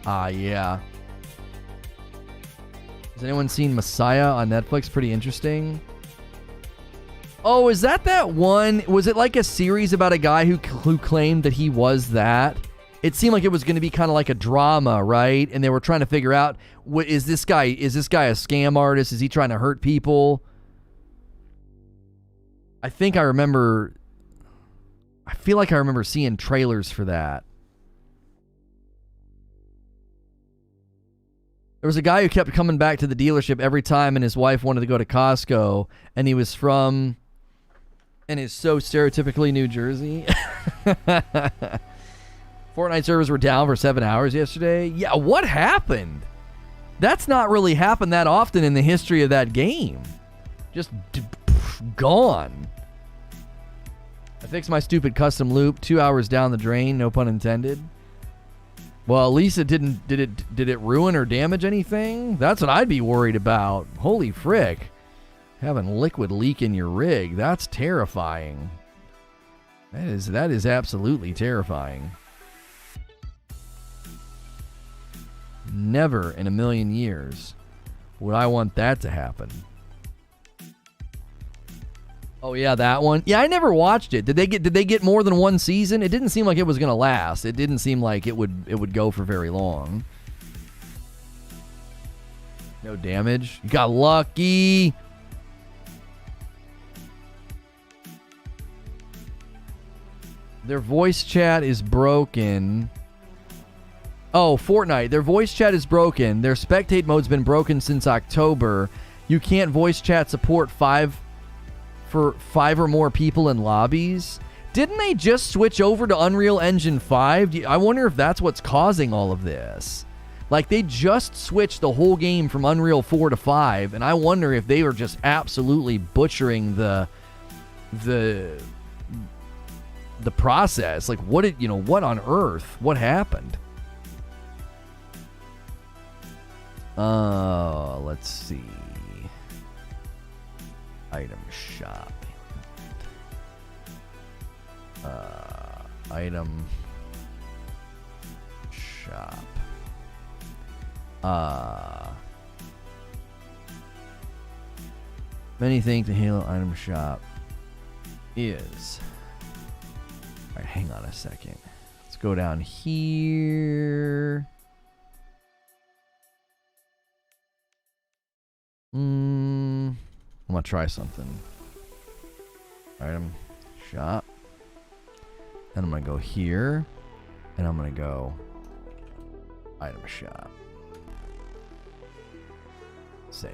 Yeah. Has anyone seen Messiah on Netflix? Pretty interesting. Oh, is that one? Was it like a series about a guy who claimed that he was that? It seemed like it was going to be kind of like a drama, right? And they were trying to figure out, is this guy a scam artist? Is he trying to hurt people? I feel like I remember seeing trailers for that. There was a guy who kept coming back to the dealership every time, and his wife wanted to go to Costco, and he was from, and is so stereotypically New Jersey. Fortnite servers were down for 7 hours yesterday. Yeah, what happened? That's not really happened that often in the history of that game. Just gone. I fixed my stupid custom loop 2 hours down the drain, no pun intended. Well, at least it didn't. Did it ruin or damage anything? That's what I'd be worried about. Holy frick. Having liquid leak in your rig, that's terrifying. That is absolutely terrifying. Never in a million years would I want that to happen. Oh yeah, that one. Yeah, I never watched it. Did they get more than one season? It didn't seem like it was gonna last. It didn't seem like it would go for very long. No damage. You got lucky. Their voice chat is broken. Oh, Fortnite. Their voice chat is broken. Their spectate mode's been broken since October. You can't voice chat support five or more people in lobbies. Didn't they just switch over to Unreal Engine 5? I wonder if that's what's causing all of this. Like, they just switched the whole game from Unreal 4 to 5, and I wonder if they were just absolutely butchering the process. Like, what on earth? What happened? Let's see. Item shop. Item shop. Many things the Halo item shop is. Alright, hang on a second. Let's go down here. I'm gonna try something. Item shop. And I'm gonna go here. And I'm gonna go item shop. Save.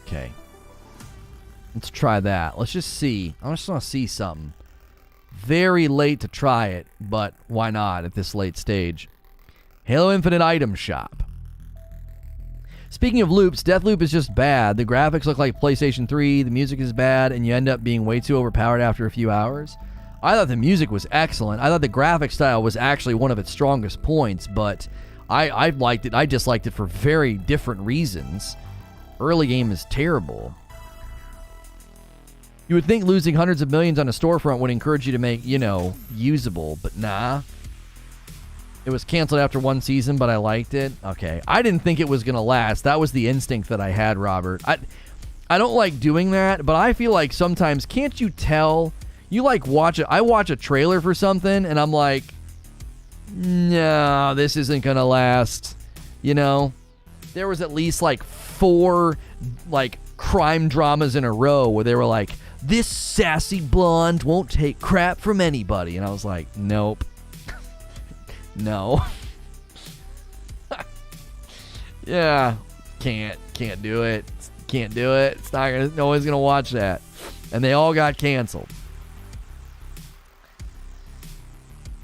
Okay. Let's try that. Let's just see. I just want to see something. Very late to try it, but why not at this late stage? Halo Infinite item shop. Speaking of loops, Deathloop is just bad. The graphics look like PlayStation 3, the music is bad, and you end up being way too overpowered after a few hours. I thought the music was excellent. I thought the graphic style was actually one of its strongest points, but I liked it. I disliked it for very different reasons. Early game is terrible. You would think losing hundreds of millions on a storefront would encourage you to make, usable, but nah. It was canceled after one season, but I liked it. Okay. I didn't think it was going to last. That was the instinct that I had, Robert. I don't like doing that, but I feel like sometimes, can't you tell? You watch it. I watch a trailer for something, and I'm like, no, this isn't going to last. There was at least 4 crime dramas in a row where they were like, this sassy blonde won't take crap from anybody. And I was like, nope. No. Yeah. Can't do it. Can't do it. It's not gonna, no one's gonna watch that. And they all got canceled.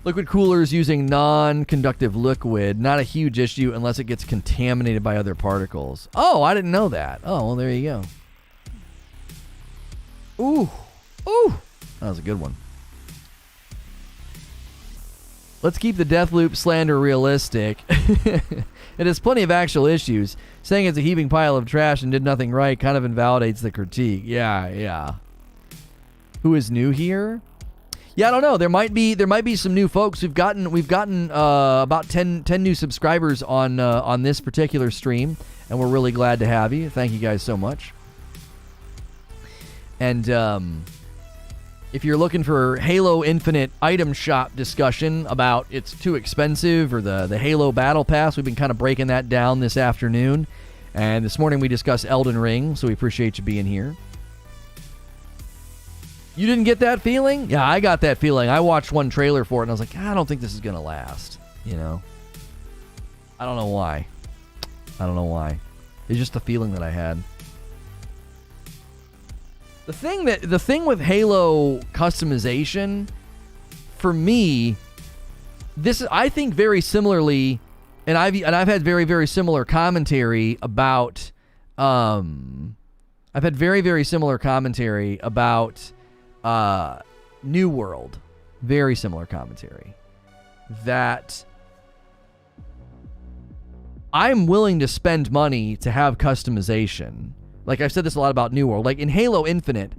Liquid coolers using non-conductive liquid. Not a huge issue unless it gets contaminated by other particles. Oh, I didn't know that. Oh, well, there you go. Ooh. Ooh. That was a good one. Let's keep the Deathloop slander realistic. It has plenty of actual issues. Saying it's a heaping pile of trash and did nothing right kind of invalidates the critique. Yeah. Who is new here? Yeah, I don't know. There might be some new folks. We've gotten about 10 new subscribers on this particular stream, and we're really glad to have you. Thank you guys so much. And if you're looking for Halo Infinite item shop discussion about it's too expensive or the Halo Battle Pass, we've been kind of breaking that down this afternoon. And this morning we discussed Elden Ring, so we appreciate you being here. You didn't get that feeling? Yeah, I got that feeling. I watched one trailer for it, and I was like, I don't think this is going to last. I don't know why. It's just the feeling that I had. The thing with Halo customization, for me, this is, I think, very similarly, and I've had very, very similar commentary about New World. Very similar commentary. That I'm willing to spend money to have customization. Like I've said this a lot about New World. Like in Halo Infinite,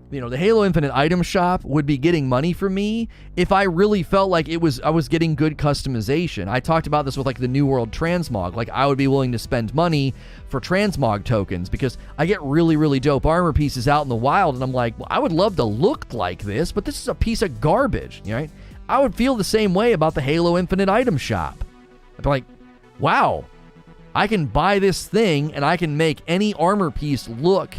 the Halo Infinite item shop would be getting money from me if I really felt like I was getting good customization. I talked about this with the New World transmog. Like I would be willing to spend money for transmog tokens because I get really, really dope armor pieces out in the wild, and I'm like, well, I would love to look like this, but this is a piece of garbage, right? I would feel the same way about the Halo Infinite item shop. I'd be like, wow, I can buy this thing and I can make any armor piece look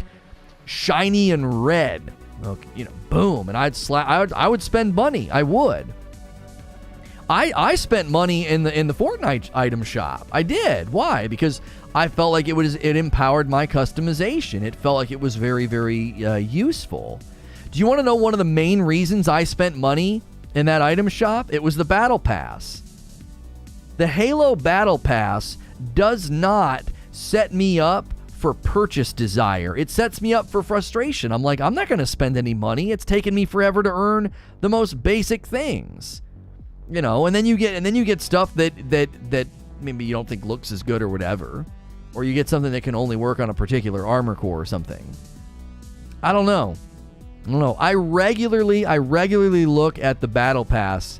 shiny and red. Okay, boom, and I would spend money. I would. I spent money in the Fortnite item shop. I did. Why? Because I felt like it empowered my customization. It felt like it was very, very useful. Do you want to know one of the main reasons I spent money in that item shop? It was the Battle Pass. The Halo Battle Pass does not set me up for purchase desire. It sets me up for frustration. I'm like, I'm not going to spend any money. It's taken me forever to earn the most basic things. And then you get stuff that maybe you don't think looks as good or whatever. Or you get something that can only work on a particular armor core or something. I don't know. I regularly look at the Battle Pass.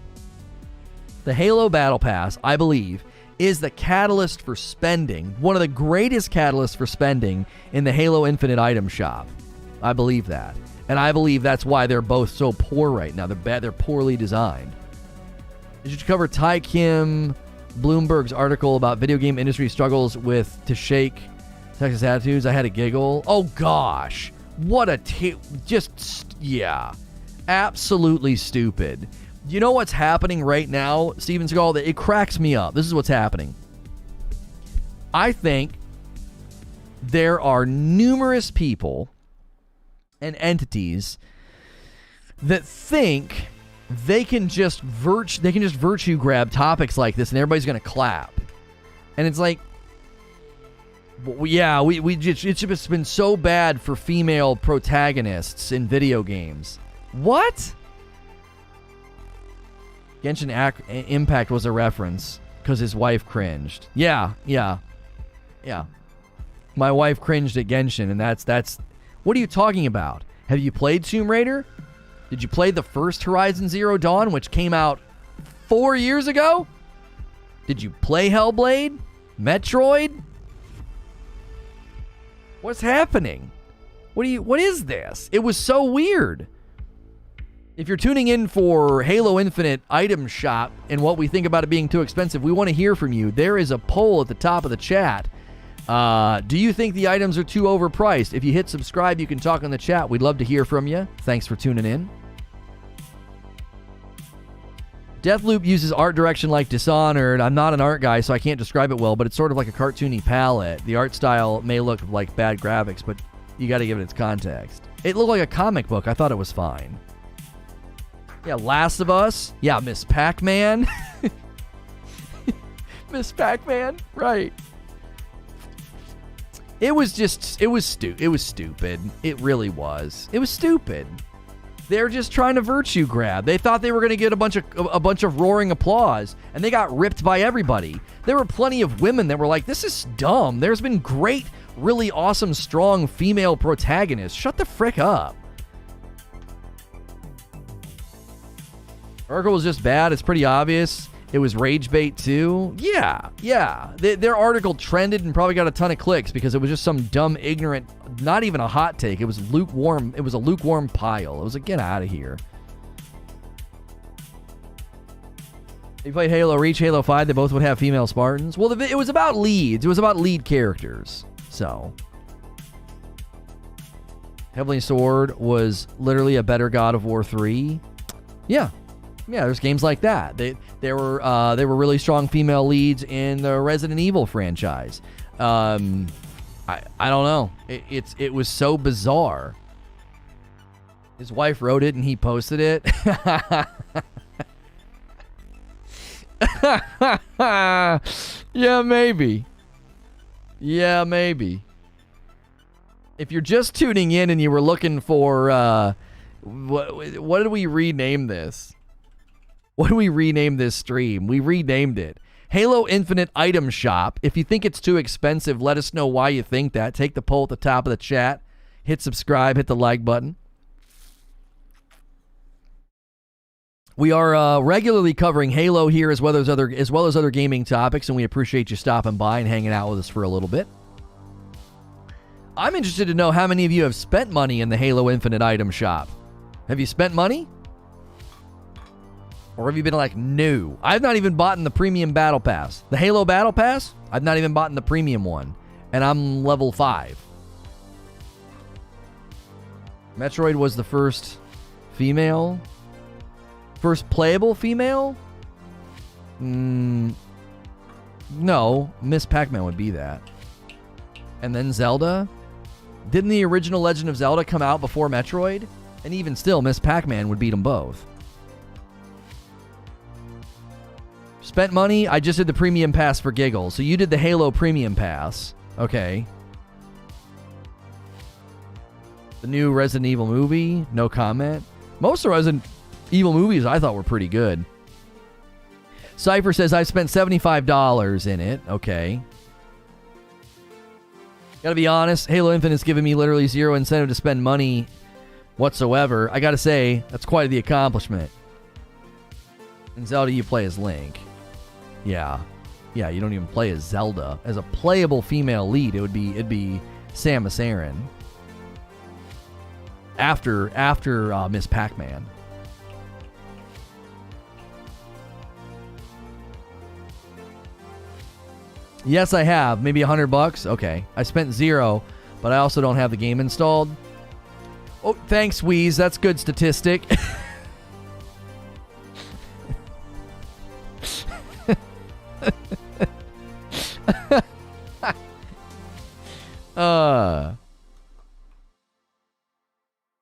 The Halo Battle Pass, I believe, is the catalyst for spending, one of the greatest catalysts for spending in the Halo Infinite item shop. I believe that. And I believe that's why they're both so poor right now. They're bad. They're poorly designed. Did you cover Ty Kim Bloomberg's article about video game industry struggles to shake Texas attitudes? I had a giggle. Oh, gosh. What a... yeah. Absolutely stupid. You know what's happening right now, Steven Seagal? It cracks me up. This is what's happening. I think there are numerous people and entities that think they can just virtue grab topics like this and everybody's going to clap. And it's like, yeah, it's just been so bad for female protagonists in video games. What? Genshin Impact was a reference because his wife cringed. Yeah. My wife cringed at Genshin, and that's. What are you talking about? Have you played Tomb Raider? Did you play the first Horizon Zero Dawn, which came out 4 years ago? Did you play Hellblade? Metroid? What's happening? What is this? It was so weird. If you're tuning in for Halo Infinite item shop and what we think about it being too expensive, we want to hear from you. There is a poll at the top of the chat. Do you think the items are too overpriced? If you hit subscribe, you can talk in the chat. We'd love to hear from you. Thanks for tuning in. Deathloop uses art direction like Dishonored. I'm not an art guy, so I can't describe it well, but it's sort of like a cartoony palette. The art style may look like bad graphics, but you got to give it its context. It looked like a comic book. I thought it was fine. Yeah, Last of Us. Yeah, Miss Pac-Man. Miss Pac-Man. Right. It was stupid. It really was. It was stupid. They're just trying to virtue grab. They thought they were going to get a bunch of roaring applause, and they got ripped by everybody. There were plenty of women that were like, this is dumb. There's been great, really awesome, strong female protagonists. Shut the frick up. Article was just bad. It's pretty obvious. It was rage bait too. Yeah. Their article trended and probably got a ton of clicks because it was just some dumb, ignorant, not even a hot take. It was lukewarm. It was a lukewarm pile. It was like, get out of here. If you played Halo Reach, Halo 5, they both would have female Spartans. Well, it was about leads. It was about lead characters. So, Heavenly Sword was literally a better God of War 3. Yeah, there's games like that. There were really strong female leads in the Resident Evil franchise. I don't know. It was so bizarre. His wife wrote it and he posted it. Yeah, maybe. If you're just tuning in and you were looking for what did we rename this? What do we rename this stream? We renamed it Halo Infinite Item Shop. If you think it's too expensive, let us know why you think that. Take the poll at the top of the chat. Hit subscribe. Hit the like button. We are regularly covering Halo here as well as other gaming topics, and we appreciate you stopping by and hanging out with us for a little bit. I'm interested to know how many of you have spent money in the Halo Infinite Item Shop. Have you spent money? Or have you been like, no? I've not even bought in the premium battle pass. The Halo battle pass, I've not even bought in the premium one. And I'm level 5. Metroid was the first playable female? No, Miss Pac-Man would be that. And then Zelda? Didn't the original Legend of Zelda come out before Metroid? And even still, Miss Pac-Man would beat them both. Spent money? I just did the premium pass for giggles. So you did the Halo premium pass. Okay. The new Resident Evil movie? No comment. Most of the Resident Evil movies I thought were pretty good. Cypher says, I spent $75 in it. Okay. Gotta be honest, Halo Infinite's given me literally zero incentive to spend money whatsoever. I gotta say, that's quite the accomplishment. In Zelda, you play as Link. Yeah, you don't even play as Zelda. As a playable female lead, it'd be Samus Aran. after Miss Pac-Man. Yes, I have. Maybe $100. Okay. I spent $0, but I also don't have the game installed. Oh, thanks, Wheeze. That's good statistic.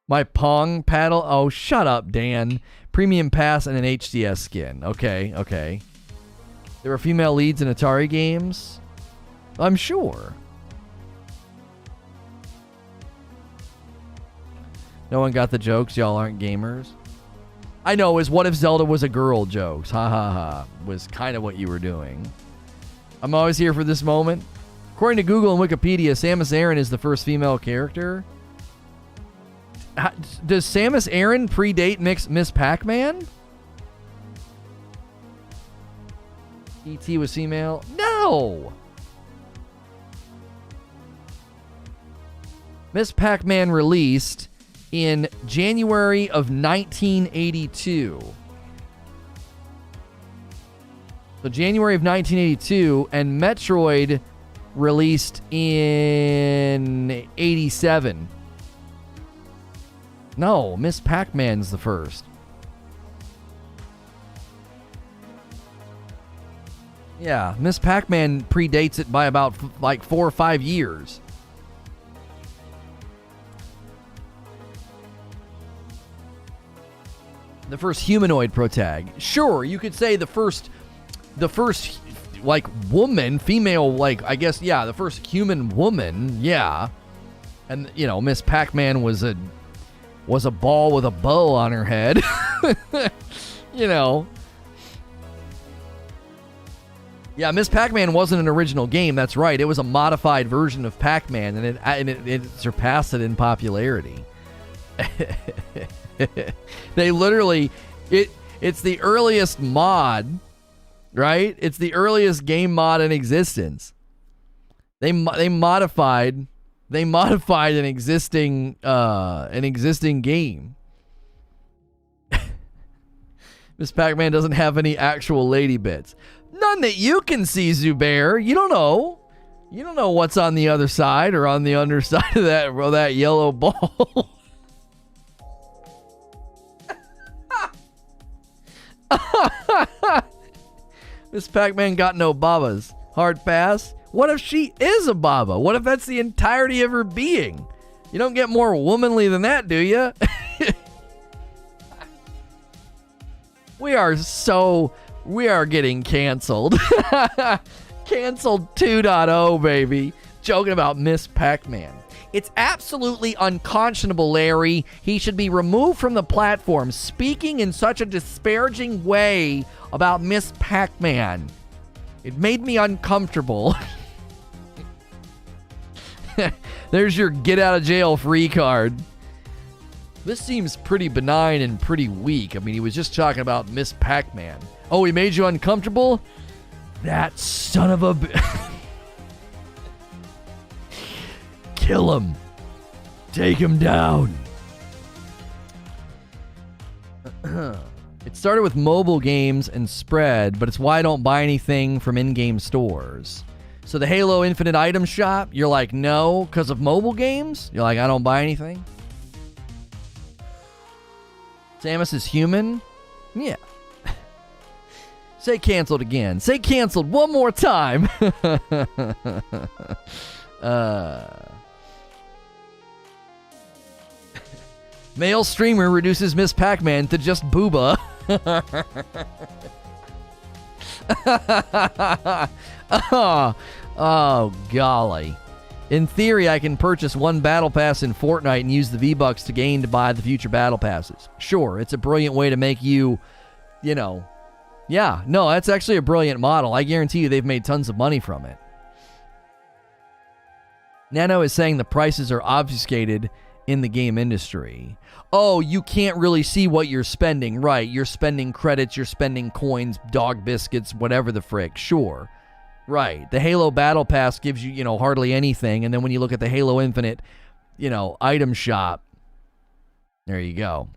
My Pong paddle. Oh, shut up, Dan. Premium pass and an HDS skin. Okay, okay. There were female leads in Atari games? I'm sure. No one got the jokes. Y'all aren't gamers. I know, is what if Zelda was a girl jokes. Ha ha ha. Was kind of what you were doing. I'm always here for this moment. According to Google and Wikipedia, Samus Aran is the first female character. Does Samus Aran predate Miss Pac-Man? E.T. was female? No! Miss Pac-Man released in January of 1982. So January of 1982, and Metroid released in 87. No, Miss Pac-Man's the first. Yeah, Miss Pac-Man predates it by about like 4 or 5 years. The first humanoid protag. Sure, you could say the first like woman, female, like I guess, yeah, the first human woman, yeah. And you know, Miss Pac-Man was a ball with a bow on her head. You know. Yeah, Miss Pac-Man wasn't an original game. That's right. It was a modified version of Pac-Man, and it surpassed it in popularity. They literally, it's the earliest mod, right? It's the earliest game mod in existence. They modified an existing game. Miss Pac-Man doesn't have any actual lady bits. None that you can see, Zubair. You don't know. You don't know what's on the other side or on the underside of that yellow ball. Miss Pac-Man got no babas. Hard pass. What if she is a baba? What if that's the entirety of her being? You don't get more womanly than that, do you? We are getting canceled. Canceled 2.0, baby. Joking about Miss Pac-Man. It's absolutely unconscionable, Larry. He should be removed from the platform, speaking in such a disparaging way about Miss Pac-Man. It made me uncomfortable. There's your get out of jail free card. This seems pretty benign and pretty weak. I mean, he was just talking about Miss Pac-Man. Oh, he made you uncomfortable? That son of a... Kill him. Take him down. It started with mobile games and spread, but it's why I don't buy anything from in-game stores. So the Halo Infinite item shop, you're like, no, because of mobile games? You're like, I don't buy anything? Samus is human? Yeah. Say canceled again. Say canceled one more time. Male streamer reduces Miss Pac-Man to just booba. Oh, golly. In theory, I can purchase one battle pass in Fortnite and use the V-Bucks to gain to buy the future battle passes. Sure, it's a brilliant way to make you, you know... Yeah, no, that's actually a brilliant model. I guarantee you they've made tons of money from it. Nano is saying the prices are obfuscated in the game industry. Oh, you can't really see what you're spending. Right, you're spending credits, you're spending coins, dog biscuits, whatever the frick. Sure. Right. The Halo Battle Pass gives you, hardly anything. And then when you look at the Halo Infinite, item shop, There you go.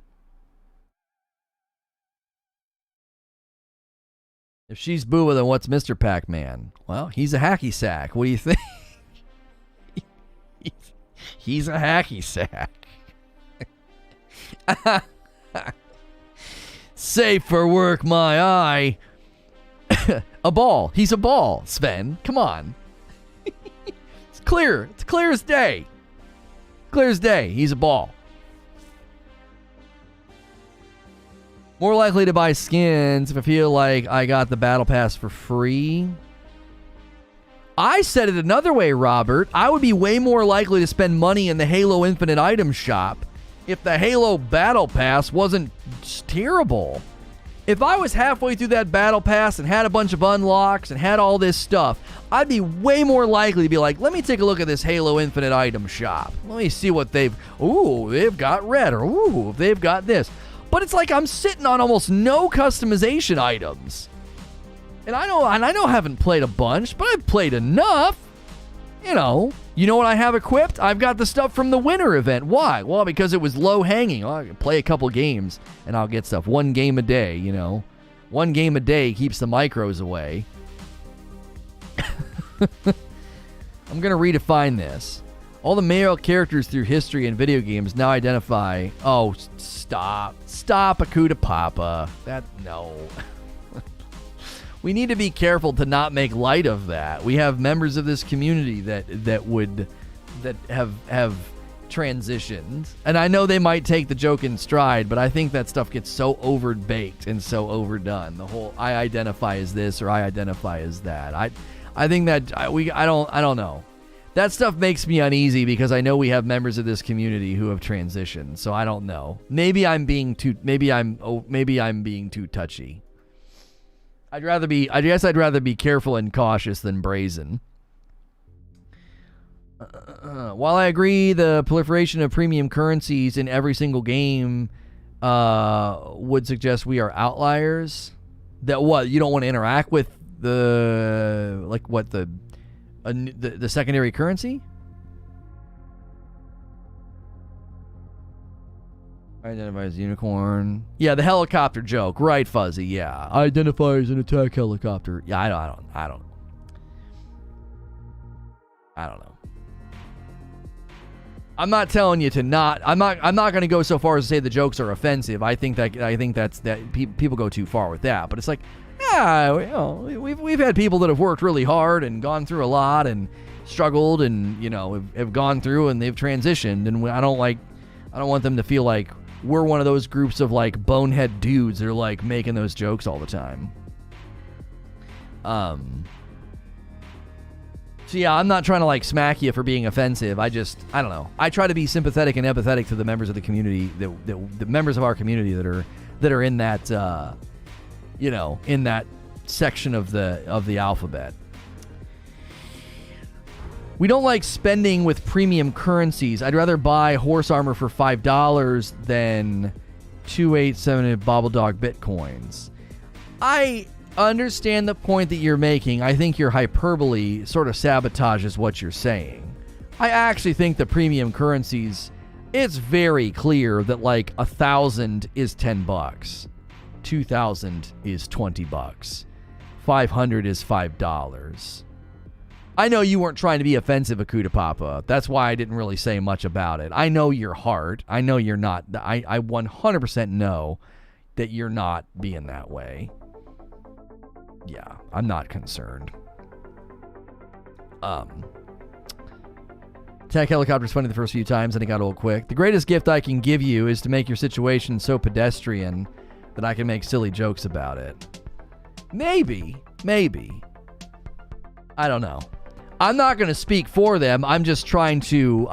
If she's Booba, then what's Mr. Pac-Man? Well, he's a hacky sack. What do you think? He's a hacky sack. Safe for work, my eye. A ball. He's a ball, Sven. Come on. It's clear. It's clear as day. Clear as day. He's a ball. More likely to buy skins if I feel like I got the battle pass for free. I said it another way, Robert. I would be way more likely to spend money in the Halo Infinite item shop if the Halo battle pass wasn't terrible. If I was halfway through that battle pass and had a bunch of unlocks and had all this stuff, I'd be way more likely to be like, let me take a look at this Halo Infinite item shop. Let me see what they've got red, or they've got this. But it's like I'm sitting on almost no customization items. And I know I haven't played a bunch, but I've played enough. You know what I have equipped? I've got the stuff from the winter event. Why? Well, because it was low hanging. Well, I can play a couple games and I'll get stuff. 1 game a day, 1 game a day keeps the micros away. I'm going to redefine this. All the male characters through history and video games now identify... Oh, stop. Stop, Akuta Papa. No. We need to be careful to not make light of that. We have members of this community that have transitioned. And I know they might take the joke in stride, but I think that stuff gets so overbaked and so overdone. The whole I identify as this or I identify as that. I think that I don't know. That stuff makes me uneasy because I know we have members of this community who have transitioned. So I don't know. Maybe I'm being too touchy. I'd rather be careful and cautious than brazen. While I agree the proliferation of premium currencies in every single game would suggest we are outliers. That what? You don't want to interact with the secondary currency? Identify as unicorn. Yeah, the helicopter joke. Right, Fuzzy. Yeah. Identify as an attack helicopter. Yeah, I don't know. I'm not telling you to not. I'm not going to go so far as to say the jokes are offensive. I think that's people go too far with that. But it's like, yeah, we've had people that have worked really hard and gone through a lot and struggled and have gone through and they've transitioned, and I don't want them to feel like we're one of those groups of like bonehead dudes that are like making those jokes all the time. So yeah, I'm not trying to like smack you for being offensive. I don't know. I try to be sympathetic and empathetic to the members of the community, the members of our community that are in that in that section of the alphabet. We don't like spending with premium currencies. I'd rather buy horse armor for $5 than 287 Bobble Dog Bitcoins. I understand the point that you're making. I think your hyperbole sort of sabotages what you're saying. I actually think the premium currencies, it's very clear that like 1,000 is $10, 2,000 is $20, 500 is $5. I know you weren't trying to be offensive, Akuta Papa. That's why I didn't really say much about it. I know your heart. I know you're not. I 100% know that you're not being that way. Yeah, I'm not concerned. Attack helicopter's funny the first few times, and it got old quick. The greatest gift I can give you is to make your situation so pedestrian that I can make silly jokes about it. Maybe. I don't know. I'm not going to speak for them. I'm just trying to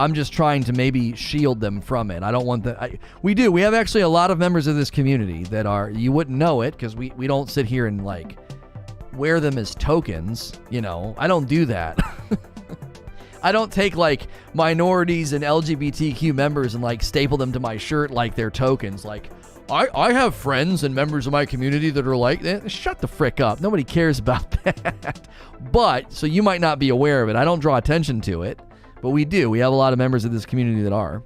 maybe shield them from it. I don't want the... We have actually a lot of members of this community that are... You wouldn't know it because we don't sit here and like wear them as tokens. I don't do that. I don't take like minorities and LGBTQ members and like staple them to my shirt like they're tokens. Like, I have friends and members of my community that are like, shut the frick up. Nobody cares about that. But, so you might not be aware of it. I don't draw attention to it, but we do. We have a lot of members of this community that are.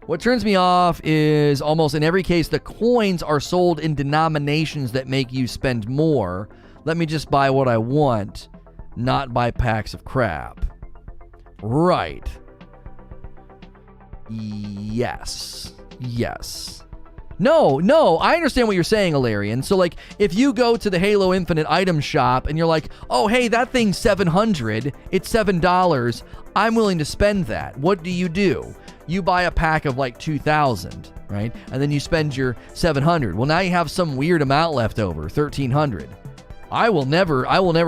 What turns me off is almost in every case the coins are sold in denominations that make you spend more. Let me just buy what I want, not buy packs of crap. Right. Yes. No, I understand what you're saying, Alarian. So, like, if you go to the Halo Infinite item shop and you're like, oh, hey, that thing's $700, it's $7, I'm willing to spend that. What do? You buy a pack of like 2,000, right? And then you spend your 700. Well, now you have some weird amount left over, 1,300. I will never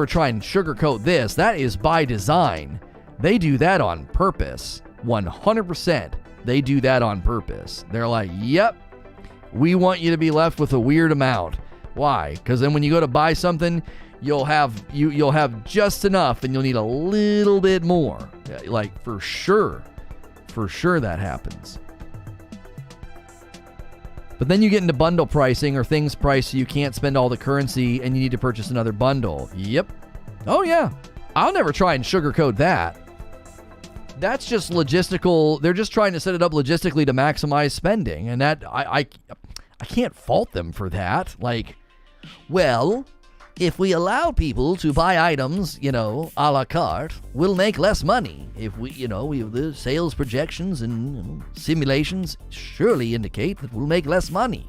try and sugarcoat this. That is by design. They do that on purpose. 100%. They do that on purpose. They're like, yep, we want you to be left with a weird amount. Why? Because then when you go to buy something, you'll have just enough, and you'll need a little bit more. Like, for sure that happens. But then you get into bundle pricing or things priced so you can't spend all the currency and you need to purchase another bundle. Yep. Oh yeah. I'll never try and sugarcoat that. That's just logistical. They're just trying to set it up logistically to maximize spending. And that I can't fault them for that. Like, well, if we allow people to buy items, a la carte, we'll make less money. If we have the sales projections and simulations surely indicate that we'll make less money.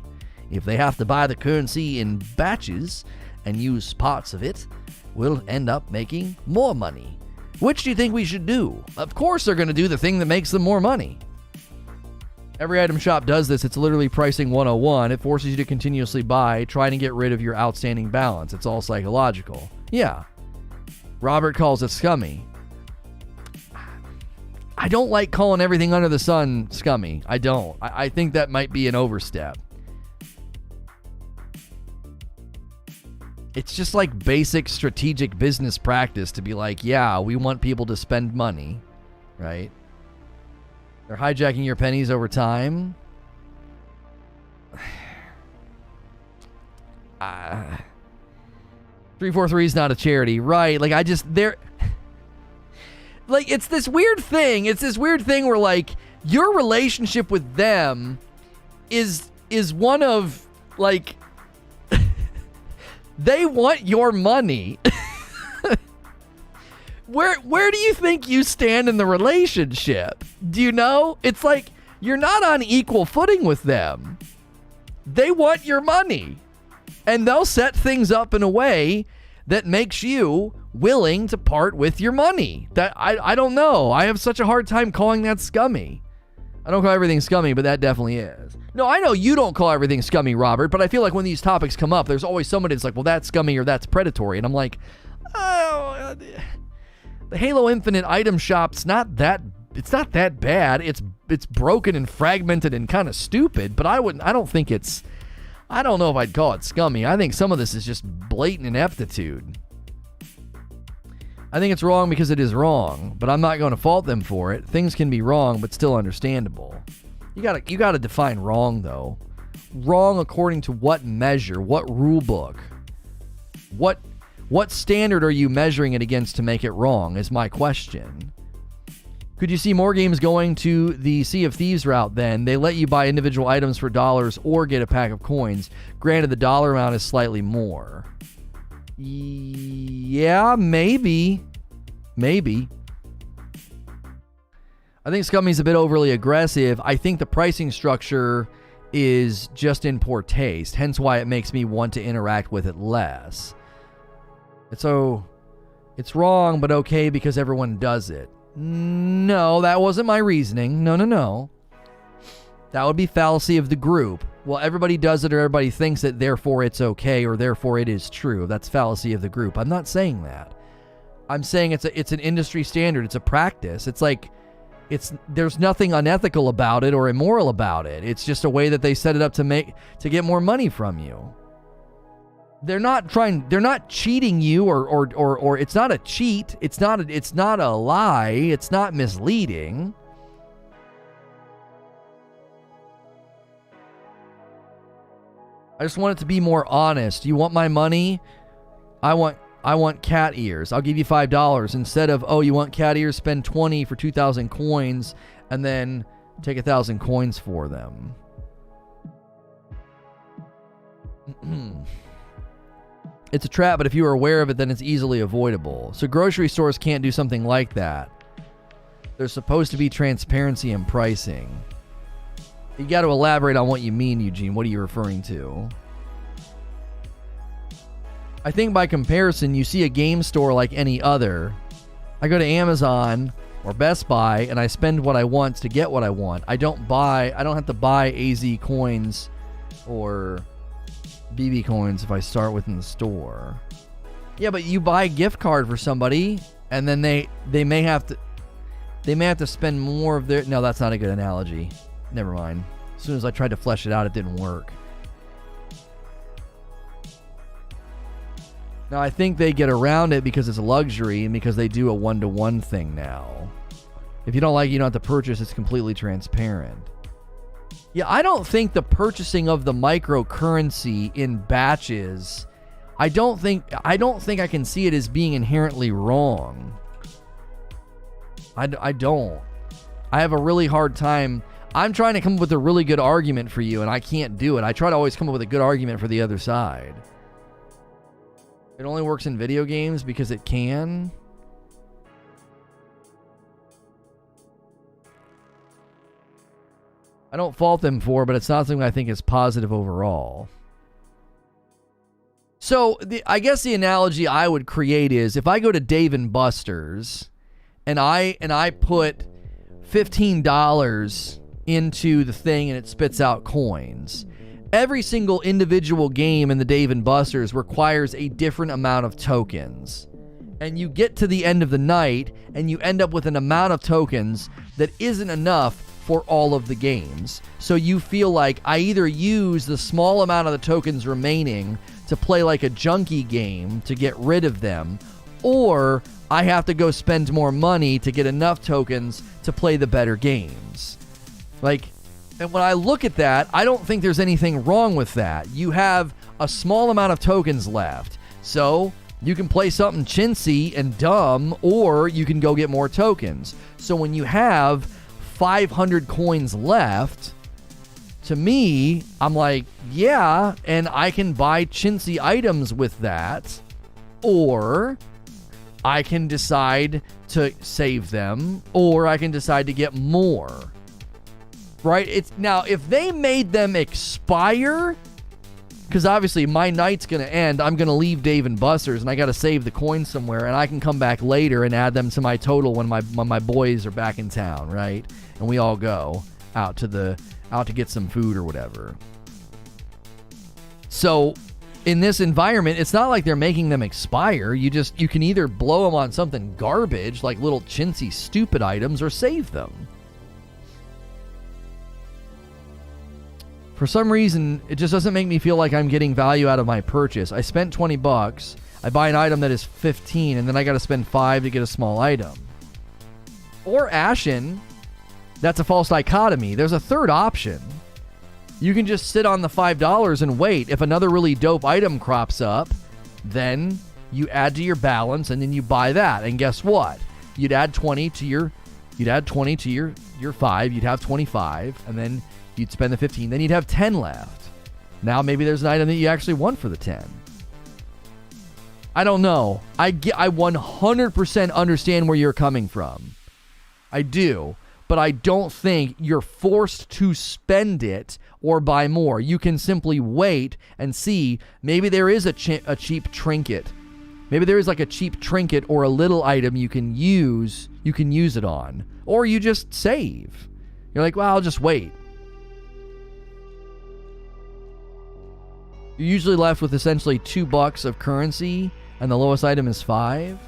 If they have to buy the currency in batches and use parts of it, we'll end up making more money. Which do you think we should do? Of course they're going to do the thing that makes them more money. Every item shop does this. It's literally pricing 101. It forces you to continuously buy, trying to get rid of your outstanding balance. It's all psychological. Yeah. Robert calls it scummy. I don't like calling everything under the sun scummy. I don't. I think that might be an overstep. It's just like basic strategic business practice to be like, yeah, we want people to spend money, right? They're hijacking your pennies over time. 343 is not a charity, right? Like, like, it's this weird thing. It's this weird thing where, like, your relationship with them is one of, like, they want your money. Where do you think you stand in the relationship? Do you know? It's like you're not on equal footing with them. They want your money. And they'll set things up in a way that makes you willing to part with your money. That I don't know. I have such a hard time calling that scummy. I don't call everything scummy, but that definitely is. No, I know you don't call everything scummy, Robert, but I feel like when these topics come up, there's always somebody that's like, well, that's scummy or that's predatory. And I'm like, oh, the Halo Infinite item shop's not that bad. It's broken and fragmented and kind of stupid, but I don't know if I'd call it scummy. I think some of this is just blatant ineptitude. I think it's wrong because it is wrong, but I'm not going to fault them for it. Things can be wrong, but still understandable. You gotta define wrong, though. Wrong according to what measure, what rule book, what standard are you measuring it against to make it wrong is my question. Could you see more games going to the Sea of Thieves route then? They let you buy individual items for dollars or get a pack of coins. Granted, the dollar amount is slightly more. Yeah, maybe. I think Scummy's a bit overly aggressive. I think the pricing structure is just in poor taste, hence why it makes me want to interact with it less. So, it's wrong, but okay because everyone does it. No, that wasn't my reasoning. No. That would be fallacy of the group. Well, everybody does it or everybody thinks it, therefore it's okay or therefore it is true. That's fallacy of the group. I'm not saying that. I'm saying it's an industry standard. It's a practice. It's like, there's nothing unethical about it or immoral about it. It's just a way that they set it up to get more money from you. They're not cheating you or it's not a cheat. It's not a lie. It's not misleading. I just want it to be more honest. You want my money? I want cat ears. I'll give you $5 instead of, oh, you want cat ears? Spend 20 for 2,000 coins and then Take 1,000 coins for them. It's a trap, but if you are aware of it, then it's easily avoidable. So grocery stores can't do something like that. There's supposed to be transparency in pricing. You got to elaborate on what you mean, Eugene. What are you referring to? I think by comparison, you see a game store like any other. I go to Amazon or Best Buy and I spend what I want to get what I want. I don't have to buy AZ coins or BB coins if I start within the store. Yeah, but you buy a gift card for somebody and then they may have to spend more of their... No, that's not a good analogy. Never mind. As soon as I tried to flesh it out, it didn't work. Now, I think they get around it because it's a luxury and because they do a one-to-one thing now. If you don't like it, you don't have to purchase. It's completely transparent. Yeah, I don't think the purchasing of the microcurrency in batches, I don't think I can see it as being inherently wrong. I don't. I have a really hard time. I'm trying to come up with a really good argument for you, and I can't do it. I try to always come up with a good argument for the other side. It only works in video games because it can. I don't fault them for it, but it's not something I think is positive overall. So I guess the analogy I would create is if I go to Dave & Buster's and I put $15 into the thing and it spits out coins. Every single individual game in the Dave & Buster's requires a different amount of tokens. And you get to the end of the night and you end up with an amount of tokens that isn't enough for all of the games. So you feel like I either use the small amount of the tokens remaining to play like a junkie game to get rid of them, or I have to go spend more money to get enough tokens to play the better games. And when I look at that, I don't think there's anything wrong with that. You have a small amount of tokens left. So you can play something chintzy and dumb, or you can go get more tokens. So when you have 500 coins left, to me, I'm like, yeah, and I can buy chintzy items with that, or I can decide to save them, or I can decide to get more. Right? Now, if they made them expire, because obviously my night's going to end, I'm going to leave Dave & Buster's and I got to save the coins somewhere, and I can come back later and add them to my total when my boys are back in town, right? And we all go out to get some food or whatever. So in this environment, it's not like they're making them expire. You can either blow them on something garbage like little chintzy stupid items, or save them. For some reason, it just doesn't make me feel like I'm getting value out of my purchase. I spent $20. I buy an item that is 15, and then I got to spend 5 to get a small item. Or Ashen, that's a false dichotomy. There's a third option. You can just sit on the $5 and wait. If another really dope item crops up, then you add to your balance, and then you buy that. And guess what? You'd add 20 to your 5. You'd have 25, and then you'd spend the 15, then you'd have 10 left. Now maybe there's an item that you actually want for the 10. I don't know. I 100% understand where you're coming from. I do. But I don't think you're forced to spend it or buy more. You can simply wait and see. Maybe there is a cheap trinket. Maybe there is like a cheap trinket or a little item you can use it on. Or you just save. You're like, well, I'll just wait. You're usually left with essentially $2 of currency, and the lowest item is 5.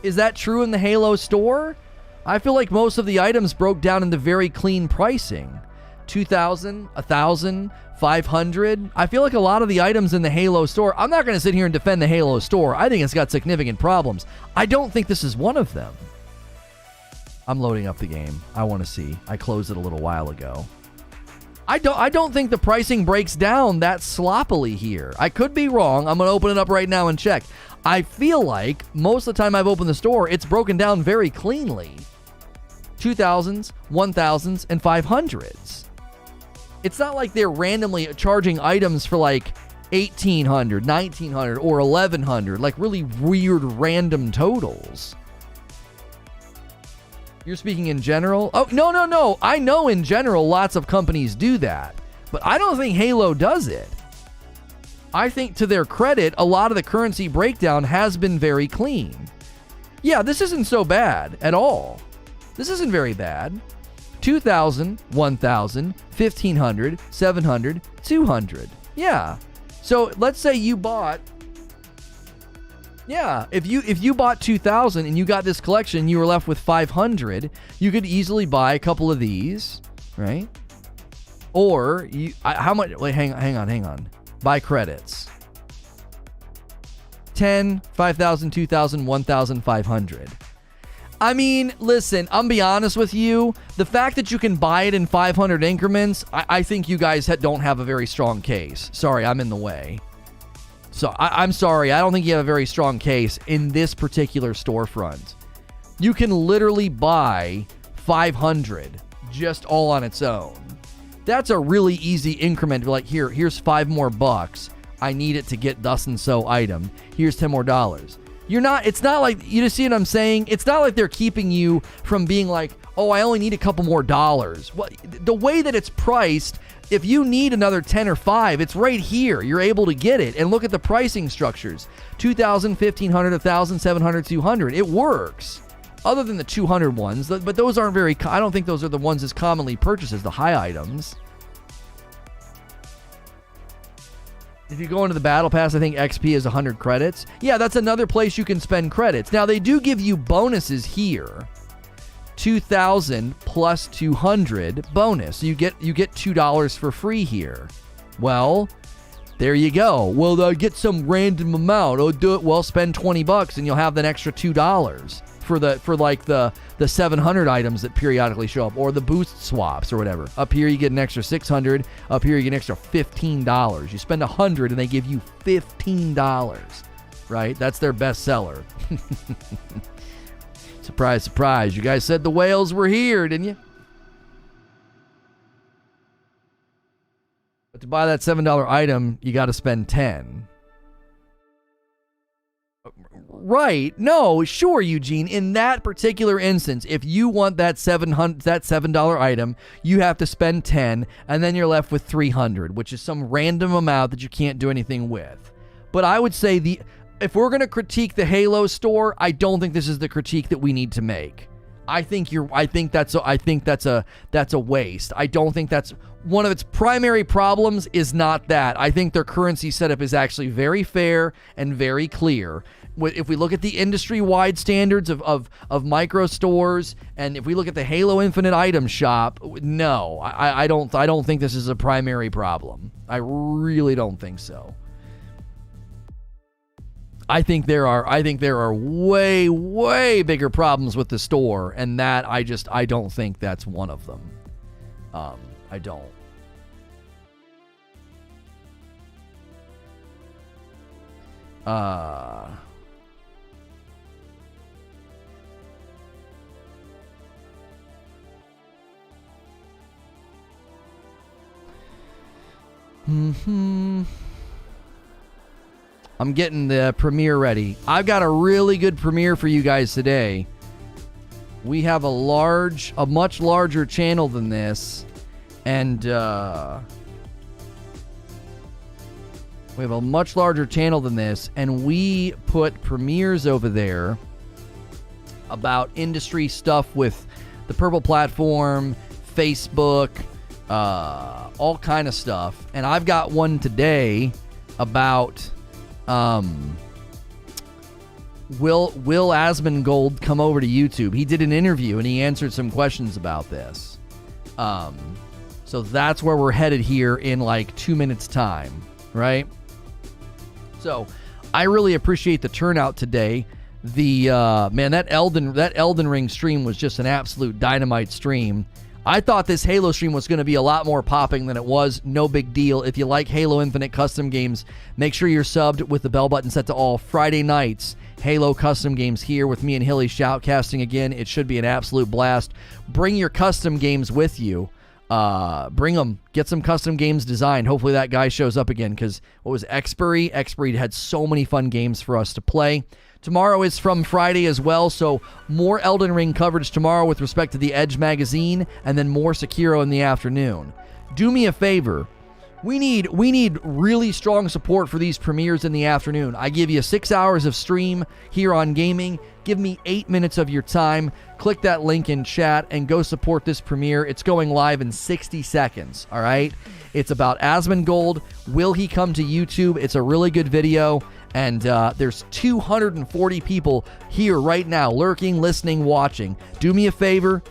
Is that true in the Halo store? I feel like most of the items broke down into very clean pricing. 2,000, 1,000, 500. I feel like a lot of the items in the Halo store, I'm not going to sit here and defend the Halo store. I think it's got significant problems. I don't think this is one of them. I'm loading up the game. I want to see. I closed it a little while ago. I don't think the pricing breaks down that sloppily here. I could be wrong. I'm going to open it up right now and check. I feel like most of the time I've opened the store, it's broken down very cleanly. 2000s, 1000s, and 500s. It's not like they're randomly charging items for like 1800, 1900, or 1100, like really weird random totals. You're speaking in general? Oh, no. I know in general lots of companies do that, but I don't think Halo does it. I think to their credit, a lot of the currency breakdown has been very clean. Yeah, this isn't so bad at all. This isn't very bad. 2000, 1000, 1500, 700, 200. Yeah. So let's say you bought, if you bought 2000 and you got this collection, you were left with 500, you could easily buy a couple of these, right? Or how much? Wait, hang on. Buy credits. 10, 5,000, 2,000, 1,500. I mean, listen, I'm be honest with you. The fact that you can buy it in 500 increments, I think you guys don't have a very strong case. Sorry, I'm in the way. So I'm sorry. I don't think you have a very strong case in this particular storefront. You can literally buy 500 just all on its own. That's a really easy increment. Like, here's $5 more. I need it to get thus and so item. Here's $10 more. It's not like, you just see what I'm saying? It's not like they're keeping you from being like, oh, I only need a couple more dollars. Well, the way that it's priced, if you need another 10 or 5, it's right here. You're able to get it. And look at the pricing structures. 2,000, 1,500, 1,000, 700, 200. It works. Other than the 200 ones. But those aren't very, I don't think those are the ones as commonly purchased as the high items. If you go into the Battle Pass, I think XP is 100 credits. Yeah, that's another place you can spend credits. Now, they do give you bonuses here. 2,000 plus 200 bonus. So you get $2 for free here. Well, there you go. Well, they'll get some random amount. Oh, do it. Well, spend $20 and you'll have an extra $2 for the 700 items that periodically show up, or the boost swaps or whatever. Up here you get an extra 600. Up here you get an extra $15. You spend 100 and they give you $15. Right? That's their best seller. Surprise, surprise. You guys said the whales were here, didn't you? But to buy that $7 item, you got to spend 10. Right. No, sure, Eugene. In that particular instance, if you want that $7 item, you have to spend 10, and then you're left with 300, which is some random amount that you can't do anything with. But I would say if we're going to critique the Halo store, I don't think this is the critique that we need to make. I think that's a waste. I don't think that's one of its primary problems. Is not that. I think their currency setup is actually very fair and very clear. If we look at the industry-wide standards of micro stores, and if we look at the Halo Infinite item shop, no, I don't think this is a primary problem. I really don't think so. I think there are way, way bigger problems with the store, and that I don't think that's one of them. I don't. I'm getting the premiere ready. I've got a really good premiere for you guys today. We have a much larger channel than this, and we have a much larger channel than this, and we put premieres over there about industry stuff with the Purple platform, Facebook, all kind of stuff. And I've got one today about will Asmongold come over to YouTube. He did an interview and he answered some questions about this. So that's where we're headed here in like 2 minutes time, right? So I really appreciate the turnout today. The man, that Elden Ring stream was just an absolute dynamite stream. I thought this Halo stream was going to be a lot more popping than it was. No big deal. If you like Halo Infinite custom games, make sure you're subbed with the bell button set to all. Friday nights, Halo custom games here with me and Hilly shoutcasting again. It should be an absolute blast. Bring your custom games with you. Bring them. Get some custom games designed. Hopefully that guy shows up again, because what was Expiry? Expiry had so many fun games for us to play. Tomorrow is From Friday as well, so more Elden Ring coverage tomorrow with respect to the Edge magazine, and then more Sekiro in the afternoon. Do me a favor. We need really strong support for these premieres in the afternoon. I give you 6 hours of stream here on gaming. Give me 8 minutes of your time. Click that link in chat and go support this premiere. It's going live in 60 seconds, all right? It's about Asmongold. Will he come to YouTube? It's a really good video. And there's 240 people here right now, lurking, listening, watching. Do me a favor,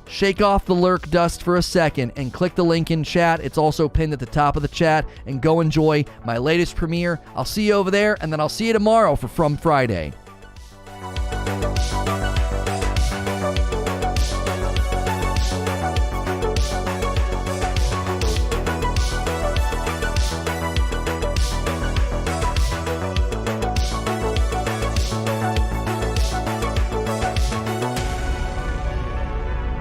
shake off the lurk dust for a second and click the link in chat. It's also pinned at the top of the chat, and go enjoy my latest premiere. I'll see you over there, and then I'll see you tomorrow for From Friday.